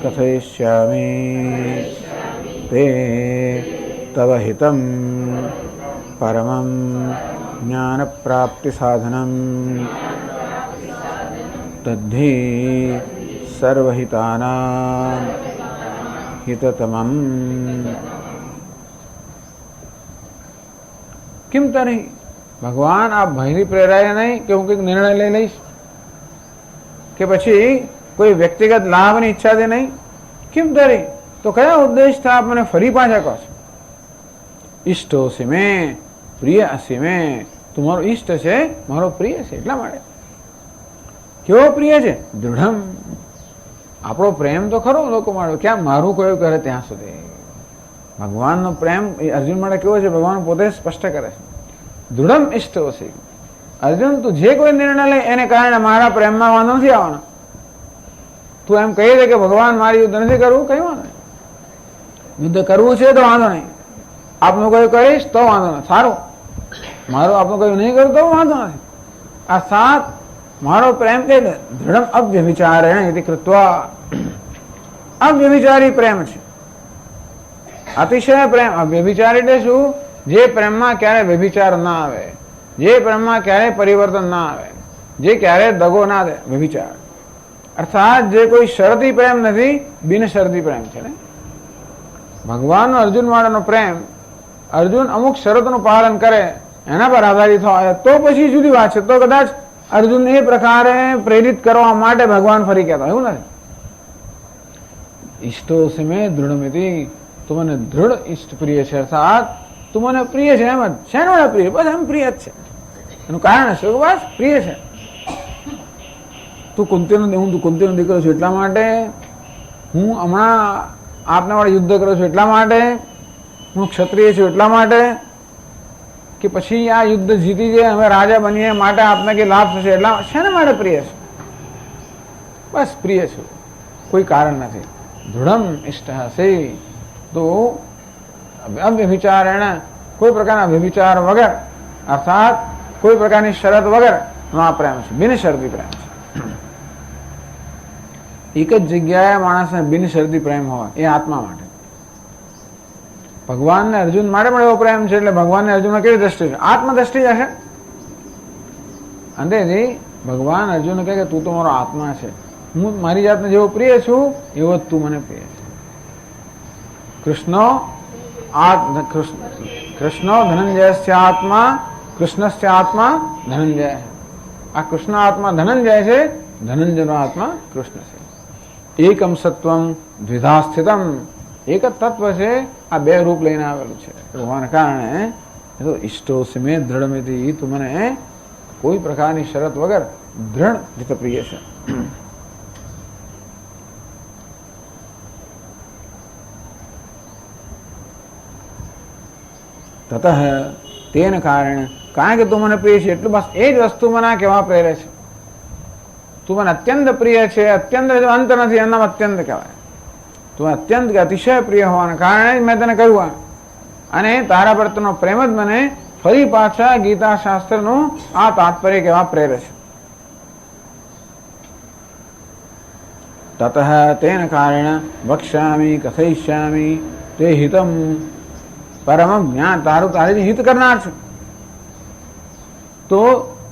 કથયિષ્યામિ તે તવ હિતમ પરમં જ્ઞાન પ્રાપ્તિ સાધનમ તદ્ધિ સર્વહિતાનાં હિતતમમ. કેમ તરી ભગવાન આ ભયથી પ્રેરાય નહીં કે હું કંઈક નિર્ણય લઈ લઈશ, કે પછી કોઈ વ્યક્તિગત લાભની ઈચ્છાથી નહીં. કેમ તરી? તો કયા ઉદ્દેશથી આપ મને ફરી પાછા કહો છો? ઈષ્ટોસી મેં પ્રિય અસી મેં, તું મારો ઈષ્ટ છે, મારો પ્રિય છે. એટલા માટે. કેવો પ્રિય છે? દૃઢમ. આપણો પ્રેમ તો ખરો લોકો માટે, ક્યાં મારું કયું કરે ત્યાં સુધી. ભગવાનનો પ્રેમ અર્જુન માટે કેવો છે? ભગવાન પોતે સ્પષ્ટ કરે છે. દૃઢમ ઈષ્ટોસી. અર્જુન તું જે કોઈ નિર્ણય લે એને કારણે મારા પ્રેમમાં વાંધો નથી આવવાનો. તું એમ કહી દે કે ભગવાન મારે યુદ્ધ નથી કરવું, કઈ વાંધો નહીં. યુદ્ધ કરવું છે તો વાંધો નહીં, આપનું કયું કરીશ તો વાંધો નથી, સારું. મારું આપનું કયું નહીં કરું તો વાંધો નથી. આ સાત મારો પ્રેમ કે દૃઢમ અવ્યભિચારેણ ઇતિ કૃત્વા, અવ્યભિચારી પ્રેમ છે, અતિશય પ્રેમ. અવ્યભિચારી એટલે શું? જે પ્રેમમાં ક્યારે વ્યભિચાર ના આવે, જે પ્રેમમાં ક્યારે પરિવર્તન ના આવે, જે ક્યારે દગો ના દે, વ્યભિચાર. અર્થાત જે કોઈ શરતી પ્રેમ નથી, બિન શરતી પ્રેમ છે ને. ભગવાનનો અર્જુન માટેનો પ્રેમ, અર્જુન અમુક શરતોનું પાલન કરે એના પર આધારિત હોય તો પછી જુદી વાત છે. તો કદાચ અર્જુન એ પ્રકારે પ્રેરિત કરવા માટે ભગવાન ફરી કહેતા, એવું નથી. ઈષ્ટો સમે દૃઢમિતિ, તું મને દૃઢ ઈષ્ટ પ્રિય છે, અર્થાત તું મને પ્રિય છે. એમ જ શેનો પ્રિય? બસ એમ પ્રિય જ છે. એનું કારણ છે બસ પ્રિય છે. તું કુંતીનો દીકરો છું એટલા માટે, હું હમણાં આપના વાળે યુદ્ધ કરું છું એટલા માટે, હું ક્ષત્રિય છું એટલા માટે, કે પછી આ યુદ્ધ જીતી જાય હવે રાજા બનીએ માટે આપને કે લાભ થશે એટલા શેના માટે પ્રિય છે? બસ પ્રિય છું, કોઈ કારણ નથી. દૃઢમ ઇષ્ટ હશે, તો અવ્યભિચારેણ, કોઈ પ્રકારના વ્યભિચાર વગર, અર્થાત કોઈ પ્રકારની શરત વગર નો આ પ્રેમ છે, બિન શરતી પ્રેમ છે. એક જ જગ્યાએ માણસને બિન શરતી પ્રેમ હોય એ આત્મા માટે. ભગવાનને અર્જુન માટે પણ એવો પ્રેમ છે, એટલે ભગવાનને અર્જુન કેવી દ્રષ્ટિ છે? આત્મદ્રષ્ટિ હશે. અંતેથી ભગવાન અર્જુન કહે કે તું તો મારો આત્મા છે, હું મારી જાતને જેવો પ્રિય છું એવો જ તું મને પ્રિય છે. કૃષ્ણો ધનંજયસ્ય આત્મા, કૃષ્ણસ્ય આત્મા ધનંજય. આ કૃષ્ણ આત્મા ધનંજય છે, ધનંજયનો આત્મા કૃષ્ણ છે. એકમ સત્વમ દ્વિધા સ્થિતમ, એક જ તત્વ છે, આ બે રૂપ લઈને આવેલું છે. હોવાને કારણે તો ઈષ્ટો સમે દ્રઢમિતિ, તું મને કોઈ પ્રકારની શરત વગર દ્રઢ રીતે પ્રિય છે. તતઃ તેન કારણે, કારણ કે તું મને પ્રિય છે એટલું બસ એ જ વસ્તુ મને કહેવા પ્રેરે છે. તું મને અત્યંત પ્રિય છે, અત્યંત અંત નથી, એના અત્યંત કહેવાય. તું અત્યંત કે અતિશય પ્રિય હોવાના કારણે જ મેં તને કહ્યું, અને તારા પ્રત્યેનો પ્રેમ જ મને ફરી પાછા ગીતા શાસ્ત્રનું આ તાત્પર્ય કહેવા પ્રેરે છે. તતઃ તેન કારણે વક્ષ્યામિ કથયિષ્યામિ તે હિતમ પરમ જ્ઞાન, તારું તારી હિત કરનાર છે. તો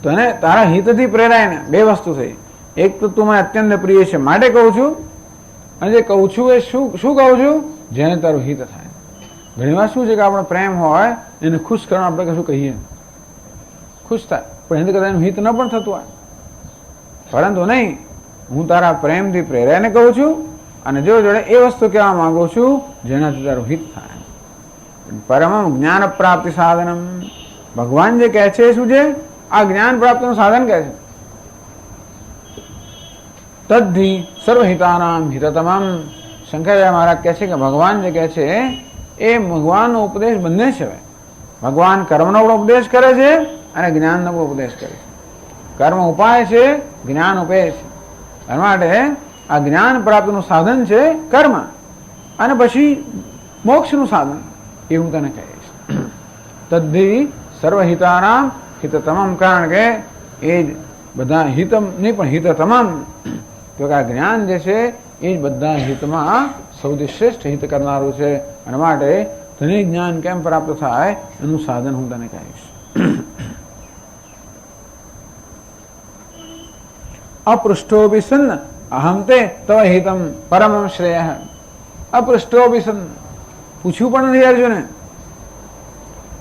તને તારા હિતથી પ્રેરાય ને બે વસ્તુ થઈ. એક તો તું મને અત્યંત પ્રિય છે માટે કહું છું, અને જે કહું છું એ શું કહું છું? જેને તારું હિત થાય. ઘણી વાર શું છે કે આપણો પ્રેમ હોય એને ખુશ કરવા આપણે કશું કહીએ, ખુશ થાય, પણ એની કરતા એનું હિત ન પણ થતું હોય. પરંતુ નહીં, હું તારા પ્રેમથી પ્રેરાઈને કહું છું, અને જો જોડે એ વસ્તુ કહેવા માંગુ છું જેનાથી તારું હિત થાય. પરમ જ્ઞાન પ્રાપ્તિ સાધનમ, ભગવાન જે કહે છે શું છે? આ જ્ઞાન પ્રાપ્તિનું સાધન કહે છે. તદ્ધિ સર્વહિતાનામ હિતતમમ, શંકરાચાર્ય મહારાજ કહે છે કે ભગવાન જે કહે છે એ ભગવાનનો ઉપદેશ બંને છે. ભગવાન કર્મનો પણ ઉપદેશ કરે છે અને જ્ઞાનનો પણ ઉપદેશ કરે છે. કર્મ ઉપાય છે, જ્ઞાન ઉપેય છે. એના માટે આ જ્ઞાન પ્રાપ્તિનું સાધન છે કર્મ, અને પછી મોક્ષનું સાધન એ હું તને કહીશ. તદ્ધિ સર્વહિતાનામ હિતતમમ, કારણ કે એ જ બધા હિતમ નહીં પણ હિતતમમ, તો કે આ જ્ઞાન જે છે એ જ બધા હિતમાં સૌથી શ્રેષ્ઠ હિત કરનારું છે. અને માટે તને જ્ઞાન કેમ પ્રાપ્ત થાય એનું સાધન હું તને કહીશ. અપૃષ્ઠોપી સન્ન અહમ તે તવ હિતમ પરમમ શ્રેય. અપૃષ્ઠોપી સન્ન, પૂછ્યું પણ નથી અર્જુને.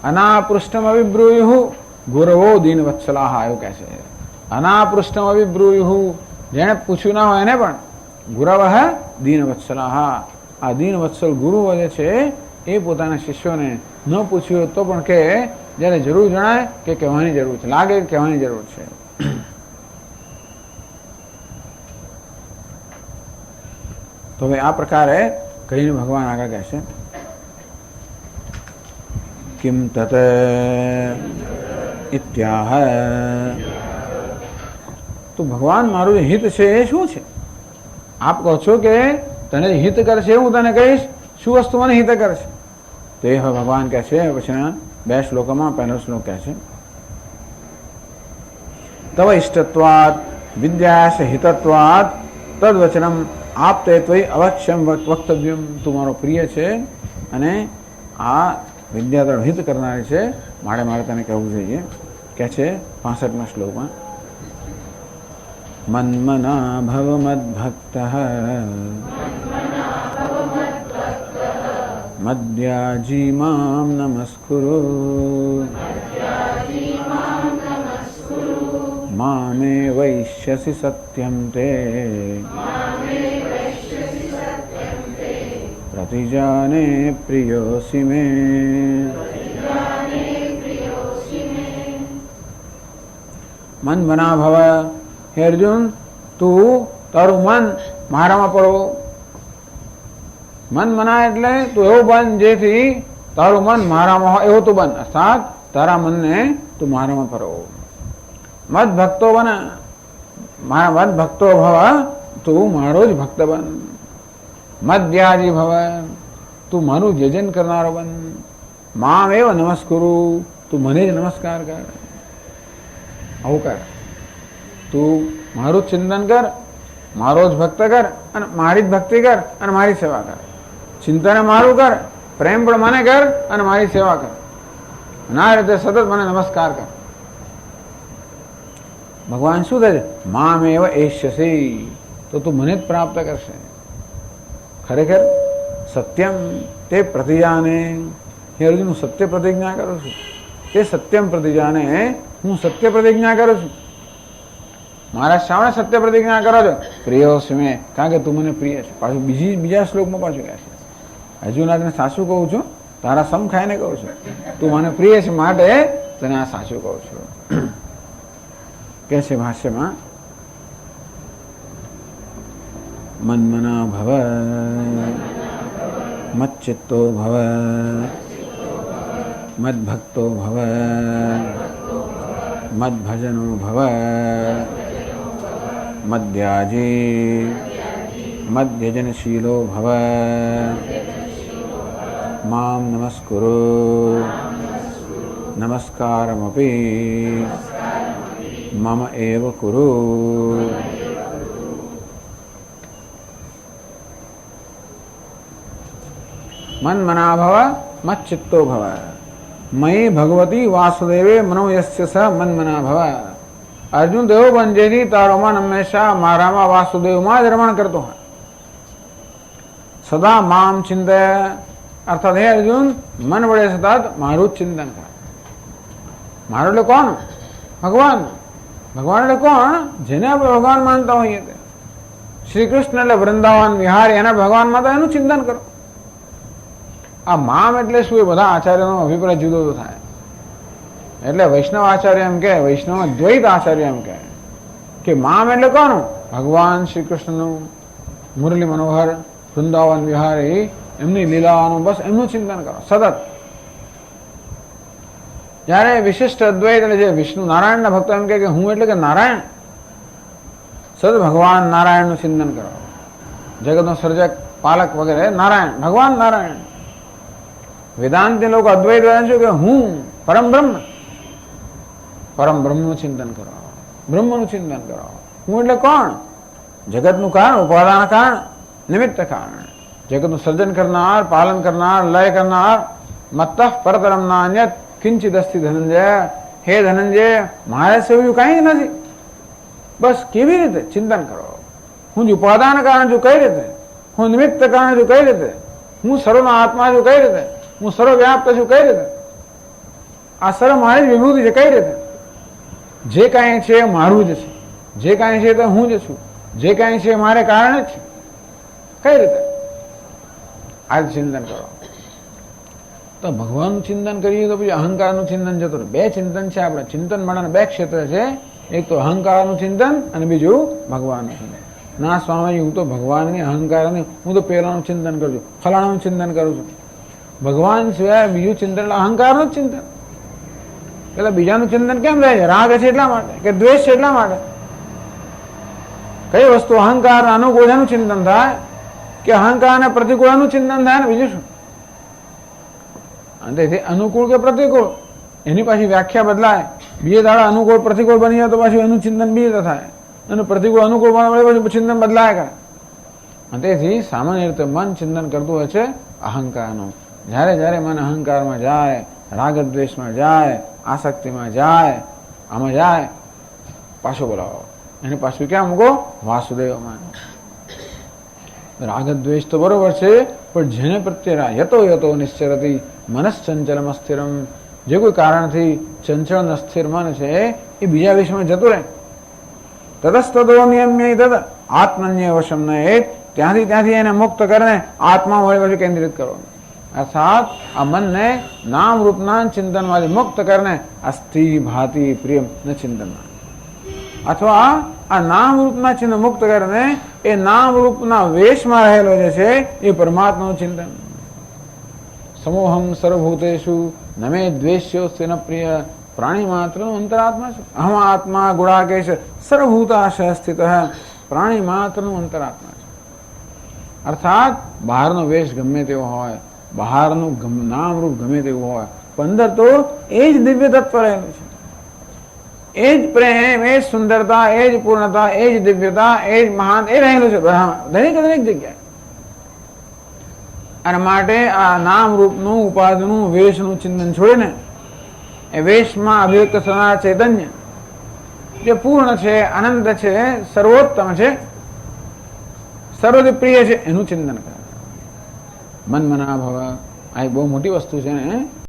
અનાપૃષ્ઠમ અવિબ્રૂયુ ગુરવો દીનવત્સલાહ, એવું કહે છે. અનાપૃષ્ઠમ અવિબ્રૂયુ, જેને પૂછ્યું ના હોય એને પણ ગુરવ દીનવત્સલાહ, આ દીનવત્સલ ગુરુઓ જે છે એ પોતાના શિષ્યોને ન પૂછ્યું તો પણ કે જ્યારે જરૂર જણાય કે કહેવાની જરૂર છે, લાગે કે કહેવાની જરૂર છે. તો હવે આ પ્રકારે કહીને ભગવાન આગળ કહે છે કિમ તત ઇત્યાહ, તો ભગવાન મારું હિત છે એ શું છે? આપ કહો છો કે તને હિત કરશે, હું તને કહીશ શું વસ્તુ મને હિત કરશે. તો એ ભગવાન કહે છે પછી 2 શ્લોકોમાં પહેલો શ્લોક કહે છે તવ ઇષ્ટત્વાદ વિદ્યાશ હિતત્વાદ તદ્વચનમ આપતે ત્વયી અવશ્યમ વક્તવ્યમ. તું મારો પ્રિય છે અને આ વિદ્યા તારો હિત કરનારી છે, મારે તને કહેવું જોઈએ. કે છે 65મા શ્લોકમાં મન્મના ભવ મદ્ભક્તઃ મદ્યાજી મામ નમસ્કુરુ મામે વૈશ્યસી સત્યમ તે પ્રતિજાને પ્રિયોસી મે. મન બના ભવ. હે અર્જુન, તું તારું મન મારામાં પડો. મન મના એટલે તું એવું બન જેથી તારું મન મારામાં હોય એવું તું બન, અર્થાત તારા મનને તું મારામાં ફરવો. મદ ભક્તો બન, મદ ભક્તો ભવ, તું મારો જ ભક્ત બન. મદ્યાજી ભવ, તું મારું જજન કરનારો બન. મામ એવ નમસ્કુરુ, તું મને જ નમસ્કાર કર. આવું કર. તું મારું જ ચિંતન કર, મારો જ ભક્ત કર અને મારી જ ભક્તિ કર અને મારી સેવા કર. ચિંતન મારું કર, પ્રેમ પણ મને કર અને મારી સેવા કર. ના રીતે સતત મને નમસ્કાર કર. ભગવાન શું કહે છે? મામ એવ એષ્યસી, તો તું મને જ પ્રાપ્ત કરશે. ખરેખર સત્યમ તે પ્રતિજાને. હે અર્જુન, હું સત્ય પ્રતિજ્ઞા કરું છું. તે સત્યમ પ્રતિજાને, હું સત્ય પ્રતિજ્ઞા કરું છું. મારા સામે સત્ય પ્રતિજ્ઞા કરો છો. પ્રિયોસી મે, કારણ કે તું મને પ્રિય છે. પાછું બીજા શ્લોકમાં પાછું કહે છે હજુ ના તને સાચું કહું છું, તારા સમ ખાઈને કહું છું. તું મને પ્રિય છે માટે તને આ સાચું કહું છું. કે છે ભાષ્યમાં મન્મના ભવ મચ્ચિત્તો ભવ મદ્ભક્તો ભવ મદ્ભજનો ભવ મદ્યાજી મદ્યજનશીલો ભવ મામ નમસ્કુરુ નમસ્કારમપી મમ એવ કુરુ. મન મના ભવ મચ્ચિત્તો ભવ મયી ભગવતી વાસુદેવે મનો યસ્ય સ મન મના ભવ. અર્જુન, દેવો બન જેથી તારો મન હંમેશા મારામાં વાસુદેવમાં જ રમણ કરતો હોય. સદા મામ ચિંતય, અર્થાત હે અર્જુન, મન વડે સતત મારું જ ચિંતન કર. મારું એટલે કોણ? ભગવાન. ભગવાન એટલે કોણ? જેને આપણે ભગવાન માનતા હોઈએ તે. શ્રી કૃષ્ણ એટલે વૃંદાવન વિહારી, એના ભગવાનમાં તો એનું ચિંતન કરો. આ મામ એટલે શું? એ બધા આચાર્યનો અભિપ્રાય જુદો જુદો થાય. એટલે વૈષ્ણવ આચાર્ય એમ કે, વૈષ્ણવ દ્વૈત આચાર્ય એમ કે મામ એટલે કોણ? ભગવાન શ્રી કૃષ્ણનું મુરલી મનોહર વૃંદાવન વિહારી, એમની લીલાઓનું બસ એમનું ચિંતન કરો સતત. જ્યારે વિશિષ્ટ અદ્વૈત એટલે જે વિષ્ણુ નારાયણના ભક્તો એમ કે હું એટલે કે નારાયણ, સતત ભગવાન નારાયણનું ચિંતન કરો. જગતનો સર્જક પાલક વગેરે નારાયણ, ભગવાન નારાયણ. વેદાંતી લોકો અદ્વૈત વેદાંત કે હું પરમ બ્રહ્મ, પરમ બ્રહ્મનું ચિંતન કરો, બ્રહ્મનું ચિંતન કરો. હું એટલે કોણ? જગતનું કારણ, ઉપાદાન કારણ, નિમિત્ત કારણ. જગતનું સર્જન કરનાર, પાલન કરનાર, લય કરનાર. મત્તઃ પરતરમ નાન્યત કિંચિદ અસ્તિ ધનંજય. હે ધનંજય, મારે સેવું કંઈ નથી. બસ કેવી રીતે ચિંતન કરો? હું જ ઉપાદાન કારણ છું કઈ રીતે? હું નિમિત્ત કારણ છું કઈ રીતે? હું સર્વનો આત્મા છું કઈ રીતે? હું સર્વવ્યાપ્ત છું કઈ રીતે? આ સર્વ મારી જ વિભૂતિ છે કઈ રીતે? જે કાંઈ છે એ મારું જ છે, જે કાંઈ છે તો હું જ છું, જે કાંઈ છે મારે કારણે જ છે. કઈ રીતે? આ ચિંતન કરો. તો ભગવાનનું ચિંતન કરીએ તો પછી અહંકારનું ચિંતન જતું રહે. બે ચિંતન છે આપણે. ચિંતન માટેના બે ક્ષેત્ર છે. એક તો અહંકારનું ચિંતન અને બીજું ભગવાનનું ચિંતન. ના સ્વામીજી, હું તો ભગવાનની અહંકારની, હું તો પેલાનું ચિંતન કરું છું, ફલાણાનું ચિંતન કરું છું. ભગવાન સિવાય બીજું ચિંતન એટલે અહંકારનું જ ચિંતન. એટલે બીજાનું ચિંતન કેમ રહે છે? રાગ છે એટલા માટે કે દ્વેષ છે એટલા માટે. કઈ વસ્તુ અહંકાર અનુકૂળ એનું ચિંતન થાય કે અહંકાર ને પ્રતિકૂળ એનું ચિંતન થાય ને બીજું શું? તેથી અનુકૂળ કે પ્રતિકૂળ એની પાછી વ્યાખ્યા બદલાય. બીજે દાડા અનુકૂળ પ્રતિકૂળ બની જાય તો પાછું એનું ચિંતન બીજે રીતે થાય અને પ્રતિકૂળ અનુકૂળ પછી ચિંતન બદલાય કરે. તેથી સામાન્ય રીતે મન ચિંતન કરતું હોય છે અહંકારનું. જ્યારે જ્યારે મન અહંકારમાં જાય, રાગદ્વેષમાં જાય, આસક્તિમાં જાય, આમાં જાય, પાછો બોલાવો એને પાછું ક્યાં મૂકો? વાસુદેવમાં. રાગદ્વેષ તો બરોબર છે, પણ જેને પ્રત્યે યતો યતો નિશ્ચરતી મનશ્ચંચલમ અસ્થિરમ, જે કોઈ કારણથી ચંચળ અસ્થિર મન છે એ બીજા વિષયમાં જતું રહે. તતસ્તતો નિયમ્ય તદ આત્મન્ય વશમ ન એ, ત્યાંથી એને મુક્ત કરીને આત્મા વળી પાછું કેન્દ્રિત કરવાનું. અર્થાત આ મનને નામ રૂપના ચિંતનમાંથી મુક્ત કરીને અસ્થિ ભાતિ પ્રિય ચિંતન, અથવા આ નામ રૂપના ચિંતન મુક્ત કરીને એ નામ રૂપના વેશમાં રહેલો જે છે એ પરમાત્માનું ચિંતન. સમોહમ સર્વભૂતેષુ નમે દ્વેષ્યોસ્તિ ન પ્રિય, પ્રાણી માત્ર અંતરાત્મા છે. અહમ આત્મા ગુણાકેશ સર્વભૂતાશય સ્થિત, પ્રાણી માત્રનું અંતરાત્મા છે. અર્થાત બહારનો વેશ ગમે તેવો હોય, બહારનું નામરૂપ ગમે તેવું હોય, અંદર તો એ જ દિવ્ય તત્વ રહેલું છે. એ જ પ્રેમ, એ જ સુંદરતા, એ જ પૂર્ણતા, એ જ દિવ્યતા, એ જ મહાન એ રહેલું છે દરેક જગ્યાએ. અને માટે આ નામ રૂપનું ઉપાધિનું વેશનું ચિંતન છોડીને એ વેશમાં અભિવ્યક્ત થનાર ચૈતન્ય જે પૂર્ણ છે, અનંત છે, સર્વોત્તમ છે, સર્વથી પ્રિય છે એનું ચિંતન કરે. મન મના ભવ આ એક બહુ મોટી વસ્તુ છે ને.